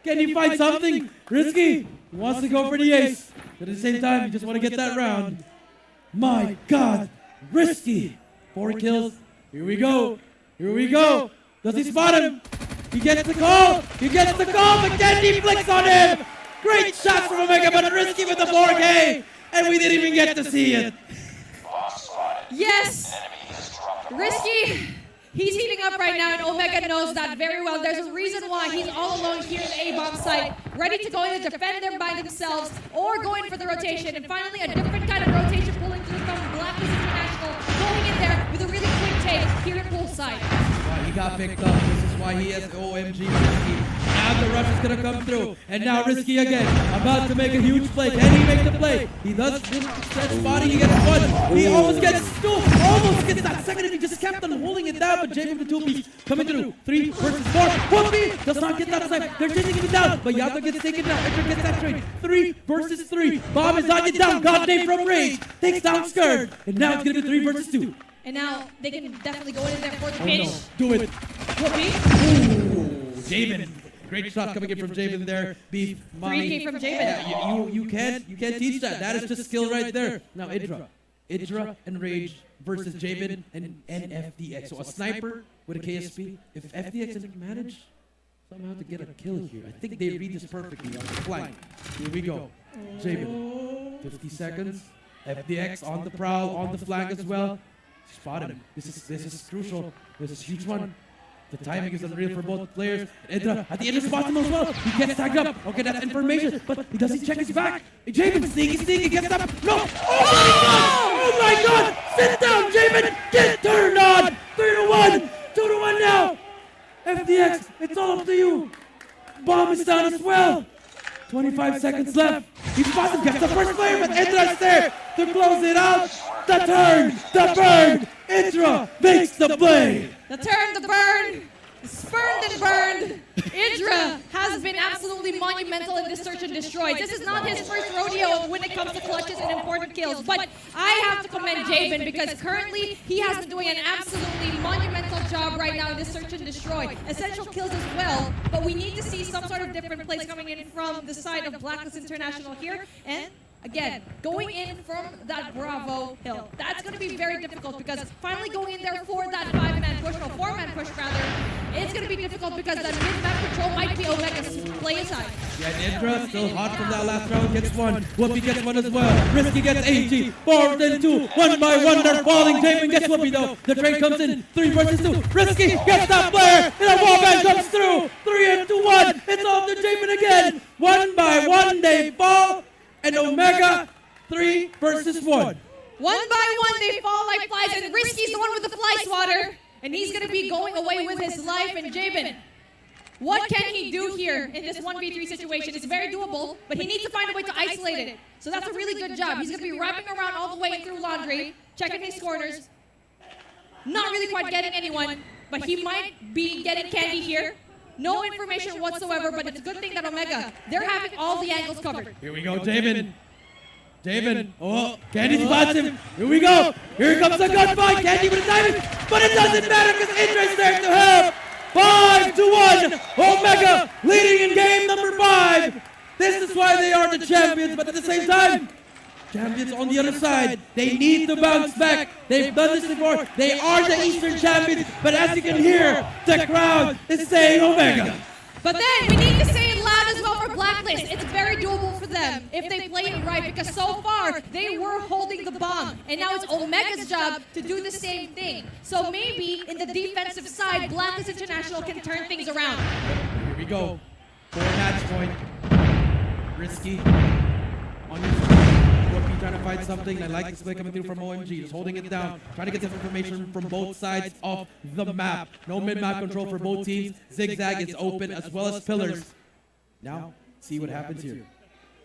Can he find something? Risky wants to go for the ace. But at the same time, you just want to get that round. My God, Risky. 4 kills. Here we go. Does he spot him? He gets the call. But Candy flicks on him. Great shots from Omega, but Risky with the 4K. And we didn't even get to see it. Yes! Risky! He's heating up right now, and Omega knows that very well. There's a reason why he's all alone here in the A-bomb site, ready to go in and defend them by themselves, or going for the rotation. And finally, a different kind of rotation pulling through from Blacklist International, going in there with a really quick take here in poolside. Why he got picked up. This is why he has OMG Risky. Now the rush is gonna come through, and now Risky again, about to make a huge play. Can he make the play? He does that spotting, he gets 1. He almost gets 2, almost gets that second if he just kept on holding it down, but Jamin with the 2-piece coming through. 3 versus 4. Whoopi does not get that side. They're chasing him down, but Yato gets taken down. Edgar gets that trade. 3 versus 3. Bomb is not get down. God name from Rage. Takes down Scared. And now it's gonna be 3 versus 2. And now they can definitely go in there for the pinch. No. Do it. Whoopi. Ooh, Jamin. Great shot coming in from Jamin there. Beef, Mommy. 3K from Jamin. Yeah, you can't teach that. That is just skill right there. Now Idra and Rage versus Jamin and FDX. So a sniper with a KSP. If FDX doesn't manage somehow to get a kill here, I think they read this perfectly on the flank. Here we go. Jamin, 50 seconds. FDX on the prowl, on the flank as well. Spotted him. This is crucial. This is a huge one. The timing is unreal for both players. Idra at the end of spots him as well. He gets tagged up. Okay, that's information. But he doesn't check his back. Jamin sneaky gets up. No! Oh my God! Sit down, Jamin! Get turned on! 3-1! 2-1 now! FDX, it's all up to you. Bomb is down as well. 25 seconds left. He spots him, gets the first player, but Idra's there to close it out. The turn, the burn. Idra makes the play. The turn, the burn, spurned and burned. Idra has been absolutely monumental in this search and destroy. This is not his first rodeo when it comes to clutches and important kills, but I have to commend Javen because currently he has been doing an absolutely monumental job right now in this search and destroy. Essential kills as well, but we need to see some sort of different plays coming in from the side of Blacklist International here, and again, going in from that Bravo hill, that's going to be very difficult because finally going in there for that 5-man push, or 4-man push rather, it's going to be difficult because that mid-map control might be Omega's play aside. Yeah, Idra still hot from that last round, gets 1. Whoopi gets 1 as well. Risky gets 80. 4 then 2. 1 by 1, they're falling. Jamin gets Whoopi though. The trade comes in. 3 versus 2. Risky gets that player. And a wallbang comes through. 3-1. It's off to Jamin again. 1 by 1, they fall. And Omega, 3 versus 1. 1 by 1, they fall like flies, and Risky's the one with the fly swatter, and he's going to be going away with his life. And Jamin, what can he do here in this 1v3 situation? It's very doable, but he needs to find a way to isolate it. So that's a really good job. He's going to be wrapping around all the way through laundry, checking his corners, not really quite getting anyone, but he might be getting candy here. No information whatsoever, but it's a good thing that Omega, they're having all the angles covered. Here we go, Javen. Javen. Oh, Candy spots him. Here we go. Here comes the gunfight. Candy with a diamond. But it doesn't matter because Indra's there to help. 5-1. Omega leading in game number 5. This is why they are the champions, but at the same time, champions on the other side, they need to bounce back. They've done this before. They are the Eastern champions, but as you can hear, the crowd is saying Omega. But then we need to say it loud as well for Blacklist. It's very doable for them if they play it right, because so far they were holding the bomb, and now it's Omega's job to do the same thing. So maybe in the defensive side, Blacklist International can turn things around. Here we go. 4 match point. Risky. On your Whoopi trying to find something. I like this play coming through from OMG. Just holding it down. Trying to get this information from both sides of the map. No mid-map control for both teams. Zigzag is open as well as pillars. Now, see what happens here.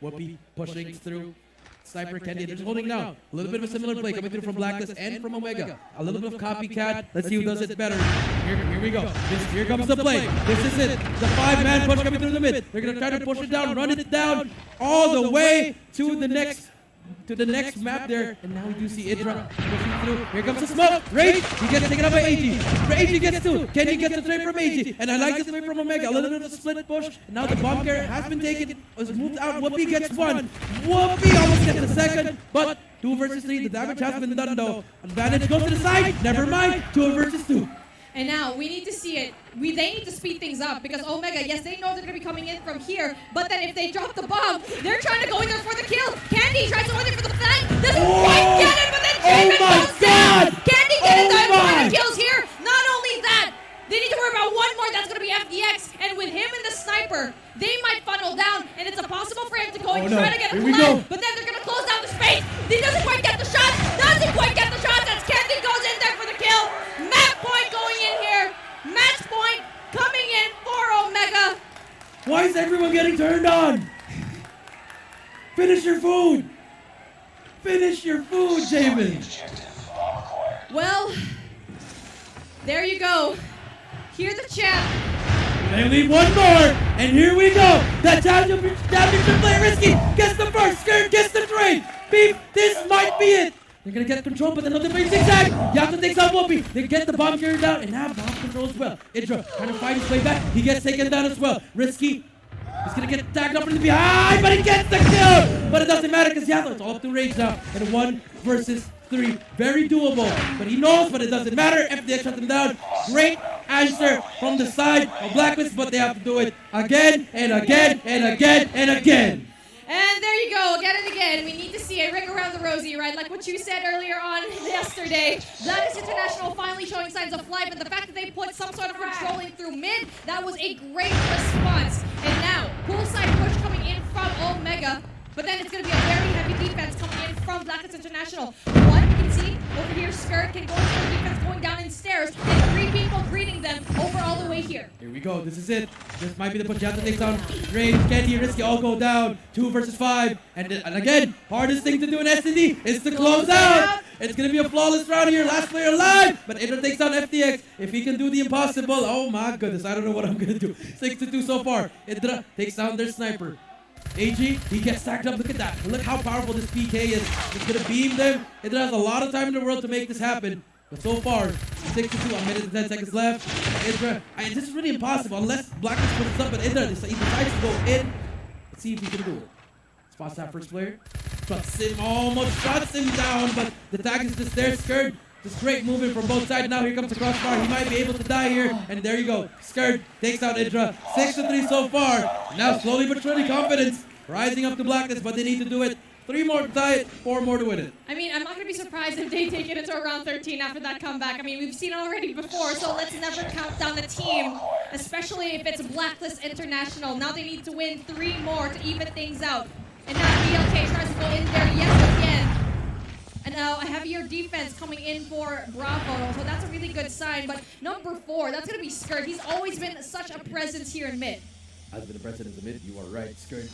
Whoopi pushing through. Sniper Candy, they're just holding down. A little bit of a similar play coming through from Blacklist and from Omega. A little bit of copycat. Let's see who does it better. Here we go. Here comes the play. This is it. The 5-man push coming through the mid. They're going to try to push it down, run it down all the way to the next map there. And now we do see Idra pushing through. Here comes the smoke. Rage, he gets taken up by AG. AG gets 2. Kenny gets the trade from AG. And I like this play from Omega. A little bit of a split push. And now the bomb carrier has been taken. Was moved out. Whoopi gets 1. Whoopi almost gets the second. But 2 versus 3. The damage has been done though. Advantage goes to the side. Never mind. 2 versus 2. And now we need to see it. They need to speed things up because Omega, yes, they know they're going to be coming in from here, but then if they drop the bomb, they're trying to go in there for the kill. Candy tries to go in there for the flank, doesn't quite get it, but then Javen goes down. Candy gets a lot of kills here. Not only that, they need to worry about one more. That's going to be FDX, and with him and the sniper, they might funnel down, and it's impossible for him to go and try to get a flank. But then they're going to close down the space. He doesn't quite get the shot. Doesn't quite get the shot. As Candy goes in there for the kill. Match point going in here. Match point coming in for Omega. Why is everyone getting turned on? Finish your food. Finish your food, Javen. Well, there you go. Hear the chat. They need one more, and here we go. The championship player Risky gets the first, Skirt gets the trade. Beef, this might be it. They're gonna get control, but another big zigzag. Yato takes out Whoopi. They get the bomb carrier down and have bomb control as well. Idra trying to fight his way back. He gets taken down as well. Risky is gonna get tagged up from the behind, but he gets the kill. But it doesn't matter because Yato is all up to Rage now. And 1 versus 3. Very doable. But he knows, but it doesn't matter. FDX shut them down. Great answer from the side of Blacklist, but they have to do it again and again and again and again. And there you go, again and again. We need to see a ring around the rosy, right? Like what you said earlier on yesterday. Blacklist International finally showing signs of life, and the fact that they put some sort of control in through mid, that was a great response. And now, poolside push coming in from Omega, but then it's going to be a very heavy defense coming in from Blacklist International. One, you can see over here, Skirt can go into the defense going down in stairs, and 3 people greeting them over all the way here. Here we go, this is it. This might be the push. Yato takes down Rage, Candy, Risky all go down. 2 versus 5. And again, hardest thing to do in SND is to close out. It's going to be a flawless round here. Last player alive. But Idra takes down FTX. If he can do the impossible, oh my goodness, I don't know what I'm going to do. 6-2 so far. Idra takes down their sniper. AG, he gets stacked up. Look at that. Look how powerful this PK is. It's going to beam them. Idra has a lot of time in the world to make this happen. But so far, 6-2, a minute and 10 seconds left. Idra, this is really impossible unless Blacklist puts up, but Idra he decides to go in. Let's see if he can do it. Spots that first player. Shuts him, almost shuts him down, but the tag is just there. Skirt, just great movement from both sides. Now here comes the crossbar. He might be able to die here. And there you go. Skirt takes out Idra. 6-3 so far. Now slowly but surely confidence rising up to Blacklist, but they need to do it. 3 more to tie it, 4 more to win it. I mean, I'm not going to be surprised if they take it into round 13 after that comeback. I mean, we've seen it already before, so let's never count down a team, especially if it's Blacklist International. Now they need to win 3 more to even things out. And now BLK tries to go in there yet again. And now a heavier defense coming in for Bravo, so that's a really good sign. But number 4, that's going to be Skirt. He's always been such a presence here in mid. Has been a presence in mid, you are right. Skirt,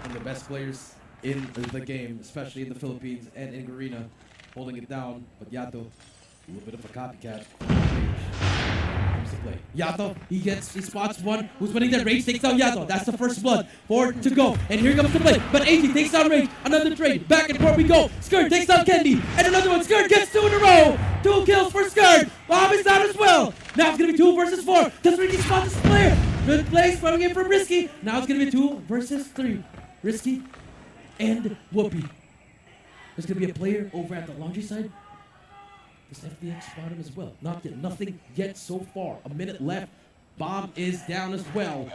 one of the best players in the game, especially in the Philippines and in Garena, holding it down. But Yato, a little bit of a copycat. Comes to play. Yato, he spots one who's winning that Rage, takes out Yato. That's the first blood. 4 to go. And here comes the play. But AG takes out Rage. Another trade. Back and forth we go. Skirt takes out Kendi. And another one. Skirt gets 2 in a row. 2 kills for Skirt. Bob is out as well. Now it's going to be 2 versus 4. Does Ricky spot this player? Good plays coming in from Risky. Now it's going to be 2 versus 3. Risky and Whoopi. There's going to be a player over at the laundry side. Does FDX spot him as well? Nothing yet so far. A minute left. Bomb is down as well.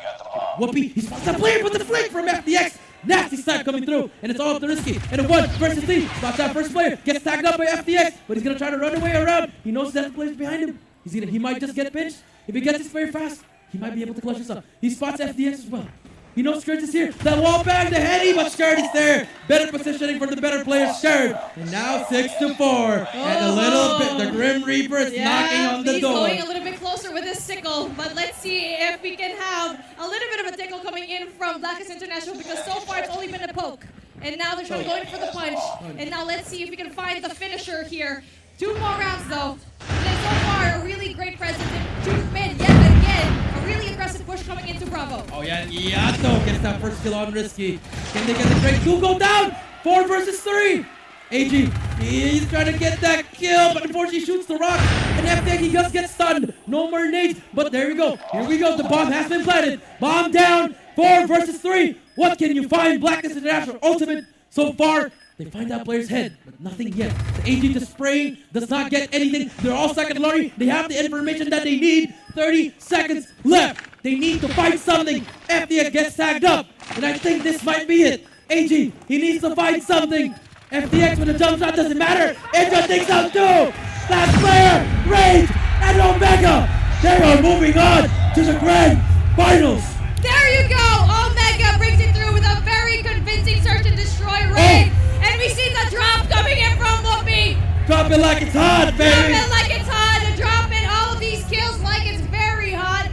Whoopi, he spots that player with the flick from FDX. Nasty side coming through, and it's all up to Risky. And a 1 versus 3. Spots that first player. Gets tagged up by FDX, but he's going to try to run away around. He knows that player's behind him. He might just get pinched. If he gets this player fast, he might be able to clutch this up. He spots FDX as well. He knows Skirt is here. That wall bang, the heady, but Skirt is there. Better positioning for the better player, Skirt. And now 6 to 4. And a little bit, the Grim Reaper is knocking on the door. He's going a little bit closer with his sickle, but let's see if we can have a little bit of a tickle coming in from Blacklist International, because so far it's only been a poke. And now they're trying to go in for the punch. And now let's see if we can find the finisher here. 2 more rounds though. And so far, a really great presence in 2 mid yet again. A really aggressive push coming into Bravo. Oh yeah, Yato gets that first kill on Risky. Can they get the break? 2 go down. 4 versus 3. AG, he's trying to get that kill, but unfortunately shoots the rock. And FDX, he just gets stunned. No more nades, but there we go. Here we go. The bomb has been planted. Bomb down. 4 versus 3. What can you find? Blacklist International Ultimate so far. They find that player's head, but nothing yet. The AG just spraying, does not get anything. They're all second lorry. They have the information that they need. 30 seconds left. They need to find something. FDX gets tagged up, and I think this might be it. AG, he needs to find something. FDX with a jump shot doesn't matter. Edra takes out 2. Last player, Rage and Omega. They are moving on to the grand finals. There you go. Omega brings it through with a very convincing search and destroy Rage. And we see the drop coming in from Whoopi. Drop it like it's hot, baby. Drop it like it's hot. And drop in all of these kills like it's very hot.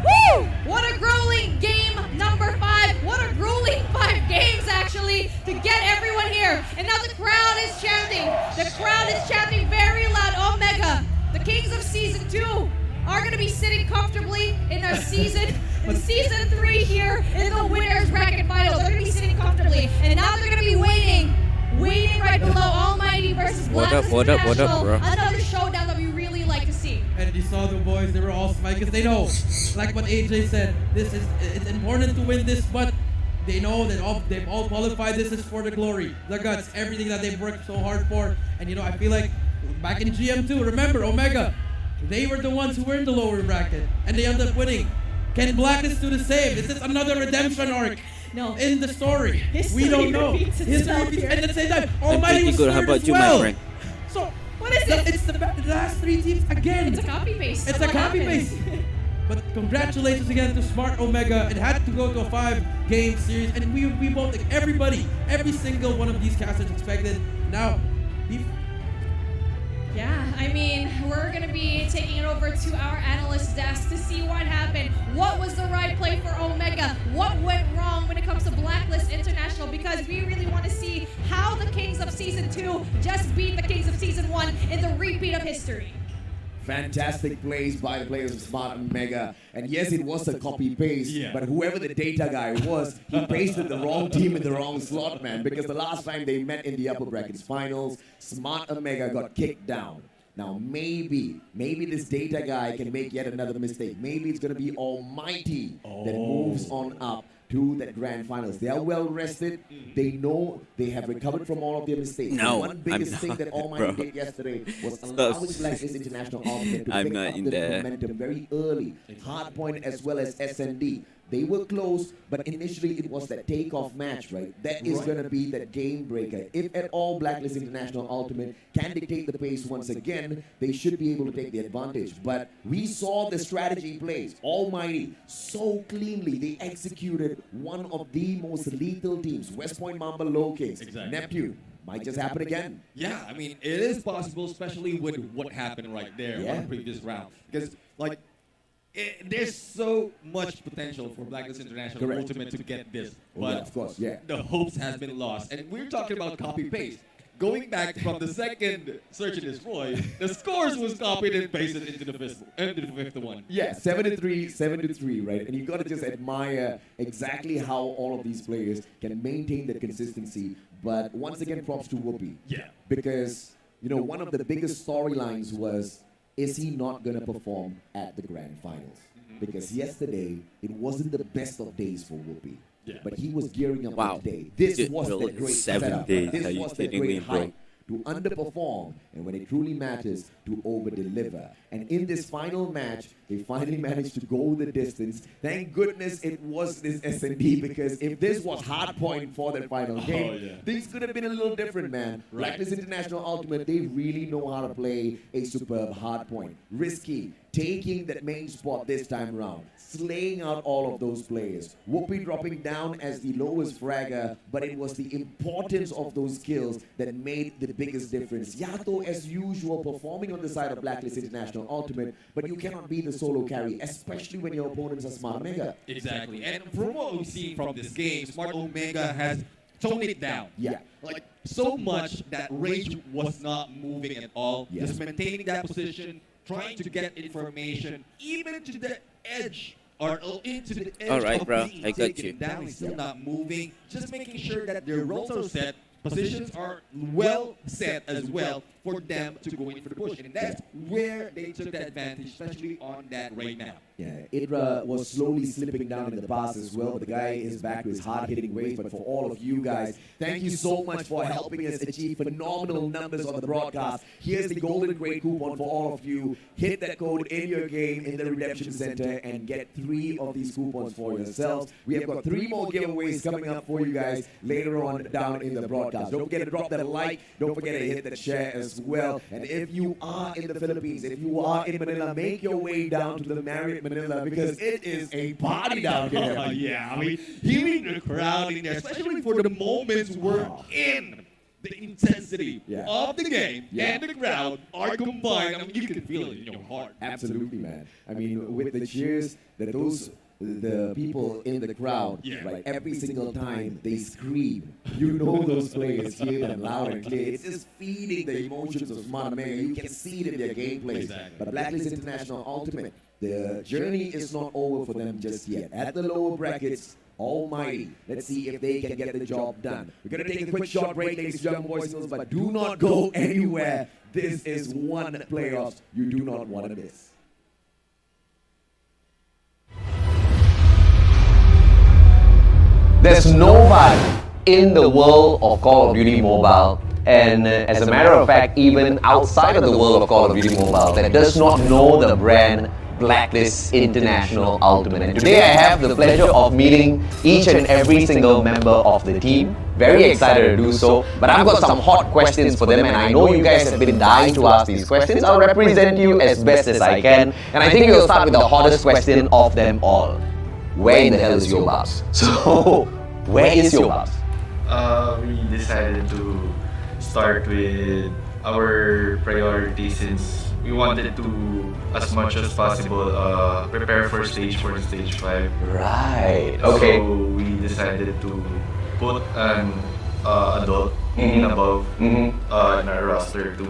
Woo! What a grueling game number 5. What a grueling 5 games, actually, to get everyone here. And now the crowd is chanting. The crowd is chanting very loud. Omega, the Kings of Season 2, are going to be sitting comfortably in our season 3 here in the winners bracket final. They're going to be sitting comfortably. And now they're going to be waiting right below Almighty versus Blacklist International. Bro? Another showdown that we really like to see. And you saw the boys, they were all smiling because they know, like what AJ said, it's important to win this, but they know that they've all qualified. This is for the glory, the guts, everything that they've worked so hard for. And I feel like back in GM2, remember Omega, they were the ones who were in the lower bracket and they ended up winning. Can Blacklist do the same? Is this another redemption arc? No. In the story. History We don't know. repeats History itself repeats, here. and at the same time, I'm Almighty pretty was good. How third about as you, my well. friend? So What is it? it's the last 3 teams again. It's a copy paste. It's That's a what copy happens. paste. But congratulations again to Smart Omega. It had to go to a 5-game series, and we both, like every single one of these casters expected. Now, Yeah, I mean, we're going to be taking it over to our analyst desk to see what happened. What was the right play for Omega? What went wrong when it comes to Blacklist International? Because we really want to see how the Kings of Season 2 just beat the Kings of Season 1 in the repeat of history. Fantastic plays by the players of Smart Omega. And yes, it was a copy-paste, but whoever the data guy was, he pasted the wrong team in the wrong slot, man. Because the last time they met in the upper brackets finals, Smart Omega got kicked down. Now, maybe this data guy can make yet another mistake. Maybe it's going to be Almighty that moves on up to that grand finals. They are well rested. They know they have recovered from all of their mistakes. No, One biggest I'm thing not, that Almighty bro. did yesterday was allowing Blacklist International Ultimate to pick up the momentum very early. Hardpoint as well as SND. They were close, but initially it was that takeoff match, right? That is going to be that game breaker. If at all Blacklist International Ultimate can dictate the pace once again, they should be able to take the advantage. But we saw the strategy plays. Almighty, so cleanly, they executed one of the most lethal teams. West Point Mamba Low Kings. Exactly. Neptune. Might just happen again. Yeah, I mean, it is possible, especially with what happened right there on the previous round. Because, like, there's so much potential for Blacklist International Ultimate to get this. But of course, yeah. the hopes has been lost. And we're talking about copy-paste. going back from the second search and destroy, the scores was copied and pasted into the fifth one. Yeah, 7-3, right? And you got to just admire exactly how all of these players can maintain the consistency. But once again, props to Whoopi. Yeah. Because, you know, one of the biggest storylines was, is he not going to perform at the grand finals? Because yesterday, it wasn't the best of days for Whoopi. Yeah. But he was gearing up Wow. today. This Dude, was bro, the great 7 setup. days. Are This you was the kidding me, great bro? hype to underperform, and when it truly matters, to over-deliver. And in this final match, they finally managed to go the distance. Thank goodness it was this S&D, because if this was hard point for the final game, things could have been a little different, man. Blacklist International Ultimate, they really know how to play a superb hard point. Risky, taking that main spot this time around, slaying out all of those players. Whoopi dropping down as the lowest fragger, but it was the importance of those kills that made the biggest difference. Yato, as usual, performing on the side of Blacklist International Ultimate, but you cannot be the solo carry, especially when your opponents are Smart Omega. Exactly. And from what we've seen from this game, Smart Omega has toned it down. Yeah. Like, so much that Rage was not moving at all. Yeah. Just maintaining that position, trying to get information, even to the edge or into the edge Alright, of bro, being I got taken you. down. He's still not moving. Just making sure that their roles are set, positions are well set as well for them to go in for the push. And that's where they took the advantage, especially on that right now. Yeah, Idra was slowly slipping down in the pass as well, but the guy is back to his hard-hitting ways. But for all of you guys, thank you so much for helping us achieve phenomenal numbers on the broadcast. Here's the Golden Grade coupon for all of you. Hit that code in your game in the Redemption Center and get 3 of these coupons for yourselves. We have got 3 more giveaways coming up for you guys later on down in the broadcast. Don't forget to drop that like. Don't forget to hit that share as well. And if you are in the Philippines, if you are in Manila, make your way down to the Marriott Manila, because it is a party down here. Yeah, I mean, hearing the crowd in there, especially for the moments we're in, the intensity of the game and the crowd are combined. I mean, you can feel it in your heart. Absolutely, man. I mean, with the cheers that the people in the crowd, right, every single time they scream, you know those players hear them loud and clear. It's just feeding the emotions of Smart Omega. You can see it in their gameplay. Exactly. But Blacklist International Ultimate, the journey is not over for them just yet. At the lower brackets, Almighty. Let's see if they can get the job done. We're going to take a quick short break, ladies and gentlemen, boys and girls, but do not go anywhere. This is one playoffs you do not want to miss. There's nobody in the world of Call of Duty Mobile, and as a matter of fact, even outside of the world of Call of Duty Mobile, that does not know the brand Blacklist International Ultimate. And today I have the pleasure of meeting each and every single member of the team. Very excited to do so, but I've got some hot questions for them, and I know you guys have been dying to ask these questions. I'll represent you as best as I can, and I think we'll start with the hottest question of them all. Where in the hell is Yobabs? So, where is Yobabs? We decided to start with our priority, since we wanted to, as much as possible, prepare for stage 5. Right, okay. So we decided to put an adult and above in our roster to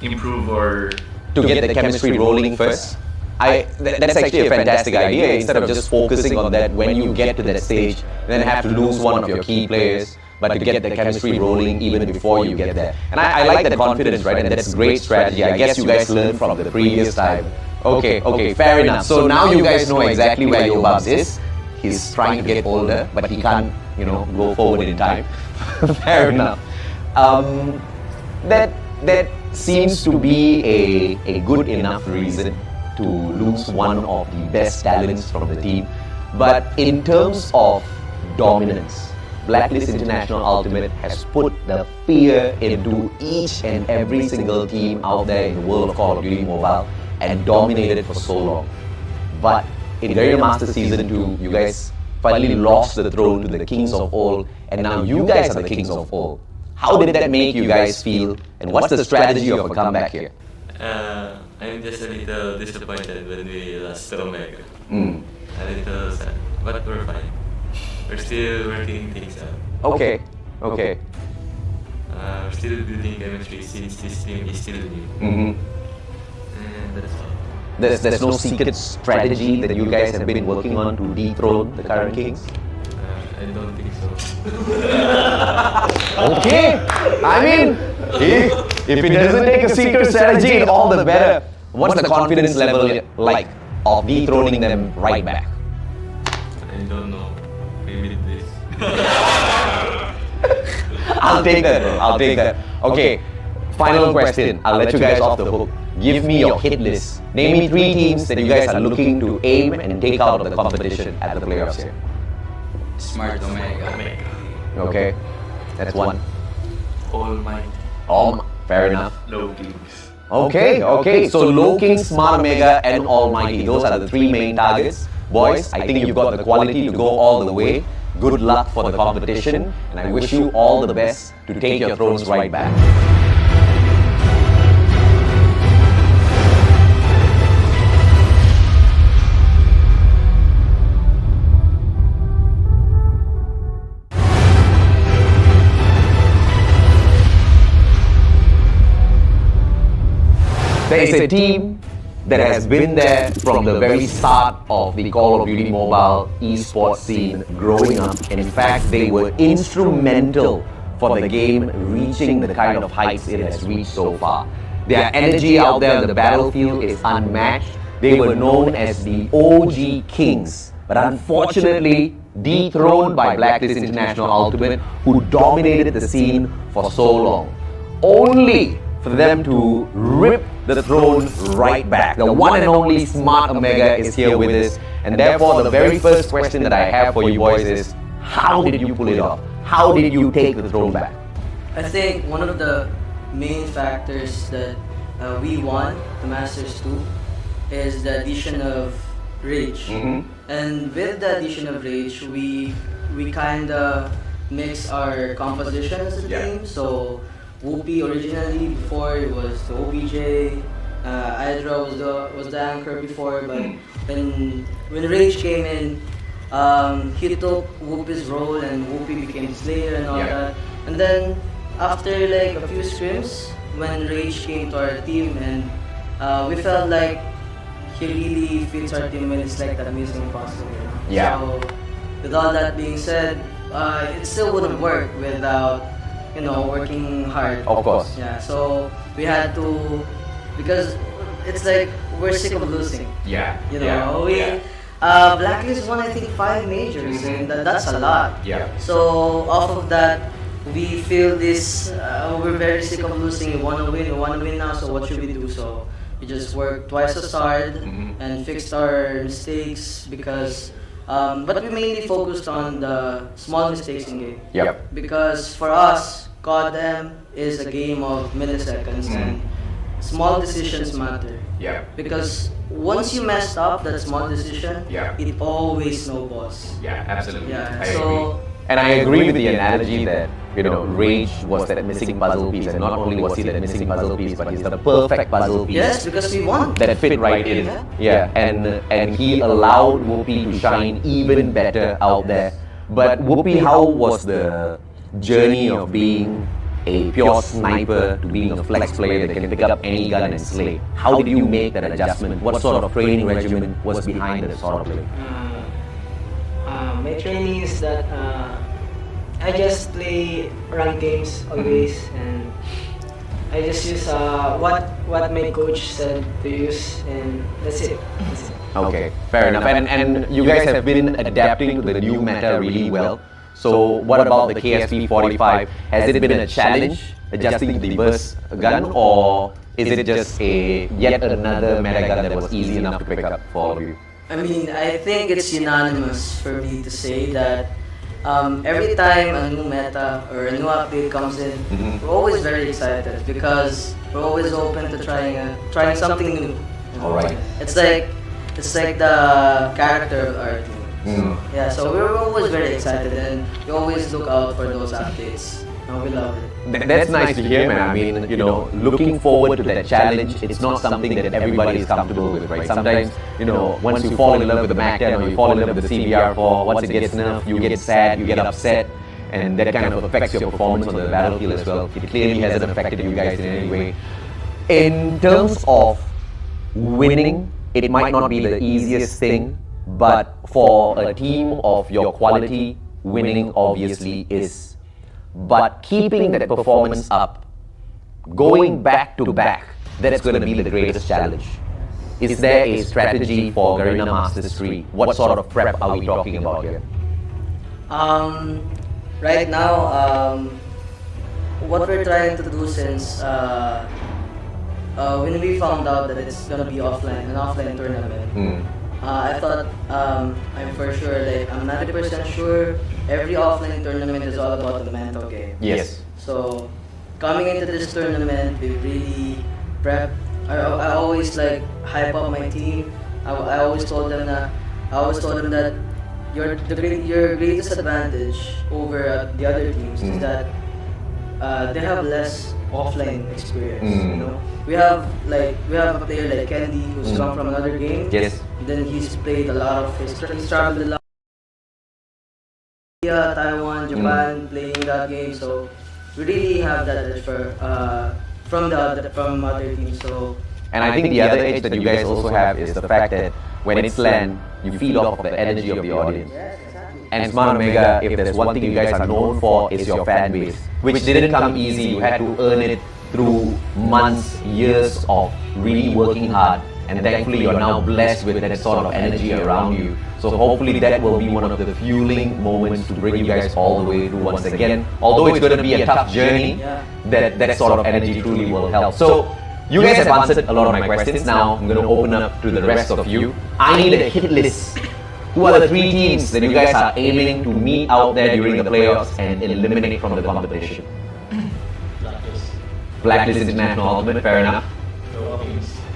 improve or... To get the chemistry rolling first? That's actually a fantastic idea. Instead of just focusing on that when you get to that stage, then have to lose one of your key players, but to get the chemistry rolling even before you get there. And I like that confidence, right? And that's great strategy. I guess you guys learned from the previous time. Okay, fair enough. So now you guys know exactly where Yobabs is. He's trying to get older, but he can't, go forward in time. Fair enough. That seems to be a good enough reason to lose one of the best talents from the team. But in terms of dominance, Blacklist International Ultimate has put the fear into each and every single team out there in the world of Call of Duty Mobile and dominated for so long. But in Garena Master Season 2, you guys finally lost the throne to the Kings of Old, and now you guys are the Kings of Old. How did that make you guys feel, and what's the strategy of a comeback here? I'm just a little disappointed when we lost to Omega. A little sad, but we're fine. We're still working things out. Okay. Still building chemistry since this team is still new. And that's all. There's no secret strategy that you guys have been working on to dethrone the current Kings? I don't think so. Okay, I mean, if it doesn't take a secret strategy, all the better. What's the confidence level like of dethroning them right back? I don't know. Maybe this. I'll take that, bro. I'll take that. Okay, final question. I'll let you guys off the hook. Give me your hit list. Name me 3 teams that you guys are looking to aim and take out of the competition at the playoffs here. Smart Omega. Okay, that's one. Almighty. Fair enough. Low Kings. Okay. So Low King, Smart Omega, and Almighty. Those are the 3 main targets. Boys, I think you've got the quality to go all the way. Good luck for the competition, and I wish you all the best to take your thrones right back. There is a team that has been there from the very start of the Call of Duty Mobile esports scene growing up. In fact, they were instrumental for the game reaching the kind of heights it has reached so far. Their energy out there on the battlefield is unmatched. They were known as the OG Kings, but unfortunately dethroned by Blacklist International Ultimate, who dominated the scene for so long. Only for them to rip the throne right back. The one and only Smart Omega is here with us, and therefore the very first question that I have for you boys is, how did you pull it off? How did you take the throne back? I think one of the main factors that we won the Masters 2 is the addition of Rage. And with the addition of Rage, we kinda mix our composition as a team. So Whoopi originally before it was the OBJ, Hydra was the anchor before, but when Rage came in, he took Whoopi's role and Whoopi became Slayer and all that. And then after like a few scrims, when Rage came to our team, and we felt like he really fits our team, and it's like that missing impossible. So with all that being said, it still wouldn't work without working hard. Of course. Yeah, so we had to, because it's like we're sick of losing. Blacklist won I think 5 majors, and that's a lot. So off of that, we feel this, we're very sick of losing. We want to win now, so what should we do? So we just worked twice as hard and fixed our mistakes, because but we mainly focused on the small mistakes in game. Because for us, COD is a game of milliseconds, and small decisions matter. Because once you messed up that small decision, it always snowballs. Absolutely. I So agree. And I agree with the analogy that, Rage was that missing puzzle piece, and not only was he that missing puzzle piece, but he's the perfect puzzle piece. Yes, because we won. That fit right in. And he allowed Whoopi to shine even better out there. But Whoopi, how was the journey of being a pure sniper to being a flex player that can pick up any gun and slay? How did you make that adjustment? What sort of training regimen was behind that sort of play? My training is that I just play ranked games always, and I just use what my coach said to use, and that's it. Okay, fair enough. And you guys have been adapting to the new meta really well. So what about the KSP-45? Has it been a challenge adjusting to the burst gun, or is it just yet another meta gun that was easy enough to pick up for all of you? I mean, I think it's unanimous for me to say that every time a new meta or a new update comes in, we're always very excited, because we're always open to trying something new. Alright. It's like the character of our team. So we're always very excited, and we always look out for those updates. And we love it. That's nice to hear, man. I mean, looking forward to that challenge, it's not something that everybody is comfortable with, right? Sometimes, once you fall in love with the Mac 10 or you fall in love with the CBR4, once it gets nerfed, you get sad, you get upset. and that kind of affects your performance on the battlefield as well. It clearly hasn't affected you guys in any way. In terms of winning, it might not be the easiest thing, but for a team of your quality, winning obviously is. But keeping that performance up, going back to back, that's going to be the greatest challenge. Is there a strategy for Garena Masters 3? What sort of prep are we talking about here? Right now, what we're trying to do since when we found out that it's gonna be an offline tournament, I thought I'm for sure, like I'm 90% sure every offline tournament is all about the mental game. Yes. So coming into this tournament, we really prepped. I always like hype up my team. I always told them that your greatest advantage over the other teams is that they have less offline experience. You know, we have a player like Candy who's come from another game. Yes. Then he's played a lot of he's traveled a lot. Taiwan, Japan, playing that game. So we really have that edge from other teams. So. And I think the other edge that you guys also have is the fact that when it's LAN, you feed off of the energy of the audience. And Smart Omega, if there's one thing you guys are known for, is your fan base, which didn't come easy. You had to earn it through months, years of really working hard. And thankfully, you're now blessed with that sort of energy around you. So hopefully that will be one of the fueling moments to bring you guys all the way through once again. Although it's going to be a tough journey, that sort of energy truly will help. So you guys have answered a lot of my questions. Now I'm going to open up to the rest of you. I need a hit list. Who are the 3 teams that you guys are aiming to meet out there during the playoffs and eliminate from the competition? Blacklist International Ultimate, fair enough.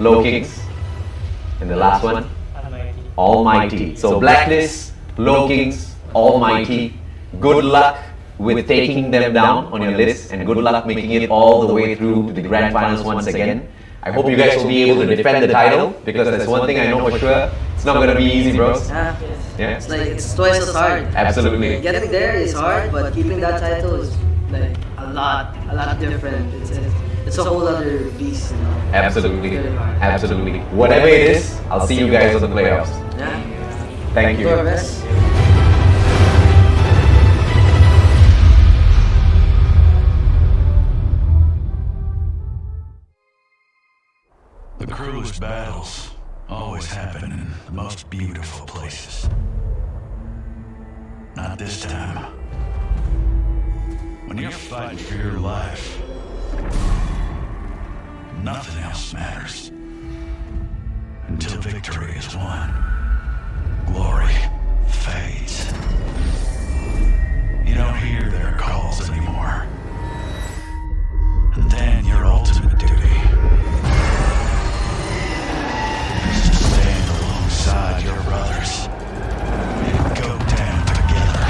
Low Kings. And the last one? Almighty. So Blacklist, Low Kings, Almighty. Good luck with taking them down on your list, and good luck making it all the way through to the grand finals once again. I hope you guys will be able to defend the title, because that's one thing I know for sure. It's not going to be easy, bros. Yeah. It's like, it's twice as hard. Absolutely. Getting there is hard, but keeping that title is like a lot different. It's a whole other beast, you know. Absolutely. Absolutely. Whatever it is, I'll see you guys on the playoffs. Yeah. Thank you. Do our best. The cruelest battles always happen in the most beautiful places. Not this time. When you're fighting for your life, nothing else matters. Until victory is won, glory fades. You don't hear their calls anymore. And then your ultimate duty is to stand alongside your brothers and go down together.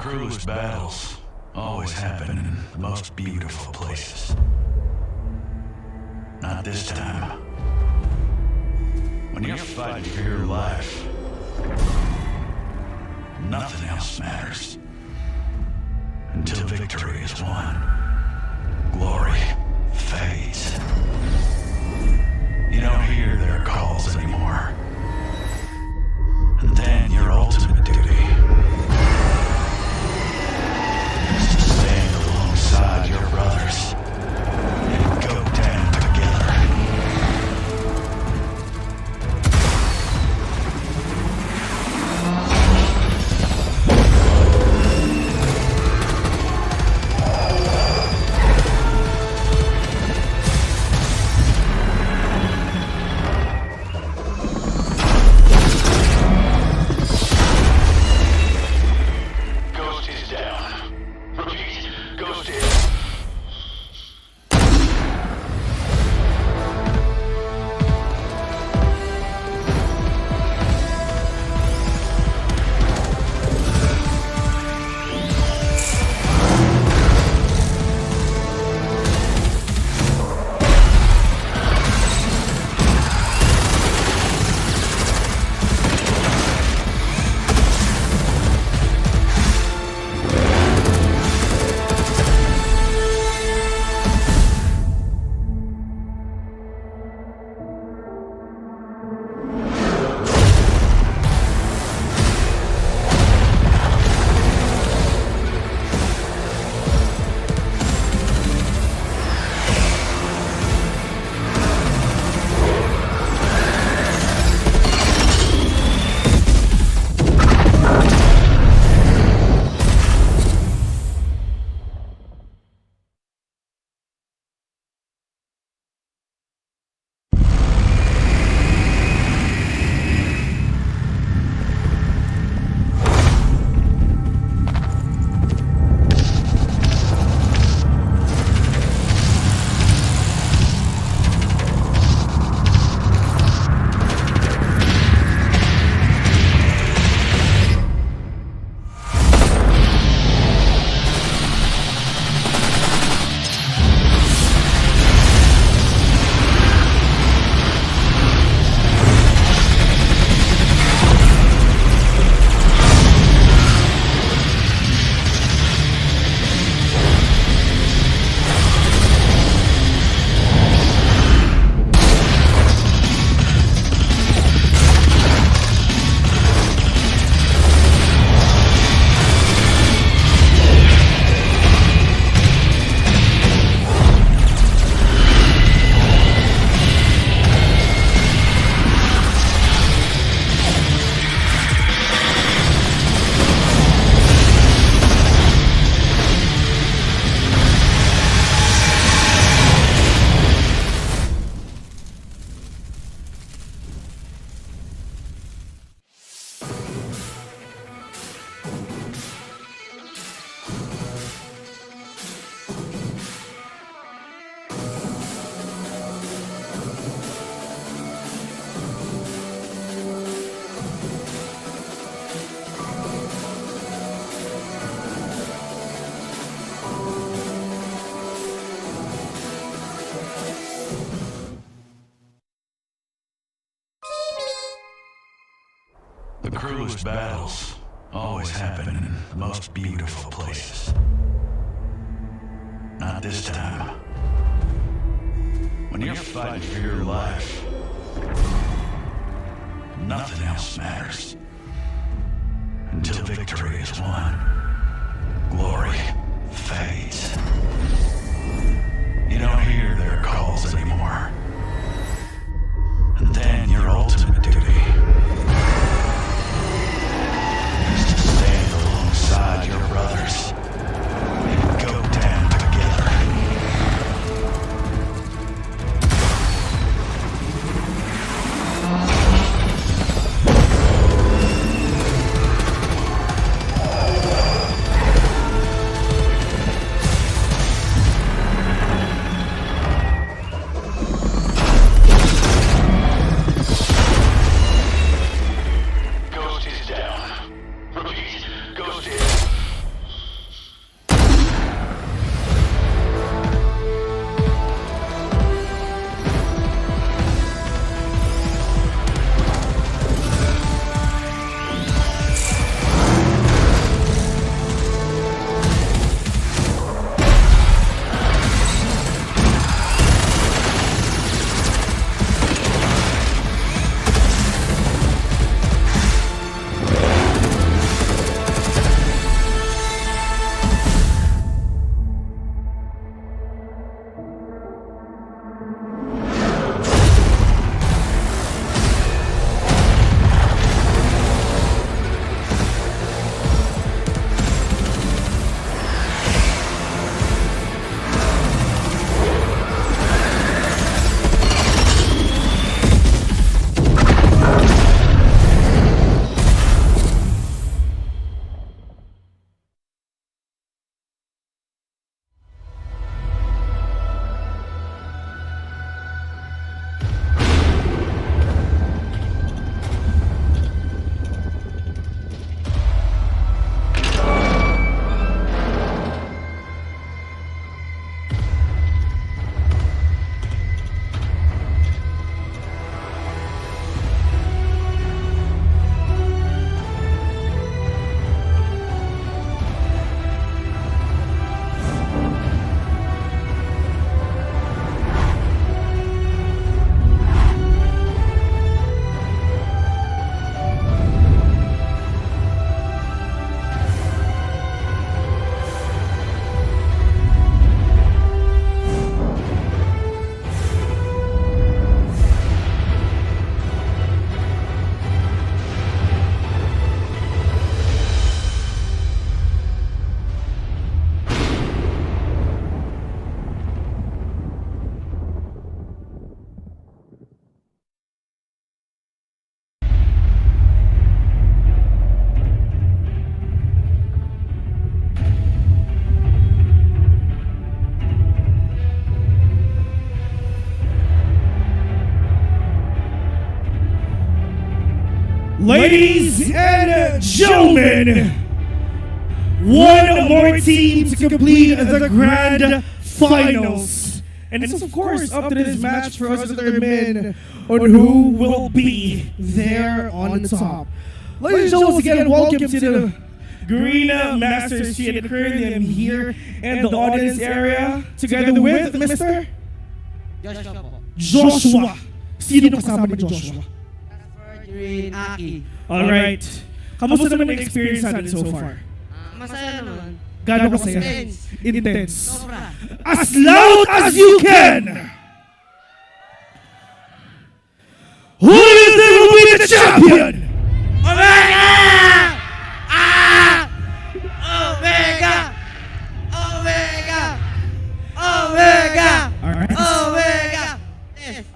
cruelest battles always happen in the most beautiful places. Not this time. When you're fighting for your life, nothing else matters. Until victory is won, glory fades. You don't hear their calls anymore. And then your ultimate duty is to stand alongside your brothers and go down together. The cruelest battles always happen in the most beautiful places. Not this time. When you're fighting for your life, nothing else matters. Until victory is won, glory fades. You don't hear their calls anymore. And then your ultimate duty is to stand alongside your brothers and go down together. Ladies and gentlemen, one more team to complete the grand finals. And it's of course up to this match for us to determine on who will be there on the top. Ladies and gentlemen, once again, welcome to the Garena Masters 3. And currently I'm here in the audience area together with Mr. Joshua. Sino kasama ni Joshua? Aki. Alright. Kamusta naman yung experience natin so far? Masaya naman. Gano'n kasaya? Intense. Sobra. As loud as you can! Who do you think will be the champion? Omega! Omega! Omega! Omega! Alright. Omega!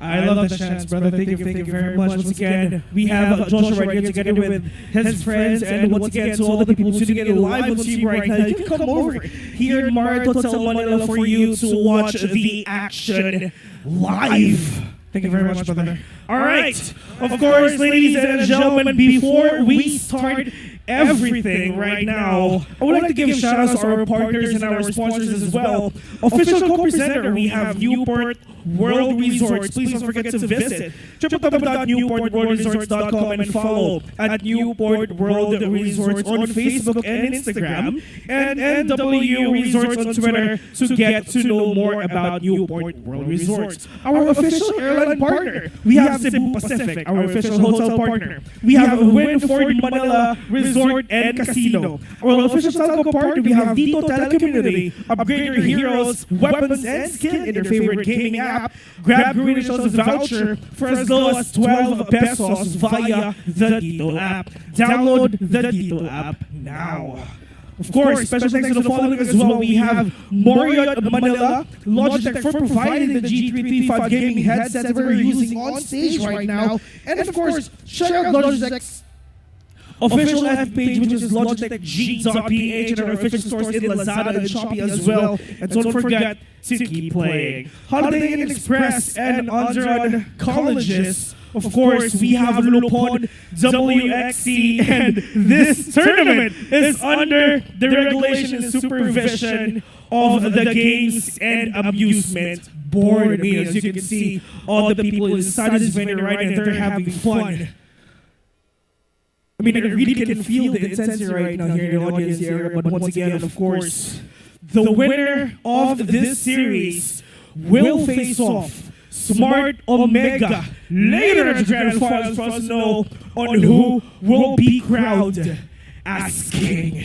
I love the chance, brother. Thank you very much. Once again, we have Joshua right here together with his friends, and once again, to all the people tuning in live on stream right now, you can come over here in Marriott Hotel Manila for you to watch the action live. Thank you very much, brother. All right. Of course, ladies and gentlemen, before we start everything right now, I would like to give shout outs to our partners and our sponsors as well. Official co-presenter, we have Newport World Resorts. Please don't forget to visit www.newportworldresorts.com and follow at Newport World Resorts on Facebook and Instagram, and NW Resorts on Twitter to get to know more about Newport World Resorts. Our official airline partner, we have Cebu Pacific. Our official hotel partner, we have Winford Manila Resort and Casino. Our official telco partner, we have Dito Telecommunity. Upgrade your heroes, weapons, and skin in your favorite gaming app. Grab Garena Show's voucher for as low as 12 pesos via the Dito app. Download the Dito app now. Of course, special thanks to the following as well. We have Marriott Manila, Logitech for providing the G335 gaming headsets that we're using on stage right now. And of course, check out Logitech's official F page, which is logitechg.ph, and our official stores in Lazada and Shopee as well. And don't forget to keep playing. Holiday Inn Express and Andron Colleges. Of course, we have Lupon WXC, and this tournament is under the regulation and supervision of the Games and Amusement Board. I mean, as you can see, all the people inside this venue right now, they're having fun. I mean, I really can feel the intensity right now here in the audience area, but once again, of course, the winner of this series will face off Smart Omega later in the grand finals for us to know on who will be crowned as king.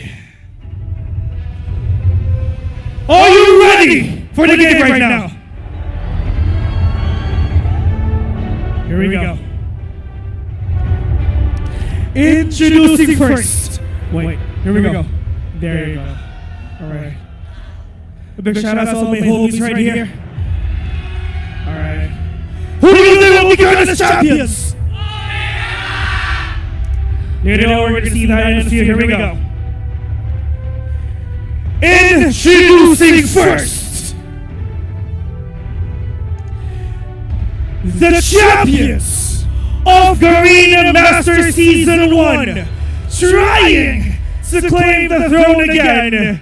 Are you ready for the game right now? Here we go. Introducing first. Wait, here we go. There you go. Alright. A big shout out to all my homies right here. Alright. Who do you think will be crowned as champions? You know we're gonna see that in a few. Here we go. Introducing first, the champions of Garena Masters Season 1, trying to claim the throne again.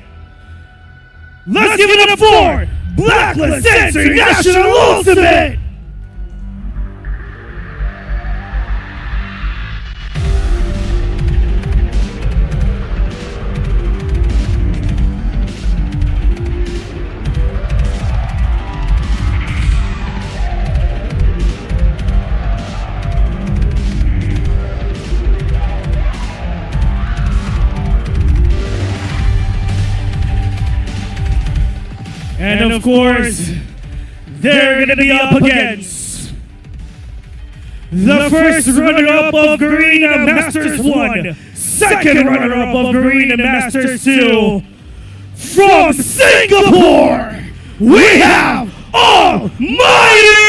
Let's give it up for Blacklist International Ultimate! And of course, they're going to be up against the first runner-up of Garena Masters 1, second runner-up of Garena Masters 2, from Singapore, we have Almighty!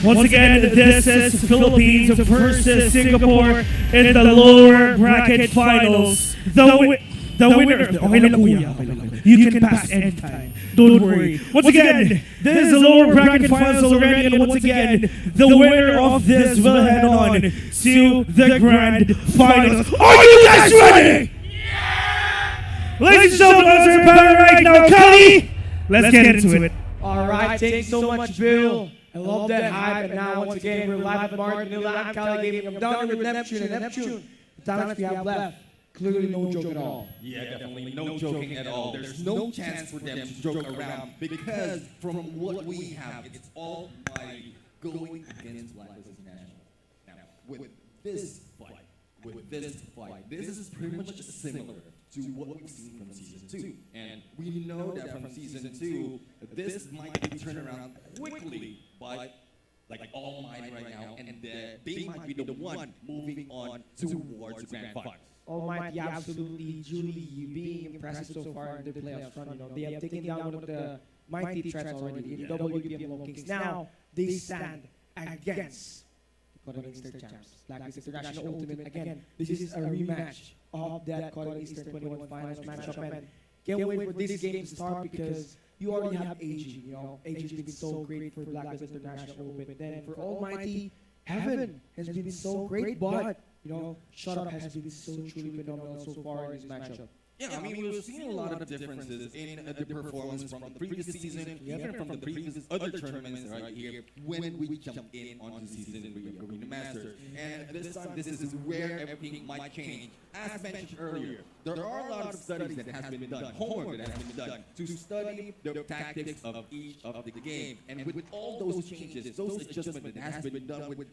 Once again, this is Philippines versus Singapore in the lower bracket finals. The winner. Okay lang kuya. Okay lang. You can pass anytime. Don't worry. Once again, this is the lower bracket finals already, and once again, the winner of this will head on to the grand finals. Are you guys ready? Yeah! Ladies and gentlemen, let's our panel right now. Kali, let's get into it. All right, thanks so much, Bill. I love that hype, and now once again, we're live at Martin Manila. I'm Kali Gaming. I'm down here with Neptune, and Neptune, the talents we have left, clearly no joke at all. Yeah, definitely no joking at all. There's no chance for them to joke around because from what we have, it's all by going against Blacklist International. Now, with this fight, this is pretty much similar to what we've seen from Season 2. And we know that from Season 2, this might be turned around quickly by like Almighty right now, and they might be the one moving on towards the Grand Finals. Almighty, absolutely, Julie, being impressive so far in the playoffs run. You know, they have taken down one of the mighty threats already in WPM Kings. Now they stand against the Cotton Eastern champs, Blacklist International Ultimate. Again, this is a rematch of that Cotton Eastern 21 finals matchup, and can't wait for this game to start because you already have AG. You know, AG has been so great for Blacklist International Ultimate. Then for Almighty, Heaven has been so great, but you know, Shut Up has been so truly phenomenal so far in this matchup. Yeah, I mean, we've seen a lot of differences in the performance from the previous season, even from the previous other tournaments right here, when we jump in onto Season 3 of Garena Masters. And this time, this is where everything might change. As mentioned earlier, there are a lot of studies that has been done, homework that has been done, to study the tactics of each of the game. And with all those changes, those adjustments that has been done with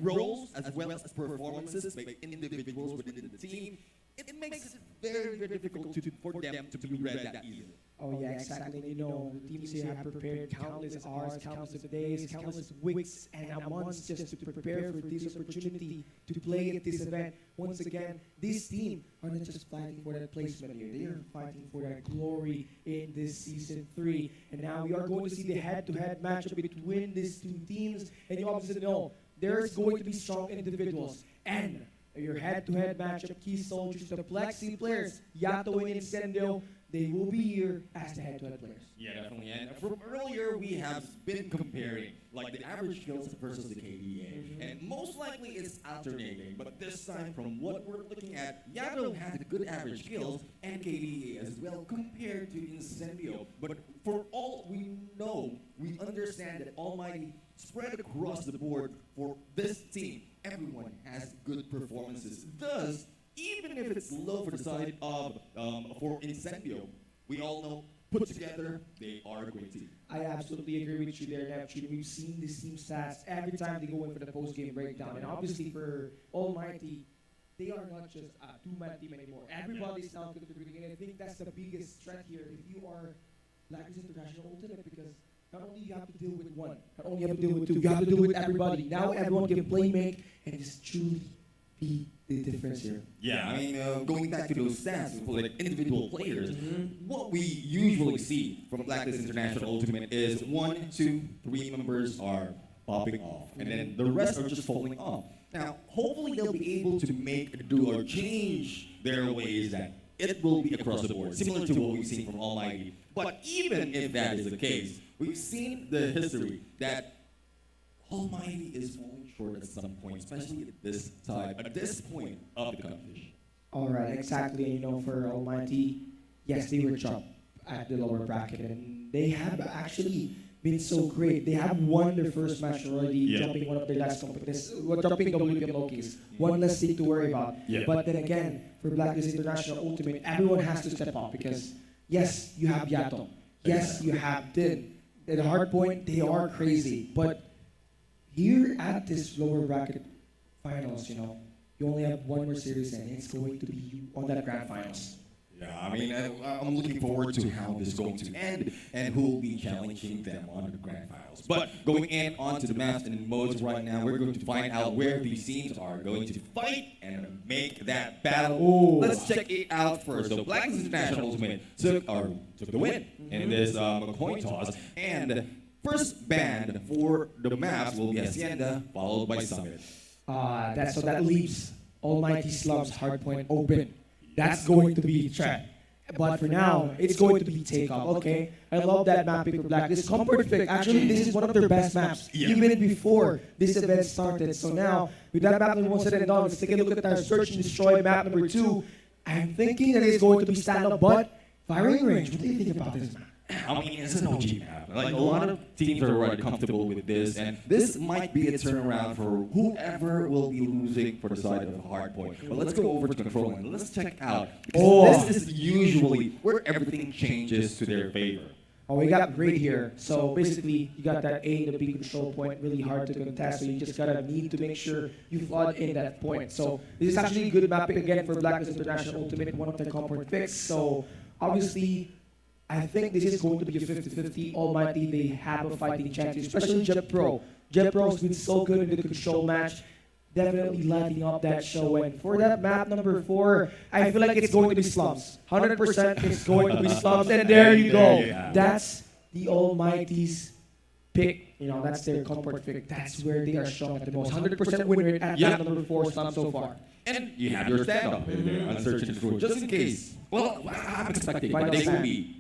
roles as well as performances by individuals within the team, it makes it very, very difficult for them to be read that easily. Oh yeah, exactly. You know, the teams here have prepared countless hours, countless days, countless weeks, and months just to prepare for this opportunity to play at this event. Once again, this team are not just fighting for that placement here. They are fighting for that glory in this Season 3. And now we are going to see the head-to-head matchup between these two teams. And you obviously know there's going to be strong individuals. And your head-to-head matchup, key soldiers, the Plexi players, Yato and Incendio, they will be here as the head-to-head players. Yeah, definitely. And from earlier, we have been comparing like the average skills versus the KDA. And most likely it's alternating. But this time, from what we're looking at, Yato has good average skills and KDA as well compared to Incendio. But for all we know, we understand that Almighty spread across the board for this team. Everyone has good performances. Thus, even if it's low for the side of for Incendio, we all know put together they are a great team. I absolutely agree with you there, Neptune. We've seen this team stats every time they go in for the post-game breakdown, and obviously for Almighty, they are not just a two-man team anymore. Everybody's now contributing, and I think that's the biggest strength here. If you are Blacklist International Ultimate, because not only you have to deal with one, not only you have to deal with two, you have to deal with everybody. Now everyone can play make and just truly be the difference here. Yeah, I mean, going back to those stats for like individual players, what we usually see from Blacklist International Ultimate is 1, 2, 3 members are popping off, and then the rest are just falling off. Now, hopefully they'll be able to do or change their ways that it will be across the board, similar to what we've seen from Almighty. But even if that is the case, we've seen the history that Almighty is falling short at some point, especially at this time, at this point of the competition. All right, exactly. You know, for Almighty, yes, they were chopped at the lower bracket, and they have actually been so great. They have won their first match already, jumping one of their last competitions, jumping WPM Lokis. One less thing to worry about. But then again, for Blacklist International Ultimate, everyone has to step up because, yes, you have Yato. Yes, you have Din. At the hard point, they are crazy. But here at this lower bracket finals, you know, you only have one more series and it's going to be you on that grand finals. Yeah, I mean, I'm looking forward to how this is going to end and who will be challenging them on the grand finals. But going in onto the maps and modes right now, we're going to find out where these teams are going to fight and make that battle. Ooh. Let's check it out first. So Blacklist International Ultimate took the win in this coin toss. And First band for the maps will be Hacienda, followed by Summit. So that leaves Almighty Slum's hardpoint open. That's going to be a threat. But for now, it's going to be Takeoff. Okay, I love that map pick for Black. This Comfort Fix, actually, this is one of their best maps, even before this event started. So now, with that map number 1 said and done, let's take a look at our Search and Destroy map number 2. I'm thinking that it's going to be stand-up, but firing range. What do you think about this map? I mean, it's an OG map. Like, a lot of teams are already comfortable with this, and this might be a turnaround for whoever will be losing for the side of the hardpoint. But let's go over to control and let's check out. This is usually where everything changes to their favor. Oh, we got great here. So basically, you got that A and the B control point really hard to contest. So you just gotta need to make sure you flood in that point. So this is actually a good mapping again for Blacklist International Ultimate, one of the Comfort Fix. So obviously, I think this is going to be a 50-50. Almighty, they have a fighting chance, especially Jet Pro. Jet Pro has been so good in the control match, definitely lighting up that show. And for that map number 4, I feel like it's going to be Slums. 100% it's going to be Slums. And there you go. That's the Almighty's pick. You know, that's their comfort pick. That's where they are strong at the most. 100% win rate at map number 4 Slums so far. And you have your stand-up in there, uncertain for just in case. Well, I'm expecting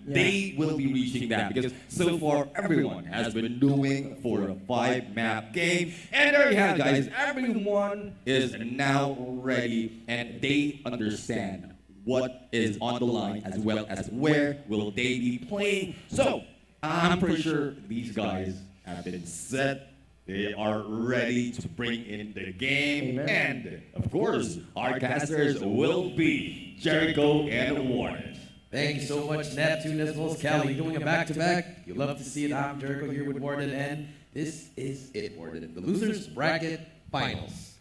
they will be reaching that because so far everyone has been doing for a 5-map game. And there you have it, guys. Everyone is now ready and they understand what is on the line as well as where will they be playing. So I'm pretty sure these guys have been set. They are ready to bring in the game. Amen. And, of course, our casters will be Jericho and Warren. Thank you so much, Neptune, as well as Kelly. Doing a back-to-back. You love to see it. I'm Jericho here with Warden, and this is it, Warden. The Losers Bracket Finals.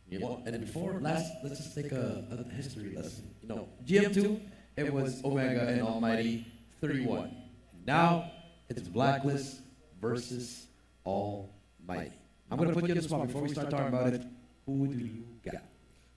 You know, and before last, let's just take a history lesson. You know, GM2, it was Omega and Almighty 3-1. Now, it's Blacklist versus Almighty. I'm going to put you on the spot before we start talking about it. Who do you got?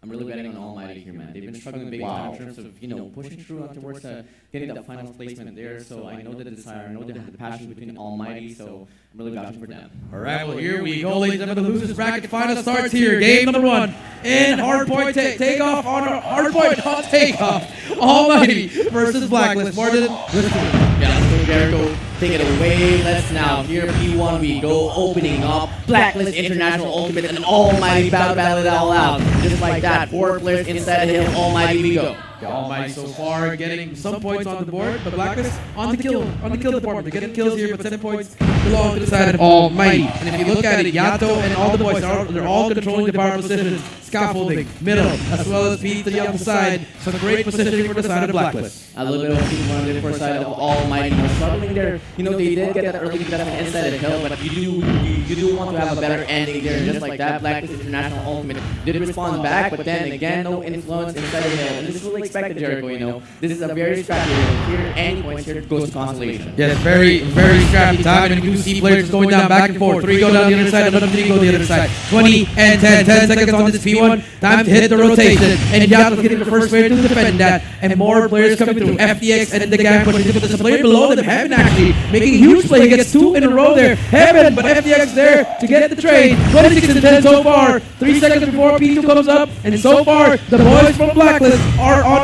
I'm really betting on Almighty here, man. They've been struggling big time in terms of, pushing through towards getting that final placement there. So I know the desire, I know the passion between Almighty, so I'm really vouching for them. All right, well, here we go, ladies and gentlemen. The Losers Bracket Final starts here. Game number 1 in Hardpoint Takeoff on Hardpoint on Takeoff. Almighty versus Blacklist. More than let's do it. Yeah, let's go, Jericho. Take it away. Let's now. Here, P1, we go opening up. Blacklist International Ultimate and Almighty battle it all out. Just like that. 4 players inside the hill. Almighty we go. Almighty so far getting some points on the board, but Blacklist on the kill department. They're getting kills here, but 7 points belong to the side of Almighty. And if you look at it, Yato and all the boys they're all controlling the power positions, scaffolding, middle, as well as P to the other side. So great positioning for the side of Blacklist. A little bit of P1 for the side of Almighty. Struggling there. They did get that early investment inside the hill, but you do want to have a better ending there. Just like that, Blacklist International Ultimate did respond back, but then again, no influence inside the hill. And this is really expected, Jericho, This is a very scrappy hill. Here, any points here goes to Constellation. Yes, very, very scrappy time. And you do see players going down back and forth. 3 go down the other side, another 3 go the other side. 20 and 10. 10 seconds on this P1. Time to hit the rotation. And Yato's getting the first player to defend that. And more players coming through. FTX and the gang pushing. But there's a player below them, Heaven, actually making a huge play. He gets 2 in a row there. Heaven, but FTX there to get the trade. 26 and 10 so far. 3 seconds before P2 comes up. And so far, the boys from Blacklist are on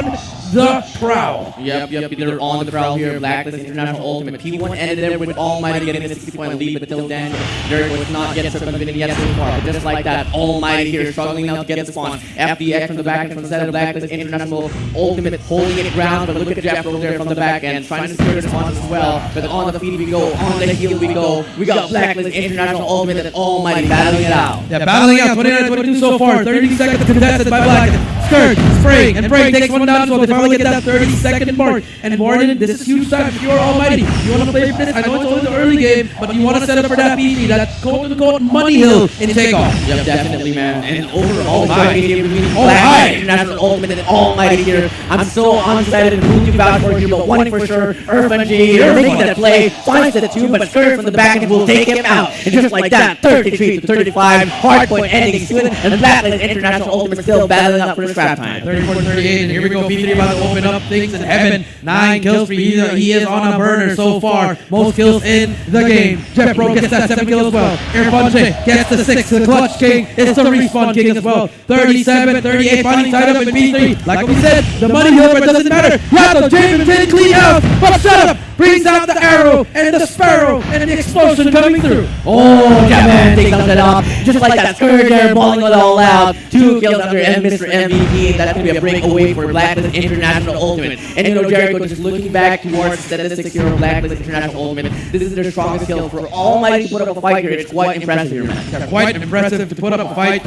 the prowl. Yep, they're on the prowl here. Blacklist International Ultimate. P1 ended there with Almighty getting a 60-point lead, but till then, Jericho was not yet circumvented yet so far. But just like that, Almighty here struggling now to get the spawn. FDX from the back end from the side of Blacklist International Ultimate holding it ground, but look at Jeff over there from the back end trying to secure the spawns as well. But on the feed we go, on the heel we go. We got Blacklist International Ultimate and Almighty battling it out. Yeah, battling out 29-22 so far. 30 seconds contested by Blacklist. Skirt, spraying, and Braying takes one down as well. They finally get that 30-second mark. And Warden, this is huge time if you're Almighty. You want to play for this? I know it's only the early game, but you want to set up for that BP, that quote-unquote money hill in Takeoff. Yep, definitely, man. And overall, the fight here between Blacklist International Ultimate and Almighty here. I'm so undecided and who to vouch for here, but one for sure, Irfan G here making that play. Finds the 2, but Skirt from the back end will take him out. And just like that, 33 to 35, hardpoint ending soon, and Blacklist International Ultimate still battling up for the scrap time. 34-38, and here we go. B3 about to open up things in heaven. 9 kills for he is on a burner so far. Most kills in the game. Jeff Bro gets that 7 kills as well. Irfan gets the 6. The Clutch King is the Respawn King as well. 37-38, finally tied up in B3. Like we said, the money hill, but it doesn't matter. Yato, Javen, 10 clean out, but shut up! Brings out the arrow and the sparrow and the explosion coming through. Oh, Japan takes out that off. Just like that, Scourge there, balling it all out. 2 kills under Mr. MVP, and that's going to be a breakaway for Blacklist International Ultimate. And you know, Jericho just looking back towards statistics here of Blacklist International Ultimate. This is their strongest kill for Almighty to put up a fight here. It's quite impressive here, man. Yeah, quite impressive to put up a fight.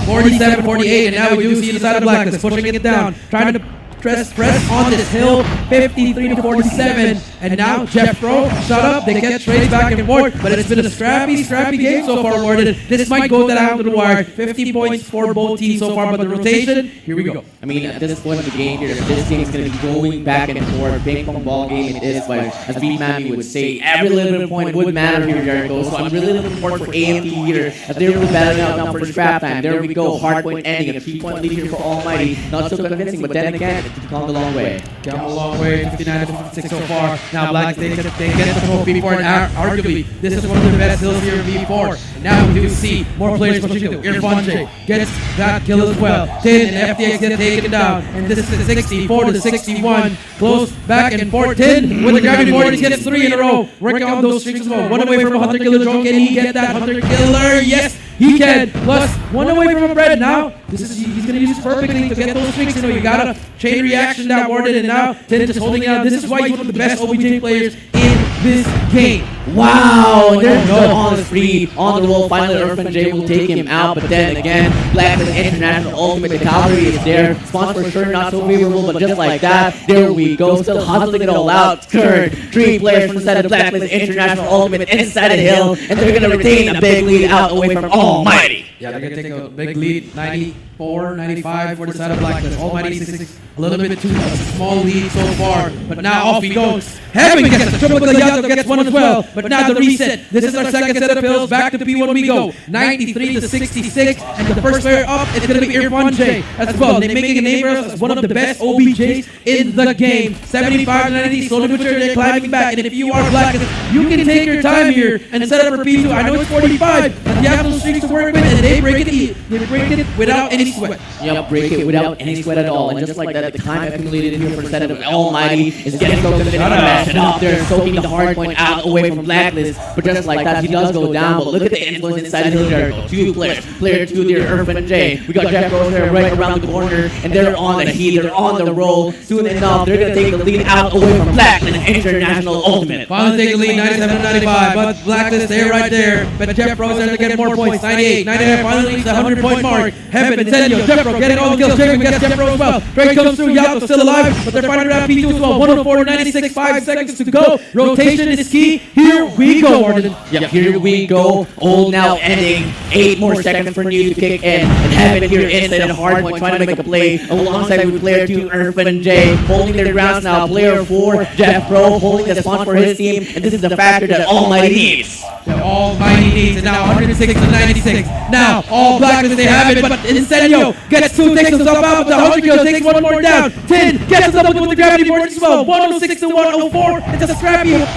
47-48, and now we do see the side of Blacklist pushing it down, trying to press on this hill, 53-47, and now Jeff Pro, shut up, they get trades back and forth, but it's been a scrappy game so far awarded. This might go down to the wire, 50 points for both teams so far, but the rotation, here we go. I mean, at this point of the game here, this game is going to be going back and forth, ping pong ball game it is, but as Beat Mammy would say, every little bit of point would matter here, Jericho, so I'm really looking forward for AMT here, as they're really battling out now for scrap time. There we go, hard point ending, a 3-point lead here for Almighty, not so convincing, but then again, it's come a long way. Come a long way, 59-56 so far. Now Black, they get the trophy for it. Arguably, this is one of the best hills here in V4. And now we do see more players pushing through. Irfan gets that kill as well. 10 and FTX get taken down. And this is 64-61. Close back and forth. 10 with the grabbing board. He gets 3 in a row. Working on those streaks as well. 1 away from a Hunter Killer drone. Can he get that Hunter Killer? Yes, he can. Plus 1 away from a bread. Now, he's going to use this perfectly to get those streaks. You know, you got a chain reaction that warded, and now 10 just holding it out. This is why he's one of the best OBJ players in this game. Wow, and there's no on the free, on the roll. Finally, Irfan J will take him out, but then again, Blacklist International Ultimate, the cavalry is there. Spawns for sure not so favorable, but just like that, there we go, still hustling it all out. Third, 3 players from the side of Blacklist International Ultimate inside the hill, and they're going to retain a big lead out away from Almighty. Yeah, they're going to take a big lead, 94, 95 for the side of Blacklist. Almighty 66, a little bit too small lead so far, but now off he goes. Heaven gets the triple kill, Yato gets 1 as well, but now the reset. This is our second set of pills, back to P1 we go. 93-66, and the first player up is going to be Irfan J as well. They're making a name for us as one of the best OBJs in the game. 75-90, slowly but surely they're climbing back, and if you are Blacklist, you can take your time here and set up for P2. I know it's 45, but you have those streaks to work with, and they break it without any sweat. Yep, break it without any sweat at all, and just like that, the time accumulated here for the set of Almighty is getting so good to mash it up there, soaking the hard point out away from Blacklist, but just like that, he does go down, but look at the influence inside the Jericho. 2 players, player 2 there, Irfan J. We got Jeff Rose there right around the corner, and they're on the heat, they're on the roll. Soon enough, they're going to take the lead out away from Blacklist International Ultimate. Finally take the lead, 97-95, but Blacklist, they're right there, but Jeff Rose there to get more points, 98, 99, finally reaches the 100-point mark. Heaven, Incendio, Jeff Rose getting all the kills, Jacob gets Jeff Rose as well. Drake comes through, Yato still alive, but they're fighting around P2 as well. 104-96, 5 seconds to go. Rotation is key. Here we go, Arden. Yep, here we go. Old now ending. 8 more seconds for new to kick in. And Heaven here inside a hard point trying to make a play alongside with player 2, Irfan J. Holding their grounds now. Player 4, Jeff Pro, holding the spawn for his team. And this is the factor that Almighty needs. The Almighty needs, and now 106-96. Now, all Blacklist, they have it, but Incendio gets 2, takes himself out, but the 100 kill takes 1 more down. 10 gets himself with the gravity board as well. 106-104. It's a scrappy hill.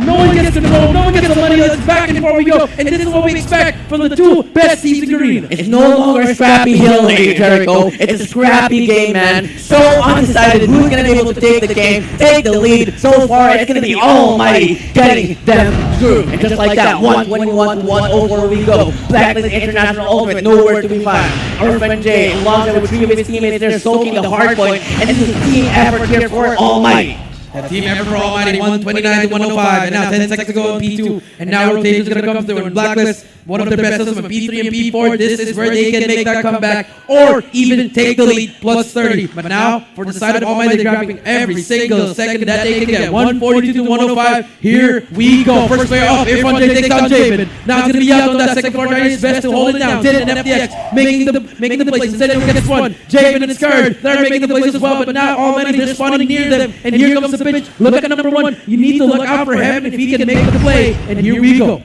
No one gets the goal. No one gets the money. Let's back and forth we go. And this is what we expect from the 2 best teams in the arena. It's no longer a scrappy hill, Jericho. It's a scrappy game, man. So undecided who's going to be able to take the game, take the lead. So far, it's going to be Almighty getting them through. And just like that, 121-104 we go. Blacklist International Ultimate, nowhere to be found. Irfan J, alongside with 3 of his teammates, they're soaking the hard point. And this is a team effort here for Almighty. The team effort for Almighty, 129-105, and now 10 seconds to go in P2, and now rotation's gonna come through. And Blacklist, one of their best systems in P3 and P4, this is where they can make that comeback, or even take the lead, plus 30. But now, for the side of Almighty, they're grabbing every single second that they can get. 142-105, here we go. First player up, Irfan J takes down Javen. Now it's gonna be out on that second floor, trying his best to hold it down. 10 and FTX, making the plays. Instead of gets 1, Javen and Scourge, they're making the plays as well, but now Almighty, they're spawning near them, and here comes the pitch. Look at number 1. You need to look out for him if he can make the play. And here we go.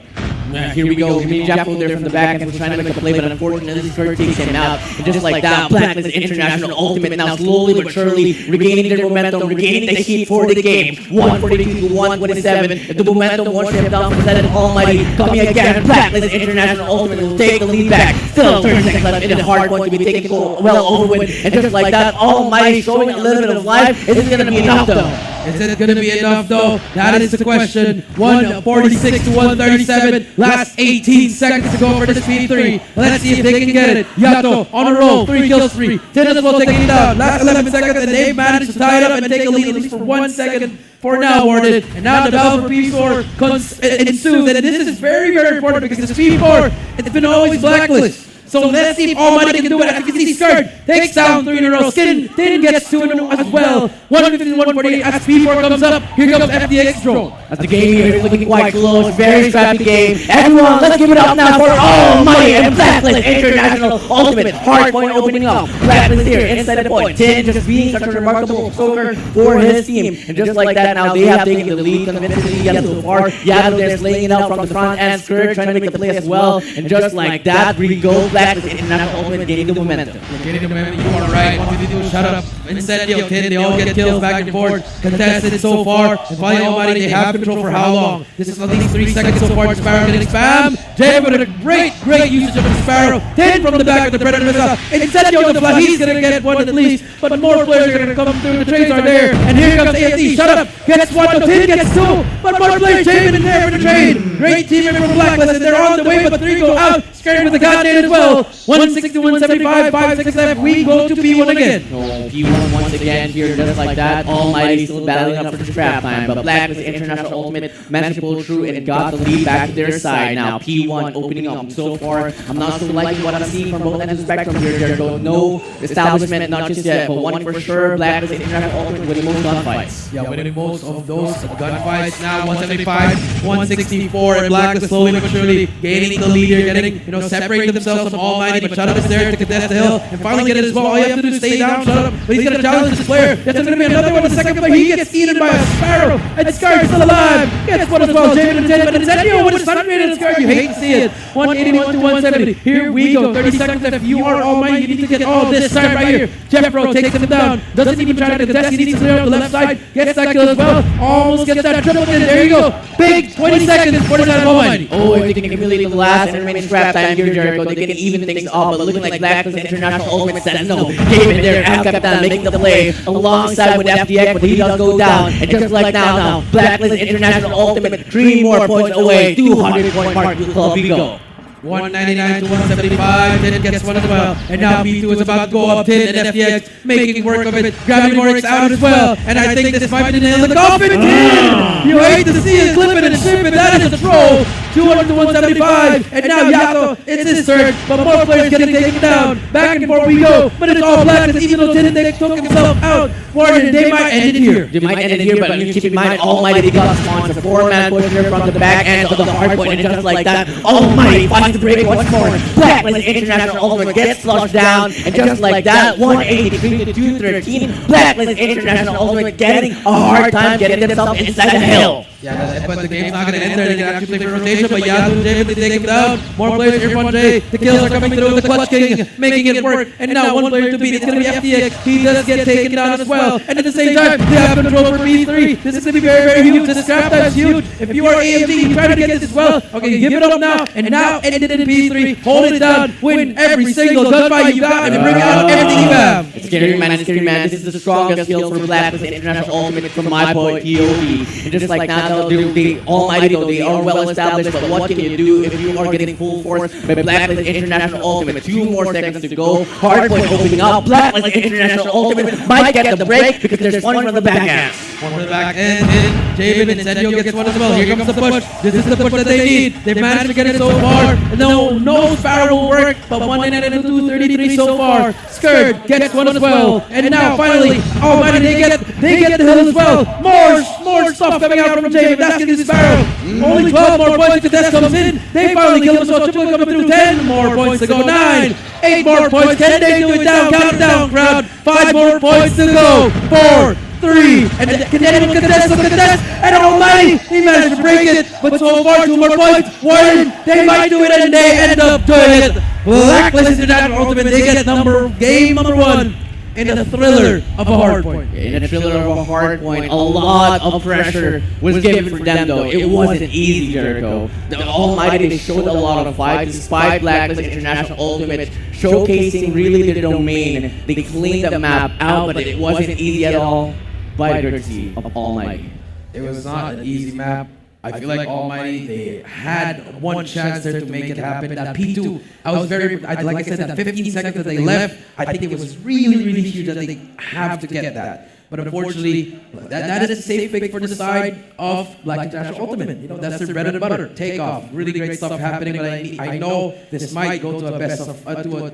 Here we go. Jimmy Jaffa there from the back and was trying to make a play, but unfortunately Skirt takes him out. And just like that, Blacklist International Ultimate now slowly but surely regaining their momentum, regaining the heat for the game. 142 to 127. If the momentum one step down from Zed Almighty, coming again, Blacklist International Ultimate will take the lead back. Still 30 seconds left in the hard one to be taken well over with. And just like that, Almighty showing a little bit of life. Is it going to be enough though? Is it going to be enough though? That is the question. 146 to 137. Last 18 seconds to go for this P3. Let's see if they can get it. Yato on a roll. 3 kills, 3. Tin as well taking it down. Last 11 seconds and they've managed to tie it up and take a lead at least for 1 second for now, Warden. And now the battle for P4 ensues. And this is very, very important because this P4, it's been always Blacklist. So let's see if Almighty can do it. As you can see, Skirt takes down 3 in a row. Skin then gets 2 in a row as well. 150 to 148 as P4 comes up. Here comes FDX drone. As the game here is looking quite close, very scrappy game. Everyone, let's give it up now for Almighty and Blacklist International Ultimate. Hard point opening up. Blacklist here inside the point. Tin just being such a remarkable stroker for his team. And just like that, now they have taken the lead convincingly so far. Yato there slaying it out from the front and Skirt trying to make the play as well. And just like that, we go Blacklist International Ultimate gaining the momentum. Getting the momentum, you are right. 152, shut up. Incendio, Tin, they all get kills back and forth. Contested so far. And finally, Almighty, they have control for how long? This is at least 3 seconds so far. Sparrow getting spam. Jay with a great usage of the Sparrow. Tin from the back of the Predator missile. Incendio on the fly, he's gonna get one at least. But more players are gonna come through. The trades are there. And here comes AFC. Shut up. Gets one. No, Tin gets 2. But more players, Jay in there for the trade. Great team from Blacklist. And they're on the way, but 3 go out. Scared with the goddamn as well. 160 to 175, 5 seconds left. We go to P1 again. No, P1 once again here, just like that. Almighty still battling up for the scrap time, but Blacklist International Ultimate managed to pull through and got the lead back to their side. Now P1 opening up so far. I'm not so liking what I'm seeing from both ends of the spectrum here, Jericho. No establishment, not just yet, but one for sure. Blacklist International Ultimate winning most gunfights. Yeah, winning most of those gunfights. Now 175, 164, and Blacklist slowly but surely gaining the lead here, getting separating themselves from Almighty. But Shut Up is there to contest the hill and finally get it as well. All you have to do is stay down, Shut Up. But he's gonna challenge this player. That's gonna be another one. The second player, he gets eaten by a Sparrow. And Scar is still alive. Gets one as well. Jamin and 10, but Incendio with a stun grenade and Scar. You hate to see it. 181 to 170. Here we go. 30 seconds left. You are Almighty. You need to get all this time right here. Jeffro takes him down. Doesn't even try to contest. He needs to clear up the left side. Gets that kill as well. Almost gets that triple kill. There you go. Big 20 seconds. 49 Almighty. Oh, if they can accumulate the last and remaining scrap time here, Jericho, they can even things up. But looking like Blacklist International Ultimate says no. David there, Al Capitan making the play alongside with FDX, but he does go down. And just like now, Blacklist International Ultimate 3 more points away. 200-point mark to Club Vigo. 199 to 175, Tin gets one as well. And now B2 is about to go up. Tin and FTX making work of it. Grabbing Morix out as well. And I think this might be the nail in the coffin. Tin! You hate to see it, clip it and strip it. That is a throw. 200 to 175. And now Yato, it's his turn. But more players getting taken down. Back and forth we go. But it's all Blacklist, even though Tin took himself out. Warden, they might end it here. They might end it here, but I mean, keep in mind, Almighty got spawns. A 4-man push here from the back end of the hard point. And just like that, Almighty finds the break once more. Blacklist International Ultimate gets flushed down, and just like that, 183 to 213. Blacklist International Ultimate getting a hard time getting themselves inside the hill. Yeah, but the game's not going to end there. They can actually play for rotation, but Yadu and David, they take him down. More players here from Jay. The kills are coming through. The Clutch King making it work. And now one player to beat. It's going to be FTX. He does get taken down as well. And at the same time, they have control for B3. This is going to be very, very huge. This scrap time is huge. If you are AMD, you try to get this as well. Okay, give it up now. And now end it in B3. Hold it down. Win every single gunfight you got and bring out everything you have. It's scary, man. It's scary, man. This is the strongest skills for Blacklist International Ultimate from my point, POV. And just like now, they Almighty though, they are well established, but what can you do if you are getting full force by Blacklist International Ultimate? 2 more seconds to go. Hardpoint opening up. Blacklist International Ultimate might get the break because there's one from the back end. One from the back end. Javen and Incendio gets one as well. Here comes the push. This is the push that they need. They've managed to get it so far. No Sparrow will work, but 199 to 233 so far. Skirt gets one as well. And now finally, Almighty, they get the hill as well. More stuff coming out from Javen. That's gonna be Sparrow. Only 12 more points if Death comes in. They finally kill him, so triple coming through. 10 more points to go. 9, 8 more points. Can they do it down? Count it down, crowd. 5 more points to go. 4, 3, and then contest, and Almighty, he managed to break it, but so far 2 more points, Warden, they might do it and they end up doing it. Blacklist International Ultimate, they get game number 1 in the thriller of a hard point. In the thriller of a hard point, a lot of pressure was given for them though. It wasn't easy, Jericho. The Almighty, they showed a lot of fight despite Blacklist International Ultimate showcasing really their domain. They cleaned the map out, but it wasn't easy at all by the courtesy of Almighty. It was not an easy map. I feel like Almighty, they had one chance there to make it happen. That P2, like I said, that 15 seconds that they left, I think it was really, really huge that they have to get that. But unfortunately, that is a safe pick for the side of Black International Ultimate. You know, that's their bread and butter. Take off. Really great stuff happening, but I know this might go to a best of,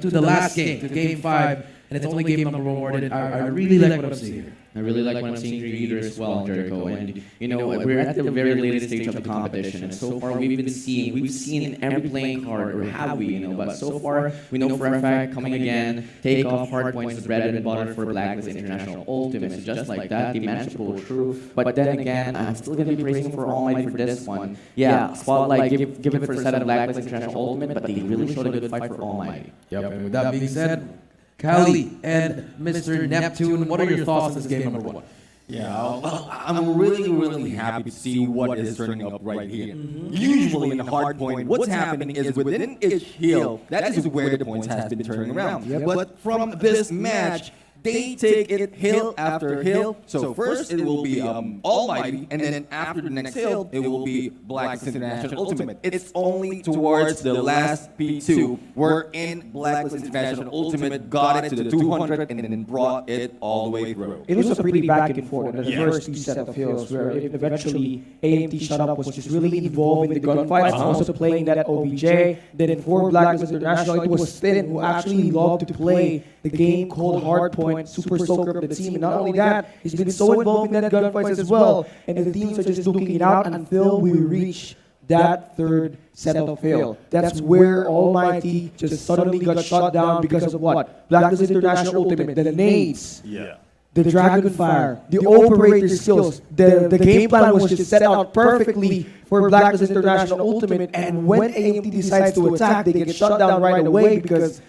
to the last game, to game 5, and it's only game number 1. I really like what I'm seeing here. I really like what I'm seeing here as well, Jericho. And you know, we're at the very latest stage of the competition, and so far we've seen every playing card, or have we? You know, but so far we know for a fact coming again, take off hard points, the bread and butter for Blacklist International Ultimate. So just like that, they managed to pull through. But then again, I'm still gonna be praising for Almighty for this one. Yeah, spotlight give it for a set of Blacklist International Ultimate, but they really showed a good fight for Almighty. Yep. And with that being said, Kali and Mr. Neptune, what are your thoughts on this game number 1? Yeah, well, I'm really happy to see what is turning up right here. Usually in the hard point, what's happening is within each hill, that is where the points has been turning around. But from this match, they take it hill after hill. So first it will be Almighty, and then after the next hill, it will be Blacklist International Ultimate. It's only towards the last P2 wherein Blacklist International Ultimate got it to the 200 and then brought it all the way through. It was a pretty back and forth in the first 2 set of hills where eventually AMT shut up was just really involved in the gunfights, also playing that OBJ. Then for Blacklist International, it was Thin who actually loved to play the game called Hardpoint, super soaker of the team. And not only that, he's been so involved in that gunfights as well. And the teams are just looking it out until we reach that 3rd set of hill. That's where Almighty just suddenly got shut down because of what? Blacklist International Ultimate, the nades. Yeah. The Dragonfire, the operator skills, the game plan was just set out perfectly for Blacklist International Ultimate. And when AMT decides to attack, they get shut down right away because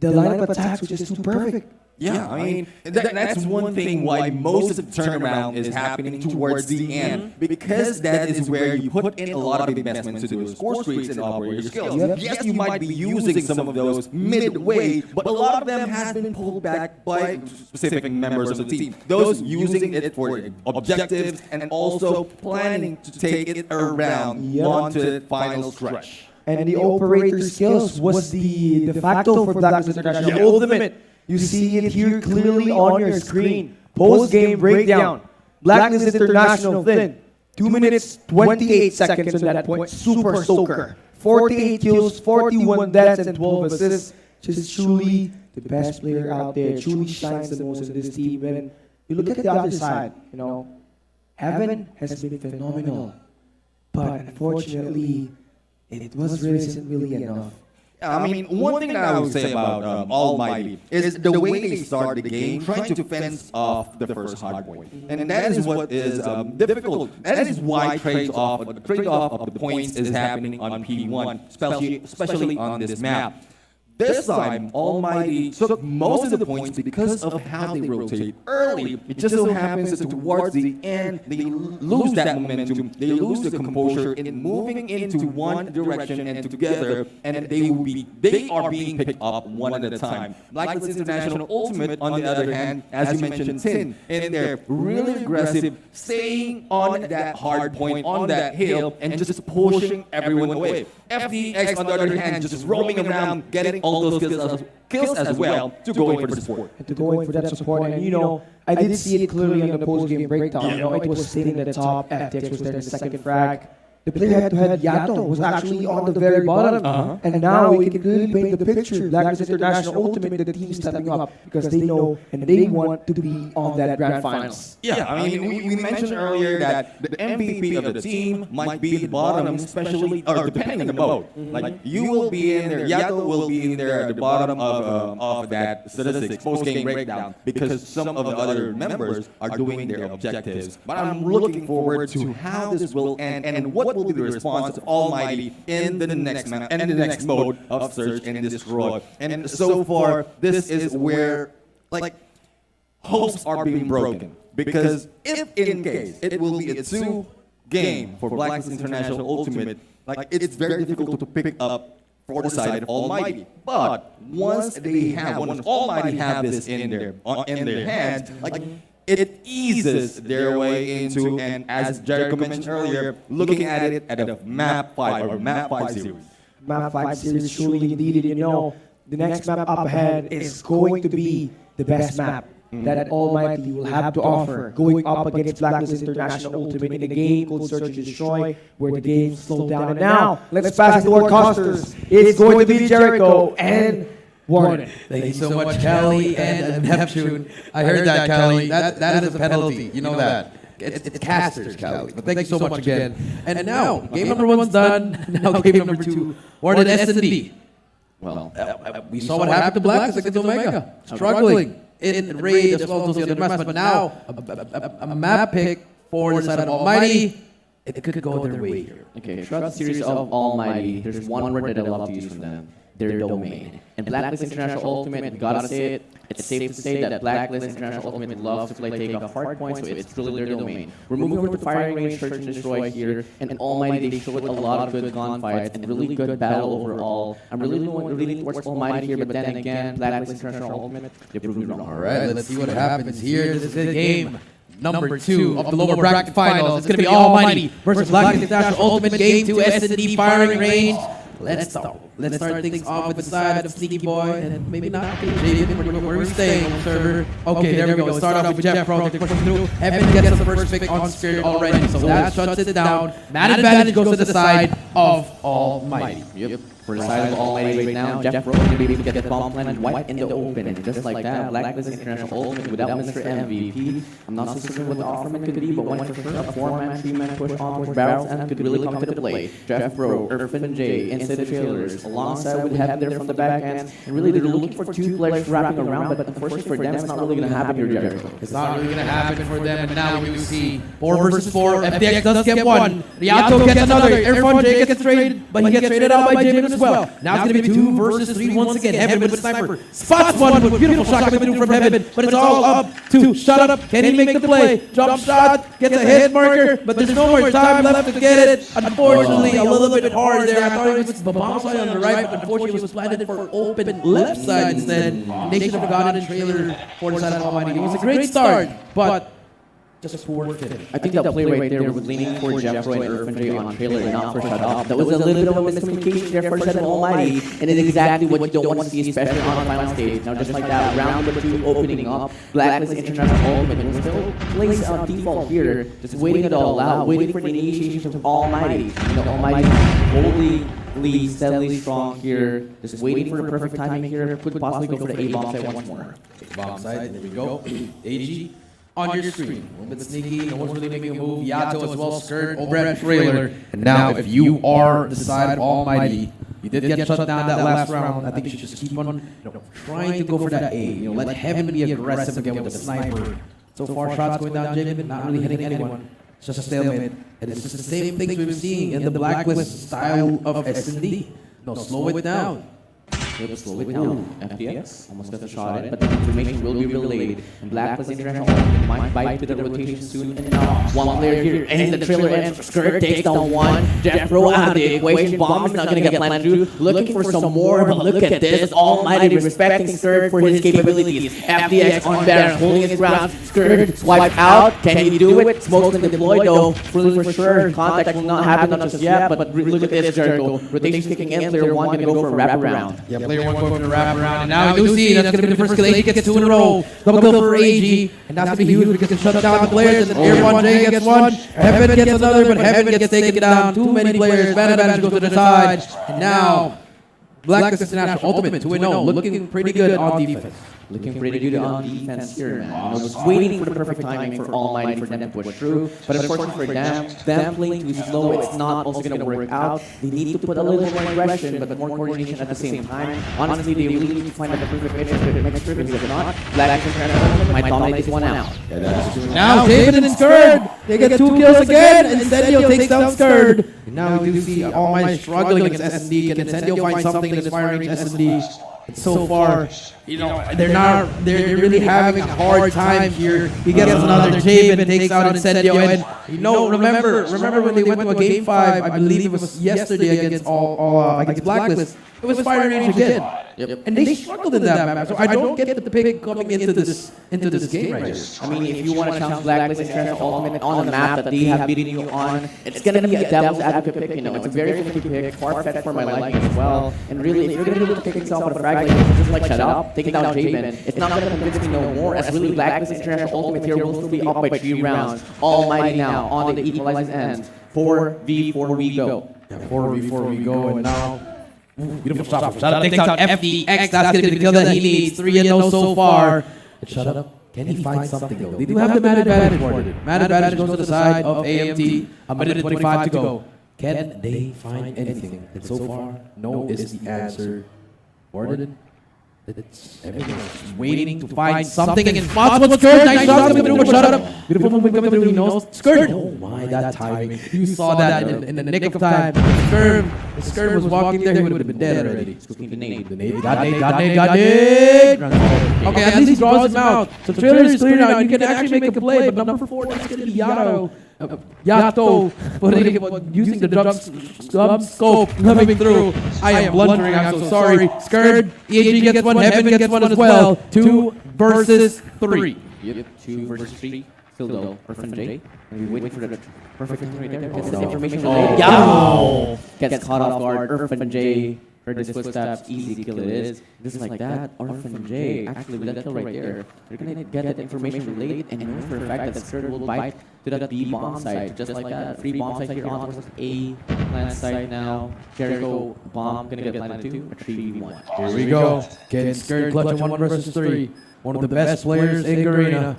the line of attacks was just too perfect. Yeah, I mean, that's one thing why most of the turnaround is happening towards the end. Because that is where you put in a lot of investments into those score streaks and operator skills. Yes, you might be using some of those midway, but a lot of them has been pulled back by specific members of the team. Those using it for objectives and also planning to take it around onto the final stretch. And the operator skills was the de facto for Blacklist International Ultimate. You see it here clearly on your screen. Post-game breakdown. Blacklist International Thin. 2 minutes, 28 seconds on that point. Super soaker. 48 kills, 41 deaths, and 12 assists. Just truly the best player out there. Truly shines the most in this team. And you look at the other side, you know, Heaven has been phenomenal. But unfortunately, it wasn't really enough. I mean, one thing that I would say about Almighty is the way they start the game, trying to fence off the first hard point. And that is what is difficult. That is why trade-off of the points is happening on P1, especially on this map. This time, Almighty took most of the points because of how they rotate early. It just so happens that towards the end, they lose that momentum. They lose the composure in moving into one direction and together, and they are being picked up one at a time. Blacklist International Ultimate, on the other hand, as you mentioned, Tin, and they're really aggressive, staying on that hard point, on that hill, and just pushing everyone away. FDX, on the other hand, just roaming around, getting all those kills as well to go in for the support. And to go in for that support. And you know, I did see it clearly on the post-game breakdown. You know, it was sitting at the top. FTX was there in the second frag. the player head-to-head Yato was actually on the very bottom. And now we can clearly paint the picture. Blacklist International Ultimate, the team stepping up because they know and they want to be on that grand finals. Yeah, I mean, we mentioned earlier that the MVP of the team might be the bottom, especially, or depending on the mode. Like, you will be in there, Yato will be in there at the bottom of that statistics, post-game breakdown, because some of the other members are doing their objectives. But I'm looking forward to how this will end and what will be the response of Almighty in the next mode of Search and Destroy. And so far, this is where, like, hopes are being broken. Because if in case it will be a 2 game for Blacklist International Ultimate, like, it's very difficult to pick up for the side of Almighty. But once Almighty have this in their hands, like, it eases their way into, and as Jericho mentioned earlier, looking at it at a map 5 or map 5 series. Map 5 series, truly indeed, you know, the next map up ahead is going to be the best map that Almighty will have to offer, going up against Blacklist International Ultimate in a game called Search and Destroy, where the game slowed down. And now, let's pass it to our casters. It's going to be Jericho and Warren. Thank you so much, Cali and Neptune. I heard that, Cali. That is a penalty. You know that. It's casters, Cali. But thank you so much again. And now, game number 1's done. Now game number 2. Warren S&D. Well, we saw what happened to Blacklist against Omega. Struggling in raid as well as those other maps. But now, a map pick for the side of Almighty. It could go their way here. Okay, throughout the series of Almighty, there's one word that I love to use from them. Their domain. And Blacklist International Ultimate, we gotta say it, it's safe to say that Blacklist International Ultimate loves to play take-off hard points, so it's truly their domain. We're moving over to firing range, Search and Destroy here, and Almighty, they showed a lot of good gunfights and really good battle overall. I'm really leaning towards Almighty here, but then again, Blacklist International Ultimate, they proved me wrong. Alright, let's see what happens here. This is the game number 2 of the lower bracket finals. It's gonna be Almighty versus Blacklist International Ultimate Game 2 S&D firing range. Let's start things off with the side of Sneaky Boy, and maybe not Jaden, where we staying on the server. Okay, there we go. Start off with Jeff Pro, pushing through. Heaven gets the first pick on Spirit already, so that shuts it down. Man advantage goes to the side of Almighty. Yep. For the side of Almighty right now, Jeff Rowe will be able to get the bomb planet white in the open. And just like that, Blacklist International Ultimate without Mr. MVP. I'm not so certain what the offerment could be, but one for sure, a 4-man, 3-man push on towards barrels and could really come into play. Jeff Rowe, Irfan J, Inside the Trailers, alongside with Heaven there from the back end. And really, they're looking for 2 players wrapping around, but unfortunately for them, it's not really going to happen here, Jericho. It's not really going to happen for them, and now we do see 4 versus 4. FTX does get 1. Riato gets another. Irfan J gets traded, but he gets traded out by Jamin as well. Now it's going to be 2 versus 3 once again. Heaven with a sniper. Spots one with beautiful shot coming through from Heaven, but it's all up to Shut Up. Can he make the play? Jump shot, gets a hit marker, but there's no more time left to get it. Unfortunately, a little bit hard there. I thought it was the bomb side on the right, but unfortunately it was planted for open left side instead. Nation of God and trailer for the side of Almighty. It was a great start, but just poor finish. I think that play right there was leaning for Jeff Rowe and Irfan J on trailer and not for Shut Up. That was a little bit of a miscommunication there for Side of Almighty, and it's exactly what you don't want to see, especially on the final stage. Now, just like that, round number 2 opening up, Blacklist International Ultimate will still place on default here, just waiting it all out, waiting for the initiation of Almighty. You know, Almighty holding lead steadily strong here, just waiting for the perfect timing here, could possibly go for the A-bomb side once more. Bomb side, there we go. AG. On your screen, a little bit sneaky, no one's really making a move. Yato as well, skirt over at trailer. And now, if you are the side of Almighty, you did get shut down that last round. I think you should just keep on trying to go for that A. Let Heaven be aggressive again with the sniper. So far, shots going down Jamin, not really hitting anyone. It's just a stalemate. And it's just the same things we've been seeing in the Blacklist style of S&D. No, slow it down. It'll slow it down. FTX almost got a shot in, but the information will be relayed. And Blacklist International might bite to the rotation soon enough. One player here, and the trailer ends. Skirt takes down 1. Jeff Rowe out of the equation. Bomb is not going to get planted through. Looking for some more, but look at this. Almighty respecting Skirt for his capabilities. FTX on Baron, holding his ground. Skirt swiped out. Can he do it? Smoke's been deployed though. For sure, contact will not happen, not just yet, but look at this, Jericho. Rotation kicking in, player 1 going to go for a wraparound. Yep, player 1 going for the wraparound. And now we do see that's going to be the first kill. AG gets 2 in a row. Double kill for AG. And that's going to be huge because it shut down the players. And Air 1J gets one. Heaven gets another, but Heaven gets taken down. Too many players. Bad advantage goes to the side. And now, Blacklist International Ultimate 2-0. Looking pretty good on defense. Looking pretty good on defense here, man. Just waiting for the perfect timing for Almighty for them to push through. But unfortunately for them playing too slow, it's not also going to work out. They need to put a little more aggression, but more coordination at the same time. Honestly, they really need to find the perfect mixture because if not, Black might dominate this one out. Now David and Skurd, they get 2 kills again, and Incendio takes down Skurd. And now we do see Almighty struggling against S&D. Can Incendio find something in this firing range S&D? So far, they're really having a hard time here. He gets another Jave and takes out Incendio. And remember when they went to a game 5, I believe it was yesterday against Blacklist. It was fire range again. Yep. And they struggled in that map. So I don't get the pick coming into this game right here. I mean, if you want to challenge Blacklist International Ultimate on a map that they have beaten you on, it's going to be a devil's advocate pick. It's a very tricky pick, far-fetched for my liking as well. And really, if you're going to be able to pick yourself on a frag like this, just like shut up, taking down Javen, it's not going to convince me no more. As really, Blacklist International Ultimate here will still be up by 3 rounds. Almighty now on the equalized end. 4v4 we go. Yeah, 4v4 we go, and now. Beautiful stop. Shut up. Takes out FDX. That's going to be the kill that he needs. 3-0 so far. Shut up. Can he find something though? They do have the mad advantage for it. Mad advantage goes to the side of AMT. A minute 25 to go. Can they find anything? And so far, no is the answer. Warden. Everyone's waiting to find something in spots. What's Skurd? Nice shot coming through, but shut up. Beautiful movement coming through. He knows. Skurd. Oh my, that timing. You saw that in the nick of time. If Skurd was walking there, he would have been dead already. Scooping the nade. Got nade. Okay, at least he draws him out. So trailer is clear now. You can actually make a play, but number 4, that's going to be Yato. Using the drum scope coming through. I am blundering, I'm so sorry. Skurd, EAG gets one, Heaven gets one as well. 2 versus 3. Yep, 2 versus 3. Still though, Orphan J. And we waiting for the perfect right there. Gets the information related. Gets caught off guard. Orphan J. Heard this footsteps, easy kill it is. Just like that, Orphan J, actually with that kill right there, they're gonna get that information late and know for a fact that Skurd will bite to that B bomb site. Just like that, 3 bomb site here on towards A plant site now. Jericho bomb gonna get planted too, a 3v1. Here we go. Can Skurd clutch 1 versus 3. One of the best players in Garena.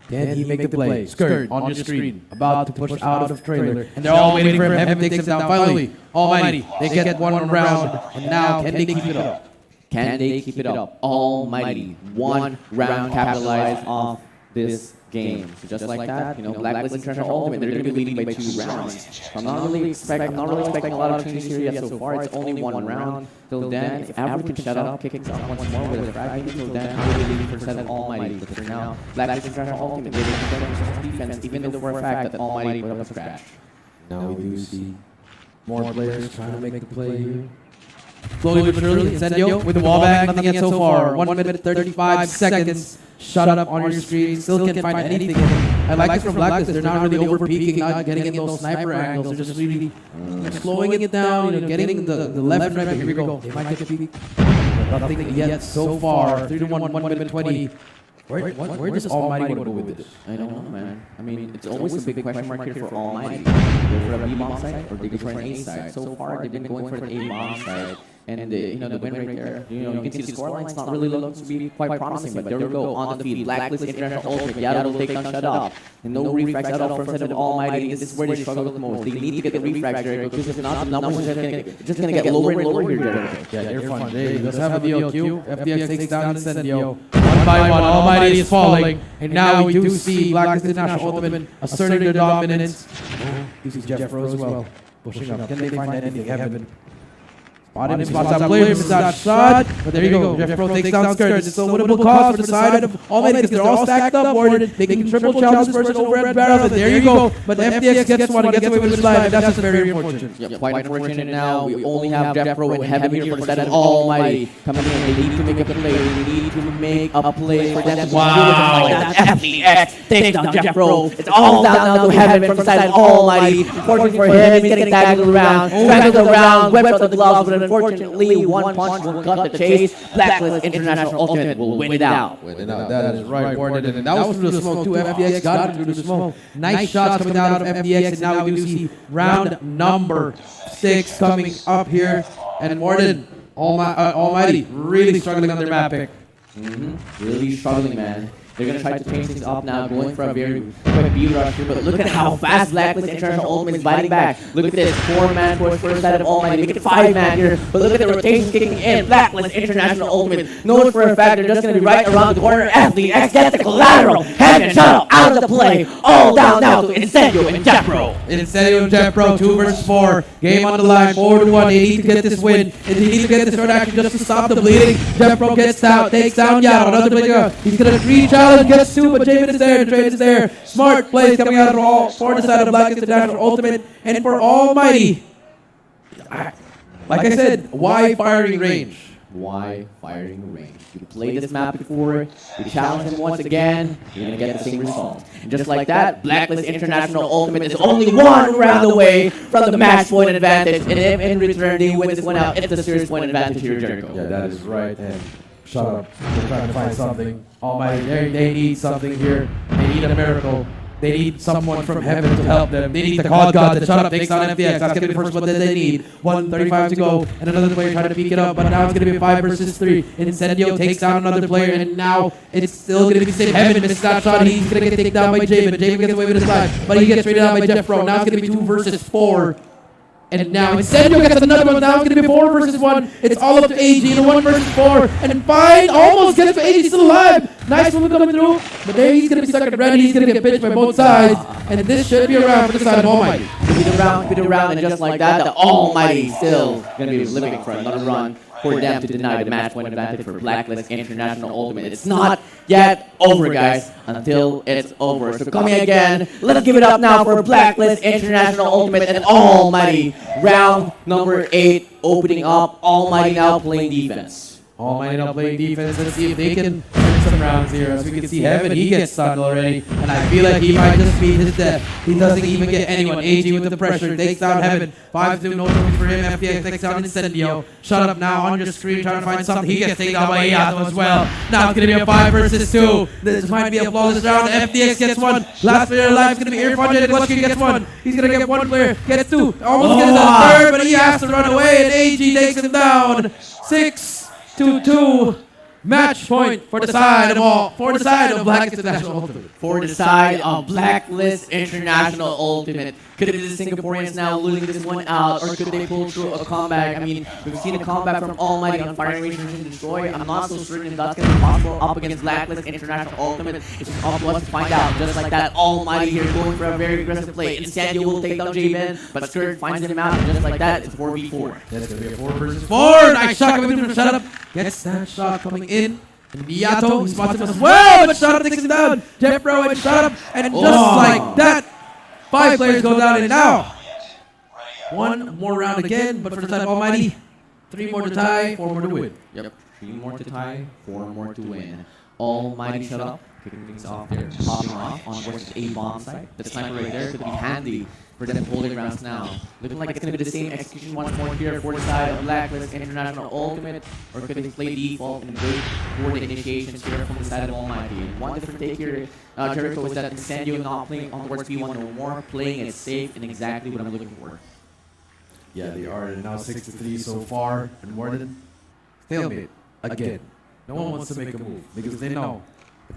Can he make the play? Skurd on your screen, about to push out of trailer. And they're all waiting for him. Heaven takes him down. Finally, Almighty, they get 1 round. And now, can they keep it up? Can they keep it up? Almighty, 1 round capitalized off this game. So just like that, Blacklist International Ultimate, they're going to be leading by 2 rounds. So I'm not really expecting a lot of changes here yet so far. It's only 1 round. Till then, if Average can shut up, kicking up once more with a frag, till then, I'm really leading for 7 Almighty. But for now, Blacklist International Ultimate, they're going to defense, even though for a fact that Almighty put up a scratch. Now we do see more players trying to make the play here. Slowly but surely, Incendio with the wall bag, nothing yet so far. 1 minute 35 seconds. Shut up on your screen. Still can't find anything. I like this from Blacklist. They're not really over peaking, not getting in those sniper angles. They're just really slowing it down, getting the left and right. But here we go. They might get a peek. Nothing yet so far. 3-1, 1 minute 20. Where does Almighty want to go with this? I don't know, man. I mean, it's always a big question mark here for Almighty. Go for a B-bomb side or they go for an A side. So far, they've been going for the A-bomb side. And the win right there, you can see the scoreline's not really looking to be quite promising, but there we go, on the field, Blacklist International Ultimate, Yato will take down Shut Up, and no refrags at all from set of Almighty, and this is where they struggle the most. They need to get the refrags, Jericho, because if not, the numbers are just going to get lower and lower here, Jericho. Yeah, they're fun. Let's have a DLQ, FDX takes down Incendio, 1 by 1, Almighty is falling, and now we do see Blacklist International Ultimate asserting their dominance. You see Jeff Rose as well, pushing up. Can they find anything? Heaven. Spotted him, spots out player, misses that shot. But there you go, Jeff Pro takes down Skurd. It's a winnable cause for the side of Almighty because they're all stacked up, Warden. They can triple challenge this person over at barrel. There you go. But FDX gets one and gets away with his life. That's just very unfortunate. Yep, quite unfortunate now. We only have Jeff Pro and Heaven here for the side of Almighty coming in. They need to make a play. They need to make a play for them to wow. FDX takes down Jeff Pro. It's all down now to Heaven from the side of Almighty. Unfortunately for him, he's getting tackled around, strangled around, whipped out the gloves with unfortunately, one punch will cut the chase. Blacklist International Ultimate will win it out. Win it out. That is right, Warden. And that was through the smoke too. FDX got it through the smoke. Nice shots coming out of FDX, and now we do see round number 6 coming up here. And Warden, Almighty, really struggling on their map pick. Really struggling, man. They're going to try to change things up now, going for a very quick B-rush here, but look at how fast Blacklist International Ultimate is biting back. Look at this, 4-man push first side of Almighty, make it 5-man here, but look at the rotation kicking in. Blacklist International Ultimate knows for a fact they're just going to be right around the corner. FDX gets the collateral, head and shuttle out of the play, all down now to Incendio and Jeffro. Incendio and Jeffro, 2 versus 4, game on the line, 4-1, they need to get this win, and they need to get this third action just to stop the bleeding. Jeffro gets down, takes down Yao, another player, he's going to reach out. Gets 2, but Jamin is there, Trade is there. Smart plays coming out of all for the side of Black International Ultimate. And for Almighty, like I said, why firing range? Why firing range? You played this map before, you challenge him once again, you're going to get the same result. And just like that, Blacklist International Ultimate is only 1 round away from the match point advantage. And if in return they win this one out, it's a serious point advantage here, Jericho. Yeah, that is right. And shut up. They're trying to find something. Almighty, they need something here. They need a miracle. They need someone from heaven to help them. They need the God to shut up, takes on FDX. That's going to be the first one that they need. 1:35 to go, and another player trying to peek it up, but now it's going to be 5 versus 3. Incendio takes down another player, and now it's still going to be the same. Heaven missed that shot. He's going to get taken down by Jamin. Jamin gets away with his life, but he gets traded out by Jeffro. Now it's going to be 2 versus 4. And now Incendio gets another one. Now it's going to be 4 versus 1. It's all up to AG in a 1 versus 4. And Fine almost gets to AG, still alive. Nice one coming through. But there he's going to be stuck at red. He's going to get pitched by both sides. And this should be a round for the side of Almighty. Could be the round, and just like that, the Almighty still going to be living for another run for them to deny the match point advantage for Blacklist International Ultimate. It's not yet over, guys, until it's over. So coming again, let's give it up now for Blacklist International Ultimate and Almighty. Round number 8 opening up. Almighty now playing defense. Almighty now playing defense. Let's see if they can win some rounds here. As we can see, Heaven, he gets stunned already. And I feel like he might just beat his death. He doesn't even get anyone. AG with the pressure. Takes down Heaven. 5-2, no trophy for him. FTX takes down Incendio. Shut up now on your screen, trying to find something. He gets taken down by Iato as well. Now it's going to be a 5 versus 2. This might be a flawless round. FTX gets 1. Last player alive is going to be Irfan J. Glutsky gets 1. He's going to get 1 player. Gets 2. Almost gets a third, but he has to run away. And AG takes him down. 6-2. Match point for the side of Blacklist International Ultimate. For the side of Blacklist International Ultimate. Could it be the Singaporeans now losing this one out, or could they pull through a comeback? I mean, we've seen a comeback from Almighty on Firing Range and Destroy. I'm not so certain if that's going to be possible up against Blacklist International Ultimate. It's just up to us to find out. Just like that, Almighty here going for a very aggressive play. Incendio will take down J-Ben, but Skirt finds him out, and just like that, it's 4v4. That's going to be a 4 versus 4. Nice shot coming in from Shut Up. Gets that shot coming in. And Miyato, he spots him as well, but Shut Up takes him down. Jeffro and Shut Up, and just like that, 5 players go down, and now 1 more round again, but for the side of Almighty, 3 more to tie, 4 more to win. Yep, 3 more to tie, 4 more to win. Almighty Shut Up, kicking things off there, popping off on versus A bomb site. The sniper right there could be handy for them holding rounds now. Looking like it's going to be the same execution once more here for the side of Blacklist International Ultimate, or could they play default and wait for the initiations here from the side of Almighty? And one different take here, Jericho, is that Incendio not playing on towards B1 no more, playing it safe and exactly what I'm looking for. Yeah, they are now 6-3 so far, and Warden, stalemate again. No one wants to make a move because they know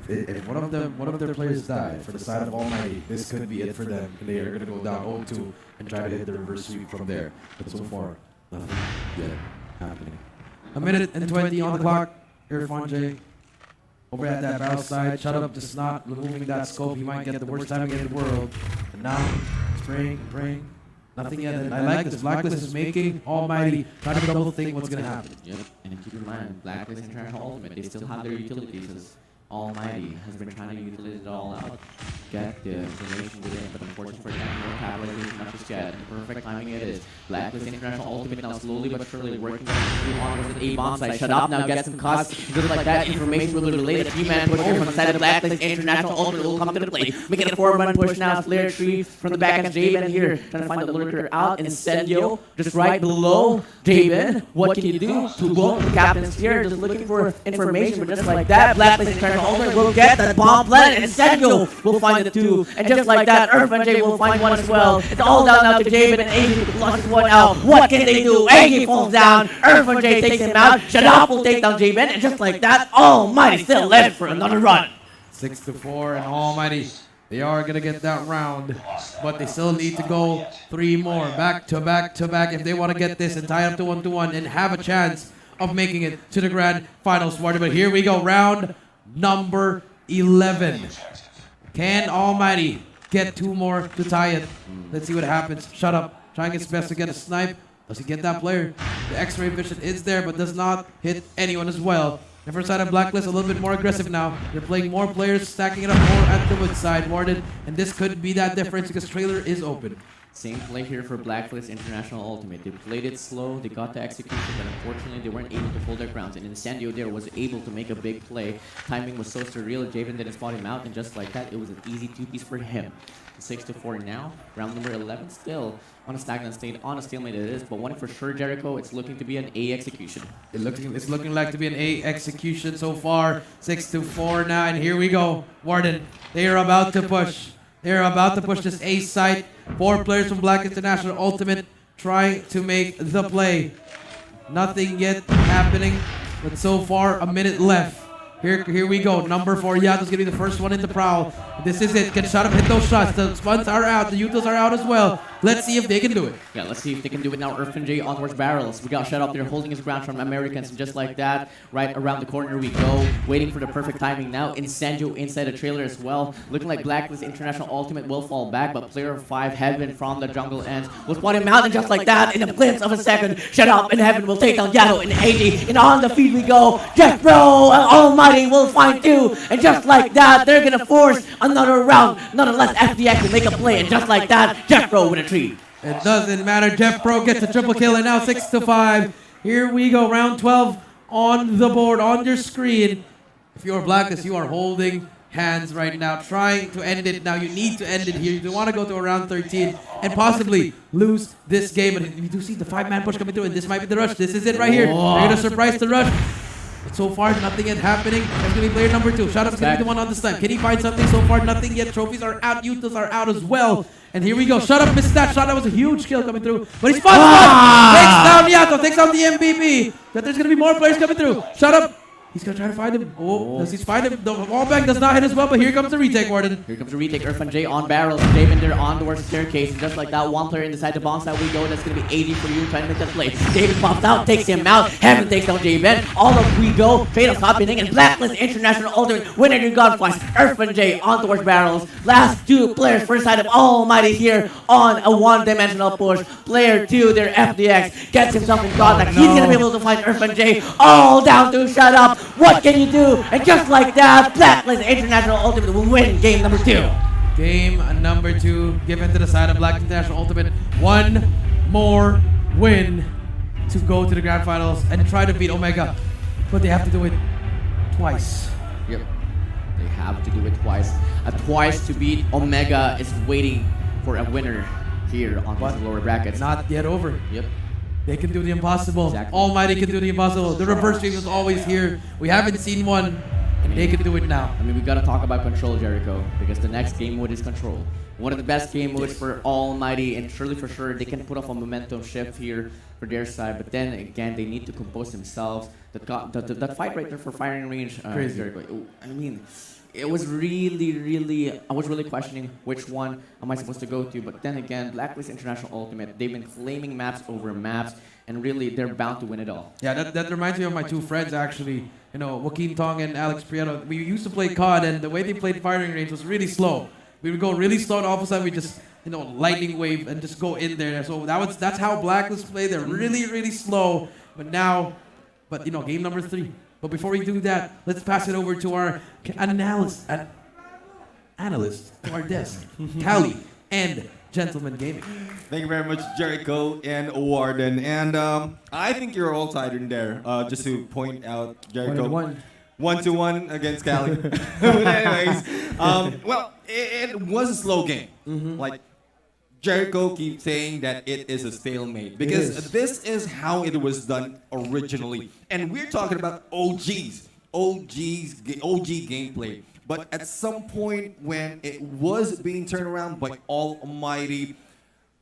if one of their players die for the side of Almighty, this could be it for them. And they are going to go down 0-2 and try to hit the reverse sweep from there. But so far, nothing yet happening. 1 minute and 20 on the clock. Irfan J. Over at that barrel side. Shut Up, just not removing that scope. He might get the worst timing in the world. And now, praying. Nothing yet. And I like this. Blacklist is making Almighty trying to double think what's going to happen. Yep, and keep in mind, Blacklist International Ultimate, they still have their utilities as Almighty has been trying to utilize it all out. Get the information within, but unfortunately for them, no capitalization, not just yet. And perfect timing it is. Blacklist International Ultimate now slowly but surely working on with A bomb side. Shut up now, get some costs. Just like that, information will relate. A few-man push here from the side of Blacklist International Ultimate will come to the play. Making a 4-run push now. Flare tree from the back of Jabin here. Trying to find the lurker out. Incendio just right below Jabin. What can you do? To blow the captain's here. Just looking for information, but just like that, Blacklist International Ultimate will get the bomb planted. Incendio will find the two. And just like that, J will find one as well. It's all down now to Jabin and AJ launches one out. What can they do? AJ falls down. J takes him out. Shadop will take down Jabin. And just like that, Almighty still left for another run. 6-4 and Almighty. They are going to get that round, but they still need to go 3 more back to back to back if they want to get this and tie up to 1-1 and have a chance of making it to the grand finals. But here we go, round number 11. Can Almighty get 2 more to tie it? Let's see what happens. Shut up. Trying his best to get a snipe. Does he get that player? The X-ray vision is there, but does not hit anyone as well. The first side of Blacklist a little bit more aggressive now. They're playing more players, stacking it up more at the wood side, Warden. And this could be that difference because trailer is open. Same play here for Blacklist International Ultimate. They played it slow, they got the execution, but unfortunately they weren't able to hold their grounds. And Incendio there was able to make a big play. Timing was so surreal, Javen didn't spot him out, and just like that, it was an easy 2-piece for him. 6-4 now, round number 11 still on a stagnant state, on a stalemate it is, but one for sure, Jericho, it's looking to be an A execution. It's looking like to be an A execution so far. 6-4 now, and here we go. Warden, they are about to push. They're about to push this A site. 4 players from Black International Ultimate trying to make the play. Nothing yet happening, but so far a minute left. Here we go. Number 4, Yato's gonna be the first one into Prowl. This is it. Can Shut Up hit those shots. The Spuns are out. The Utos are out as well. Let's see if they can do it. Yeah, let's see if they can do it now. J on towards barrels. We got Shut Up there holding his ground from Americans. And just like that, right around the corner we go. Waiting for the perfect timing now. Incendio inside the trailer as well. Looking like Blacklist International Ultimate will fall back, but player 5, Heaven from the jungle ends. Will spot him out, and just like that, in a glimpse of a second, Shut Up and Heaven will take down Yato and 80. And on the feed we go. Jeff Bro, Almighty will find 2. And just like that, they're gonna force another round. Nonetheless, FDX will make a play. And just like that, Jeff Bro with a treat. It doesn't matter. Jeff Pro gets a triple kill, and now 6-5. Here we go. Round 12 on the board, on your screen. If you're Blacklist, you are holding hands right now, trying to end it. Now you need to end it here. You want to go to around 13 and possibly lose this game. But you do see the 5-man push coming through, and this might be the rush. This is it right here. They're going to surprise the rush. But so far, nothing yet happening. That's going to be player number 2. Shut Up's going to be the one on this time. Can he find something? So far, nothing yet. Trophies are out. Utos are out as well. And here we go. Shut Up missed that shot. That was a huge kill coming through. But he's fun. Takes down Yato. Takes out the MVP. But there's going to be more players coming through. Shut Up. He's going to try to find him. Oh, does he find him? The wallbang does not hit as well, but here comes the retake, Warden. Here comes the retake. J on barrels. David on towards the staircase. And just like that, one player inside the bomb side we go. That's going to be 80 for you trying to make that play. David pops out, takes him out. Heaven takes down J-Ben. All of we go. Trade-off happening. And Blacklist International Ultimate winner your Godflies. J on towards barrels. Last 2 players first side of Almighty here on a one-dimensional push. Player 2, their FDX, gets himself in godlike. He's going to be able to find J all down to Shut Up. What can you do? And just like that, Blacklist International Ultimate will win game number 2. Game number 2 given to the side of Black International Ultimate. 1 more win to go to the grand finals and try to beat Omega. But they have to do it twice. Yep. They have to do it twice. Twice to beat Omega is waiting for a winner here on these lower brackets. Not yet over. Yep. They can do the impossible. Exactly. Almighty can do the impossible. The reverse stream is always here. We haven't seen one. They can do it now. I mean, we gotta talk about control, Jericho, because the next game mode is control. One of the best game modes for Almighty, and surely for sure they can put off a momentum shift here for their side. But then again, they need to compose themselves. That fight right there for firing range, crazy. Jericho. I mean, it was really, I was really questioning which one am I supposed to go to. But then again, Blacklist International Ultimate, they've been flaming maps over maps, and really, they're bound to win it all. Yeah, that reminds me of my 2 friends, actually. You know, Joaquin Tong and Alex Prieto. We used to play COD, and the way they played firing range was really slow. We would go really slow, and all of a sudden we just, lightning wave and just go in there. So that's how Blacklist play. They're really slow. But now, game number 3. But before we do that, let's pass it over to our analyst to our desk, Cali and Gentleman Gaming. Thank you very much, Jericho and Warden. And I think you're all tied in there. Just to point out, Jericho. 1-1 against Cali. But anyways, well, it was a slow game. Like, Jericho keeps saying that it is a stalemate because this is how it was done originally. And we're talking about OG gameplay. But at some point when it was being turned around by Almighty,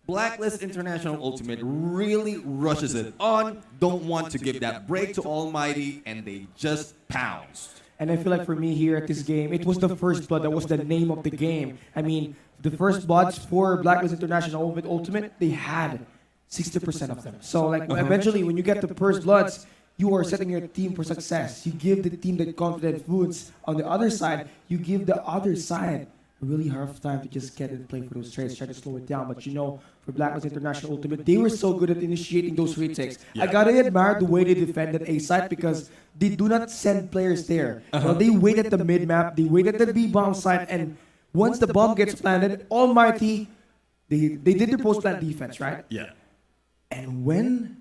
Blacklist International Ultimate really rushes it on, don't want to give that break to Almighty, and they just pounced. And I feel like for me here at this game, it was the first blood that was the name of the game. I mean, the first bloods for Blacklist International with Ultimate, they had 60% of them. So like eventually when you get the first bloods, you are setting your team for success. You give the team the confident boots. On the other side, you give the other side a really hard time to just get and play for those trades, try to slow it down. But you know, for Blacklist International Ultimate, they were so good at initiating those retakes. I gotta admire the way they defended A side because they do not send players there. Well, they wait at the mid map, they wait at the B bomb side, and once the bomb gets planted, Almighty, they did their post plant defense, right? Yeah. And when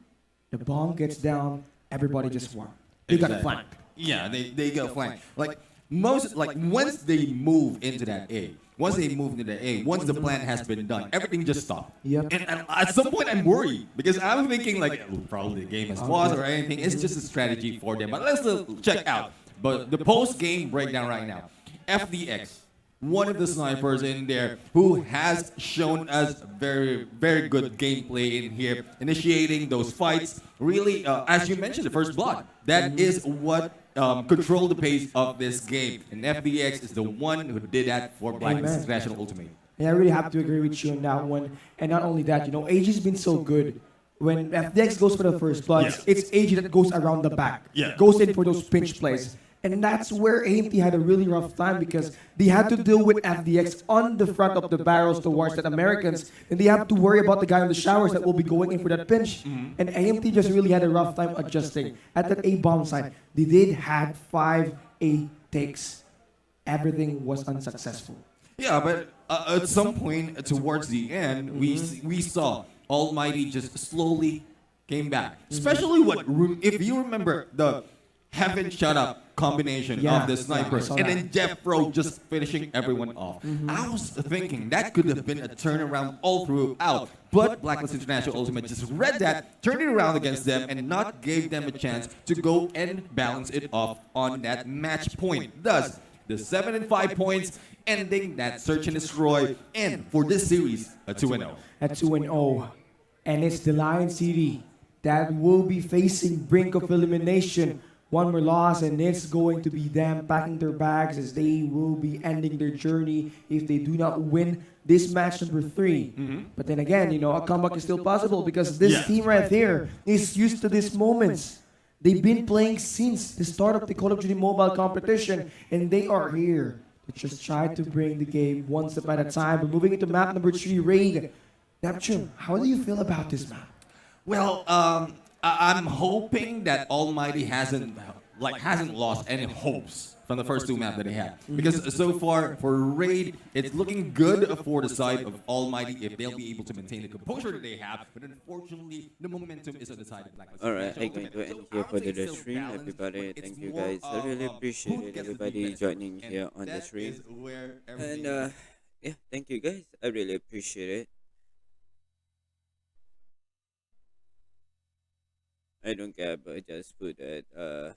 the bomb gets down, everybody just warm. They got flanked. Yeah, they got flanked. Like once they move into that A, once the plan has been done, everything just stopped. Yep. And at some point I'm worried because I'm thinking like, oh, probably the game has paused or anything. It's just a strategy for them. But let's check out. But the post-game breakdown right now. FDX, one of the snipers in there who has shown us very, very good gameplay in here, initiating those fights. Really, as you mentioned, the first blood. That is what controlled the pace of this game. And FDX is the one who did that for Blacklist International Ultimate. And I really have to agree with you on that one. And not only that, you know, AG's been so good. When FDX goes for the first blood, it's AG that goes around the back. Goes in for those pinch plays. And that's where AMT had a really rough time because they had to deal with FDX on the front of the barrels towards the Americans, and they have to worry about the guy in the showers that will be going in for that pinch. And AMT just really had a rough time adjusting. At that A bomb side, they did had 5 A takes. Everything was unsuccessful. Yeah, but at some point towards the end, we saw Almighty just slowly came back. Especially if you remember the Heaven Shut Up combination of the snipers and then Jeffro just finishing everyone off. I was thinking that could have been a turnaround all throughout, but Blacklist International Ultimate just read that, turned it around against them, and not gave them a chance to go and balance it off on that match point. Thus, the 7 and 5 points, ending that search and destroy, and for this series, a 2-0. A 2-0. And it's the Lion City that will be facing brink of elimination. One more loss, and it's going to be them packing their bags as they will be ending their journey if they do not win this match number 3. But then again, you know, a comeback is still possible because this team right there is used to these moments. They've been playing since the start of the Call of Duty Mobile competition, and they are here to just try to bring the game one step at a time. We're moving into map number 3, Raid. Neptune, how do you feel about this map? Well, I'm hoping that Almighty hasn't lost any hopes from the first 2 maps that they had. Because so far, for Raid, it's looking good for the side of Almighty if they'll be able to maintain the composure that they have. But unfortunately, the momentum is on the side of Blacklist. Alright, I'm going to end here for the stream, everybody. Thank you guys. I really appreciate everybody joining here on the stream. And yeah, thank you guys. I really appreciate it. I don't care, but just put that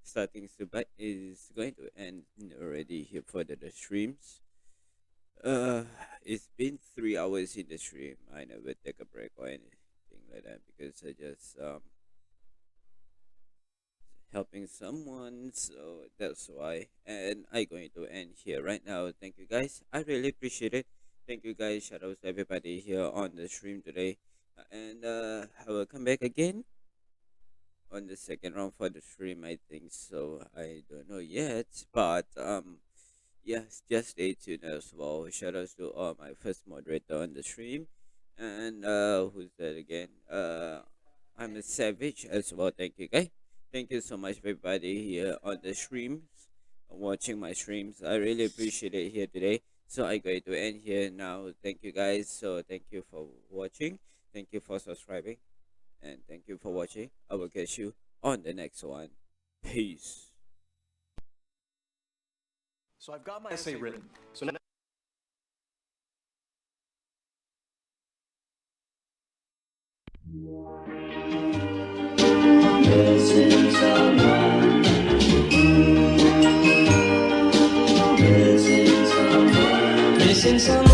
starting Subat is going to end already here for the streams. It's been 3 hours in the stream. I never take a break or anything like that because I just helping someone, so that's why. And I'm going to end here right now. Thank you guys. I really appreciate it. Thank you guys. Shout out to everybody here on the stream today. And I will come back again on the second round for the stream, I think so. I don't know yet, but yes, just stay tuned as well. Shout outs to all my first moderator on the stream, and who's that again? I'm a savage as well. Thank you guys. Thank you so much, everybody here on the streams, watching my streams. I really appreciate it here today. So I going to end here now. Thank you guys. So thank you for watching. Thank you for subscribing, and thank you for watching. I will catch you on the next one. Peace. So I've got my essay written. So now Missing someone.